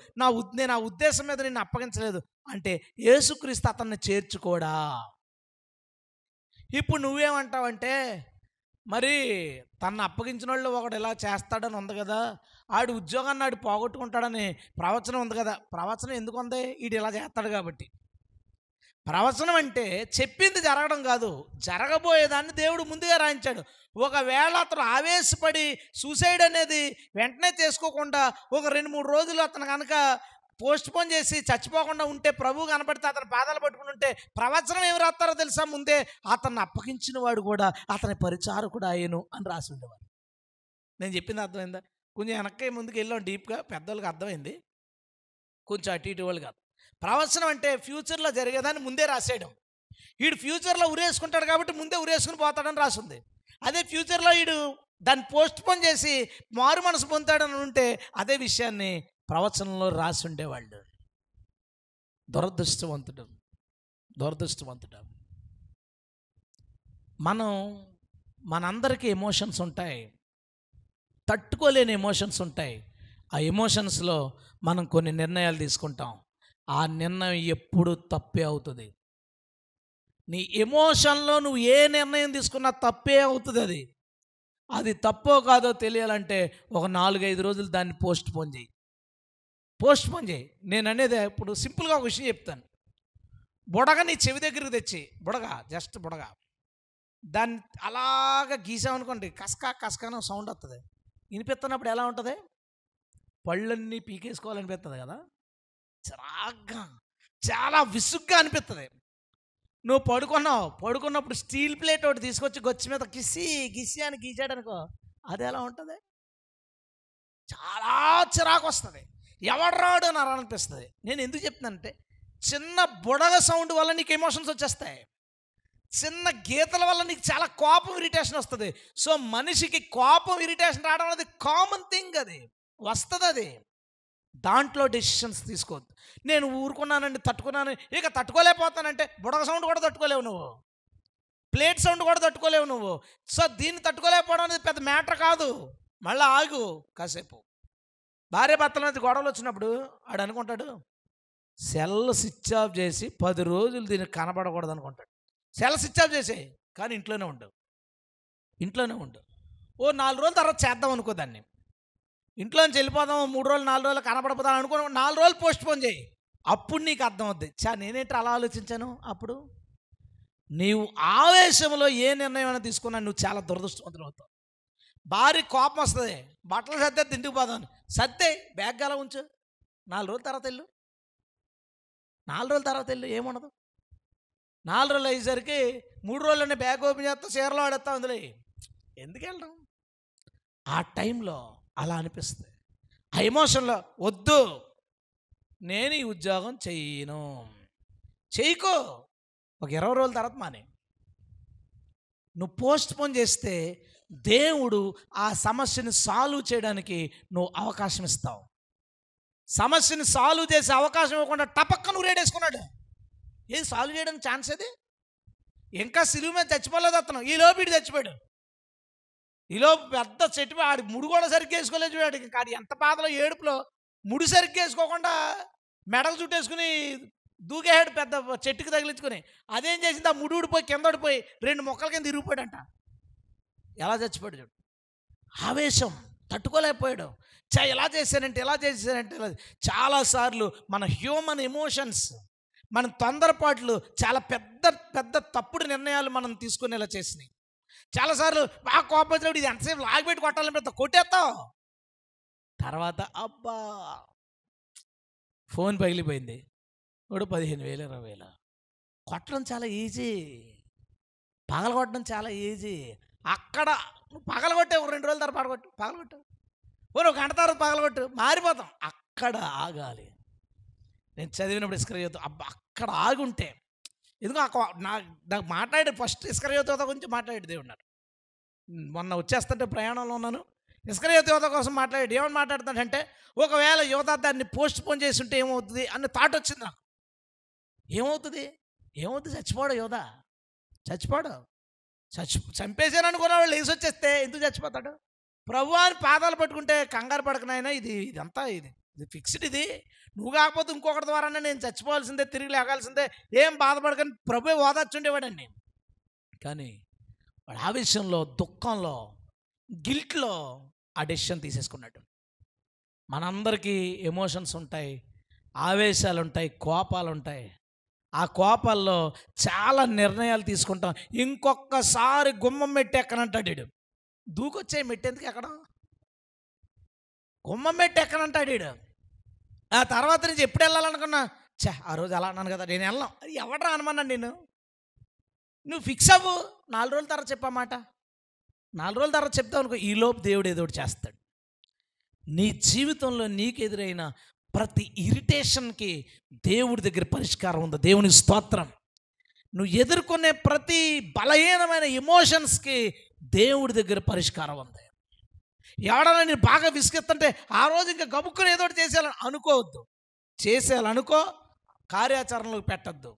నేను ఆ ఉద్దేశం మీద నిన్ను అప్పగించలేదు అంటే యేసుక్రీస్తు అతన్ని చేర్చుకోడా? ఇప్పుడు నువ్వేమంటావంటే మరి తను అప్పగించిన వాళ్ళు ఒకడు ఇలా చేస్తాడని ఉంది కదా, ఆడు ఉద్యోగాన్ని ఆడు పోగొట్టుకుంటాడని ప్రవచనం ఉంది కదా. ప్రవచనం ఎందుకు ఉంది? ఈడు ఇలా చేస్తాడు కాబట్టి. ప్రవచనం అంటే చెప్పింది జరగడం కాదు, జరగబోయేదాన్ని దేవుడు ముందుగా రాయించాడు. ఒకవేళ అతను ఆవేశపడి సూసైడ్ అనేది వెంటనే చేసుకోకుండా ఒక 2-3 రోజులు అతను కనుక పోస్ట్ పోన్ చేసి చచ్చిపోకుండా ఉంటే, ప్రభు కనపడితే అతని పాదాలు పట్టుకుని ఉంటే ప్రవచనం ఏమి రాస్తారో తెలుసా? ముందే అతన్ని అప్పగించిన వాడు కూడా అతని పరిచారకుడు అయ్యను అని రాసి ఉండేవాడు. నేను చెప్పింది అర్థమైందా? కొంచెం వెనక్కి ముందుకు వెళ్ళాం డీప్గా, పెద్దోళ్ళకి అర్థమైంది, కొంచెం అటు ఇటు వాళ్ళు కాదు. ప్రవచనం అంటే ఫ్యూచర్లో జరిగేదాన్ని ముందే రాసేయడం. వీడు ఫ్యూచర్లో ఉరేసుకుంటాడు కాబట్టి ముందే ఉరేసుకుని పోతాడని రాసింది. అదే ఫ్యూచర్లో వీడు దాన్ని పోస్ట్ పోన్ చేసి మారు మనసు పొందుతాడని ఉంటే అదే విషయాన్ని ప్రవచనంలో రాసి ఉండేవాళ్ళు. దురదృష్టవంతుడు. మనందరికీ ఎమోషన్స్ ఉంటాయి, తట్టుకోలేని ఎమోషన్స్ ఉంటాయి. ఆ ఎమోషన్స్లో మనం కొన్ని నిర్ణయాలు తీసుకుంటాం. ఆ నిర్ణయం ఎప్పుడు తప్పే అవుతుంది. నీ ఎమోషన్లో నువ్వు ఏ నిర్ణయం తీసుకున్నా తప్పే అవుతుంది. అది తప్పో కాదో తెలియాలంటే ఒక 4-5 రోజులు దాన్ని పోస్ట్ పోన్ చేయి. నేను అనేది ఇప్పుడు సింపుల్గా ఒక విషయం చెప్తాను. బుడగ నీ చెవి దగ్గరికి తెచ్చి, జస్ట్ బుడగ దాన్ని అలాగా గీసామనుకోండి, కసకానో సౌండ్ వస్తుంది. వినిపిస్తున్నప్పుడు ఎలా ఉంటుంది? పళ్ళన్నీ పీకేసుకోవాలనిపిస్తుంది కదా, చిరాగ్గా, చాలా విసుగ్గా అనిపిస్తుంది. నువ్వు పడుకున్నప్పుడు స్టీల్ ప్లేట్ ఒకటి తీసుకొచ్చి గొచ్చి మీద గిసి అని గీచాడనుకో, అది ఎలా ఉంటుంది? చాలా చిరాకు వస్తుంది. ఎవడు రాడు అని అనిపిస్తుంది. నేను ఎందుకు చెప్తున్నానంటే, చిన్న బుడగ సౌండ్ వల్ల నీకు ఎమోషన్స్ వచ్చేస్తాయి. చిన్న గీతల వల్ల నీకు చాలా కోపం, ఇరిటేషన్ వస్తుంది. సో మనిషికి కోపం, ఇరిటేషన్ రావడం అనేది కామన్ థింగ్. అది వస్తుంది. అది దాంట్లో డెసిషన్స్ తీసుకోవద్దు. నేను ఊరుకున్నానండి, తట్టుకున్నాను, ఇక తట్టుకోలేకపోతానంటే బుడగ సౌండ్ కూడా తట్టుకోలేవు నువ్వు, ప్లేట్ సౌండ్ కూడా తట్టుకోలేవు నువ్వు. సో దీన్ని తట్టుకోలేకపోవడం అనేది పెద్ద మ్యాటర్ కాదు. మళ్ళీ ఆగు కాసేపు. భార్య భర్తల మధ్య గొడవలు వచ్చినప్పుడు ఆడు అనుకుంటాడు, సెల్ స్విచ్ ఆఫ్ చేసి 10 రోజులు దీనికి కనబడకూడదు అనుకుంటాడు. సెల్ స్విచ్ ఆఫ్ చేసేయి, కానీ ఇంట్లోనే ఉండు. ఓ 4 రోజుల తర్వాత చేద్దాం అనుకో దాన్ని. ఇంట్లో నుంచి వెళ్ళిపోదాం, 3 రోజులు 4 రోజులు కనబడిపోదాం అనుకో, 4 రోజులు పోస్ట్ పోన్ చేయి. అప్పుడు నీకు అర్థం అవుద్ది, నేనేంటి అలా ఆలోచించాను. అప్పుడు నీవు ఆవేశంలో ఏ నిర్ణయం అయినా తీసుకున్నా నువ్వు చాలా దురదృష్టవంతులు అవుతావు. భారీ కోపం వస్తుంది, బట్టలు సర్దే తిండికి పోదాం, సర్దే బ్యాగ్ అలా ఉంచు, 4 రోజుల తర్వాత వెళ్ళు. 4 రోజుల తర్వాత వెళ్ళు, ఏముండదు. 4 రోజులు అయ్యేసరికి 3 రోజులనే బ్యాగ్ ఓపెన్ చేస్తా, చీరలో ఆడేస్తా, అందులో ఎందుకు వెళ్ళడం? ఆ టైంలో అలా అనిపిస్తుంది. ఆ ఎమోషన్లో వద్దు, నేను ఈ ఉద్యోగం చేయకో, ఒక 20 రోజుల తర్వాత మానే. నువ్వు పోస్ట్ పోన్ చేస్తే దేవుడు ఆ సమస్యని సాల్వ్ చేయడానికి నువ్వు అవకాశం ఇస్తావు. సమస్యని సాల్వ్ చేసే అవకాశం ఇవ్వకుండా టపక్క నువ్వు రేడేసుకున్నాడు. ఏది సాల్వ్ చేయడానికి ఛాన్స్ అది? ఇంకా సిలువ మీద చచ్చిపోలేదు అతను, ఈలోపు వీడు చచ్చిపోయాడు. ఈలోపు పెద్ద చెట్టు ఆడి ముడి కూడా సరిగ్గా వేసుకోలేదు వాడికి. కానీ ఎంత బాధలో, ఏడుపులో ముడి సరిగ్గా వేసుకోకుండా మెడలు చుట్టేసుకుని దూకేహాడు పెద్ద చెట్టుకి తగిలించుకొని. అదేం చేసింది, ఆ ముడి ఊడిపోయి కింద ఓడిపోయి 2 మొక్కల కింద ఇరిగిపోయాడంట. ఎలా చచ్చిపోయాడు చూడు. ఆవేశం తట్టుకోలేకపోయాడు. ఇలా చేశానంటే చాలాసార్లు మన హ్యూమన్ ఎమోషన్స్, మన తొందరపాట్లు చాలా పెద్ద తప్పుడు నిర్ణయాలు మనం తీసుకునేలా చేసినాయి. చాలాసార్లు బాగా కోపం వచ్చినప్పుడు ఇది ఎంతసేపు లాగిపెట్టి కొట్టాలని పెద్ద కొట్టేస్తావు. తర్వాత అబ్బా ఫోన్ పగిలిపోయింది, ఇప్పుడు 15,000 20,000. కొట్టడం చాలా ఈజీ, పగలగొట్టడం చాలా ఈజీ. అక్కడ నువ్వు పగలగొట్టావు, 2 రోజుల తర్వాత పగలగొట్టావు, ఒక గంట తర్వాత పగలగొట్టు, మారిపోతాం. అక్కడ ఆగాలి. నేను చదివినప్పుడు ఇస్కరియోతు అబ్బా అక్కడ ఆగుంటే, ఎందుకు నాకు మాట్లాడే ఫస్ట్ ఇస్కరియోతు గురించి మాట్లాడే దేవుడు నాకు. మొన్న వచ్చేస్తుంటే ప్రయాణంలో ఉన్నాను, ఇస్కరియోతు యోధ కోసం మాట్లాడాడు. ఏమని మాట్లాడుతాడంటే, ఒకవేళ యోధ దాన్ని పోస్ట్ పోన్ చేసి ఉంటే ఏమవుతుంది అన్న థాట్ వచ్చింది నాకు. ఏమవుతుంది? చచ్చిపోడు యోధ, చంపేసాను అనుకున్న వాళ్ళు లేచి వచ్చేస్తే ఎందుకు చచ్చిపోతాడు? ప్రభు అని పాదాలు పట్టుకుంటే, కంగారు పడకనైనా ఇదంతా ఇది ఫిక్స్డ్, ఇది నువ్వు కాకపోతే ఇంకొకటి ద్వారానే నేను చచ్చిపోవాల్సిందే, తిరిగి లేగాల్సిందే, ఏం బాధపడకని ప్రభు ఓదార్చుండేవాడండి. కానీ వాడు ఆవేశంలో, దుఃఖంలో, గిల్ట్లో ఆ డెసిషన్ తీసేసుకున్నాడు. మనందరికీ ఎమోషన్స్ ఉంటాయి, ఆవేశాలు ఉంటాయి, కోపాలు ఉంటాయి. ఆ కోపాల్లో చాలా నిర్ణయాలు తీసుకుంటాం. ఇంకొకసారి గుమ్మం మెట్టి ఎక్కనంటాడు వీడు. దూకొచ్చే మెట్టి ఎందుకు ఎక్కడం? గుమ్మం మెట్టి ఎక్కనంటాడు వీడు. ఆ తర్వాత నుంచి ఎప్పుడు వెళ్ళాలనుకున్నా, ఆ రోజు అలా అన్నాను కదా, నేను వెళ్ళాం. అది ఎవడరా అనమన్నాను నేను. నువ్వు ఫిక్స్ అవ్వు, 4 రోజుల తర్వాత చెప్పమాట. 4 రోజుల తర్వాత చెప్తావు అనుకో, ఈలోపు దేవుడు ఏదో ఒకటి చేస్తాడు. నీ జీవితంలో నీకు ఎదురైన ప్రతి ఇరిటేషన్కి దేవుడి దగ్గర పరిష్కారం ఉంది. దేవునికి స్తోత్రం. నువ్వు ఎదుర్కొనే ప్రతి బలహీనమైన ఎమోషన్స్కి దేవుడి దగ్గర పరిష్కారం ఉంది. ఎవడన్నా నేను బాగా విసుగెత్తంటే ఆ రోజు ఇంకా గబుక్కుని ఏదో ఒకటి చేసేయాలని అనుకోవద్దు. చేసేయాలనుకో, కార్యాచరణలోకి పెట్టద్దు,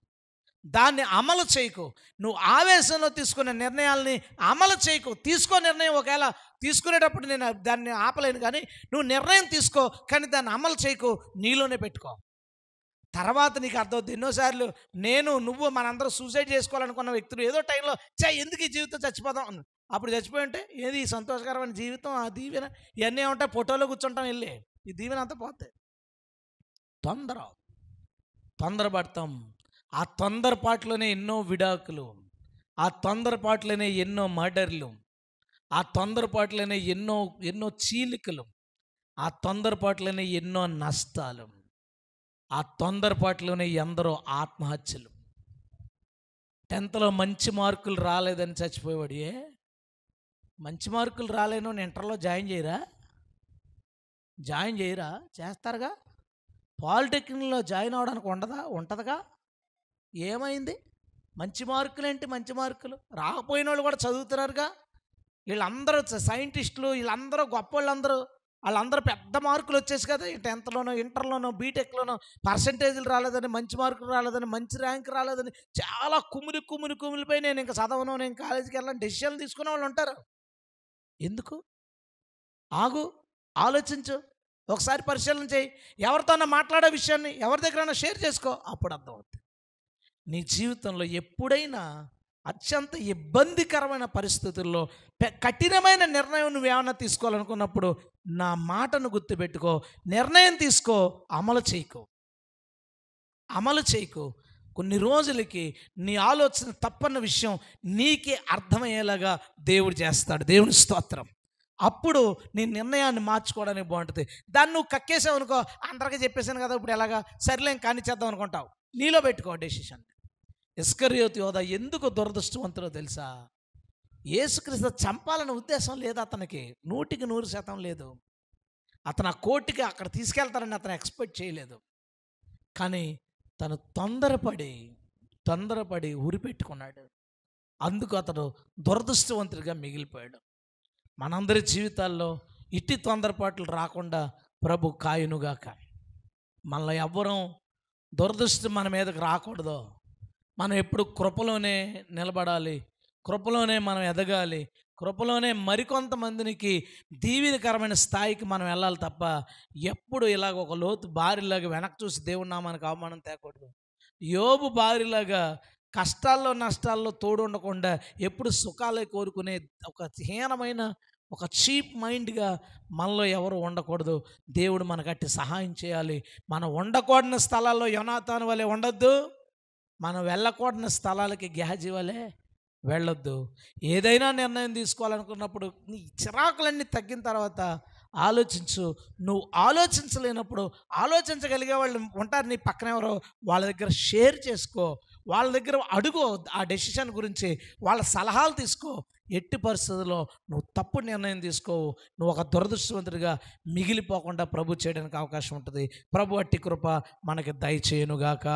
దాన్ని అమలు చేయకు. నువ్వు ఆవేశంలో తీసుకునే నిర్ణయాలని అమలు చేయకు. తీసుకో నిర్ణయం, ఒకవేళ తీసుకునేటప్పుడు నేను దాన్ని ఆపలేను, కానీ నువ్వు నిర్ణయం తీసుకో, కానీ దాన్ని అమలు చేయకు, నీలోనే పెట్టుకో. తర్వాత నీకు అర్థమవుతుంది. ఎన్నోసార్లు నువ్వు మనందరూ సూసైడ్ చేసుకోవాలనుకున్న వ్యక్తులు ఏదో టైంలో ఎందుకు ఈ జీవితం చచ్చిపోదాం అన్న, అప్పుడు చచ్చిపోయి ఉంటే ఏది సంతోషకరమైన జీవితం, ఆ దీవెన ఇవన్నీ ఏమంటాయి, ఫోటోలో కూర్చుంటాం వెళ్ళి, ఈ దీవెన అంతా పోతాయి. తొందరపడతాం. ఆ తొందరపాటులోనే ఎన్నో విడాకులు, ఆ తొందరపాటులోనే ఎన్నో మర్డర్లు, ఆ తొందరపాటులోనే ఎన్నో చీలికలు, ఆ తొందరపాటులోనే ఎన్నో నష్టాలు, ఆ తొందరపాటులోనే ఎందరో ఆత్మహత్యలు. 10థ్‌లో మంచి మార్కులు రాలేదని చచ్చిపోయేవాడు. మంచి మార్కులు రాలేనోన్ని ఇంటర్‌లో జాయిన్ చేయరా? జాయిన్ చేయరా? చేస్తారుగా. పాలిటెక్నిక్‌లో జాయిన్ అవ్వడానికి ఉండదా? ఉంటదిగా. ఏమైంది? మంచి మార్కులేంటి మంచి మార్కులు? రాకపోయినోళ్ళు కూడా చదువుతున్నారుగా. వీళ్ళందరూ సైంటిస్టులు, వీళ్ళందరూ గొప్పోళ్ళందరూ, వాళ్ళందరూ పెద్ద మార్కులు వచ్చేసి కదా 10థ్‌లోనో, ఇంటర్‌లోనో, బీటెక్‌లోనో పర్సెంటేజ్‌లు రాలేదని, మంచి మార్కులు రాలేదని, మంచి ర్యాంక్ రాలేదని చాలా కుమిలిపోయి నేను ఇంక చదవను, నేను కాలేజీకి వెళ్ళను డెసిషన్‌లు తీసుకునే వాళ్ళు ఉంటారు. ఎందుకు? ఆగు, ఆలోచించు, ఒకసారి పరిశీలన చేయి. ఎవరితోనో మాట్లాడే విషయాన్ని ఎవరి దగ్గరైనా షేర్ చేసుకో, అప్పుడు అర్థమవుతుంది. నీ జీవితంలో ఎప్పుడైనా అత్యంత ఇబ్బందికరమైన పరిస్థితుల్లో కఠినమైన నిర్ణయం నువ్వేమన్నా తీసుకోవాలనుకున్నప్పుడు నా మాటను గుర్తుపెట్టుకో. నిర్ణయం తీసుకో, అమలు చేయకు. కొన్ని రోజులకి నీ ఆలోచన తప్పన్న విషయం నీకే అర్థమయ్యేలాగా దేవుడు చేస్తాడు. దేవుని స్తోత్రం. అప్పుడు నీ నిర్ణయాన్ని మార్చుకోవడానికి బాగుంటుంది. దాన్ని నువ్వు కక్కేసావు అనుకో, అందరికీ చెప్పేశాను కదా ఇప్పుడు ఎలాగా, సర్లేం కానీ చేద్దాం అనుకుంటావు. నీలో పెట్టుకో డెసిషన్. ఇస్కరియోతు యోధా ఎందుకు దురదృష్టవంతుడో తెలుసా? యేసుక్రీస్తు చంపాలనే ఉద్దేశం లేదు అతనికి, 100% లేదు. అతను ఆ కోర్టుకి అక్కడ తీసుకెళ్తారని అతను ఎక్స్పెక్ట్ చేయలేదు. కానీ తను తొందరపడి ఉరిపెట్టుకున్నాడు. అందుకు అతడు దురదృష్టవంతుడిగా మిగిలిపోయాడు. మనందరి జీవితాల్లో ఇట్టి తొందరపాట్లు రాకుండా ప్రభు కాయునుగాక. మనలో ఎవ్వరం దురదృష్టం మన మీదకి రాకూడదు. మనం ఎప్పుడు కృపలోనే నిలబడాలి, కృపలోనే మనం ఎదగాలి, కృపలోనే మరికొంతమందికి దీవెనకరమైన స్థాయికి మనం వెళ్ళాలి తప్ప ఎప్పుడు ఇలాగ ఒక లోతు బారిలాగా వెనక్కి చూసి దేవుని నామానికి అవమానం తేకూడదు. యోబు బారిలాగా కష్టాల్లో నష్టాల్లో తోడు ఉండకుండా ఎప్పుడు సుఖాలే కోరుకునే ఒక హీనమైన ఒక చీప్ మైండ్గా మనలో ఎవరు ఉండకూడదు. దేవుడు మనకట్టి సహాయం చేయాలి. మనం ఉండకూడని స్థలాల్లో యోనాతాను వలె ఉండొద్దు, మనం వెళ్ళకూడని స్థలాలకి గెహజీ వలె వెళ్ళొద్దు. ఏదైనా నిర్ణయం తీసుకోవాలనుకున్నప్పుడు నీ చిరాకులన్నీ తగ్గిన తర్వాత ఆలోచించు. నువ్వు ఆలోచించలేనప్పుడు ఆలోచించగలిగే వాళ్ళు ఉంటారు నీ పక్కన, ఎవరో వాళ్ళ దగ్గర షేర్ చేసుకో, వాళ్ళ దగ్గర అడుగు ఆ డెసిషన్ గురించి, వాళ్ళ సలహాలు తీసుకో. ఎట్టి పరిస్థితుల్లో నువ్వు తప్పుడు నిర్ణయం తీసుకోవు. నువ్వు ఒక దురదృష్టవంతుడిగా మిగిలిపోకుండా ప్రభు చేయడానికి అవకాశం ఉంటుంది. ప్రభు అట్టి కృప మనకి దయచేయునుగాక.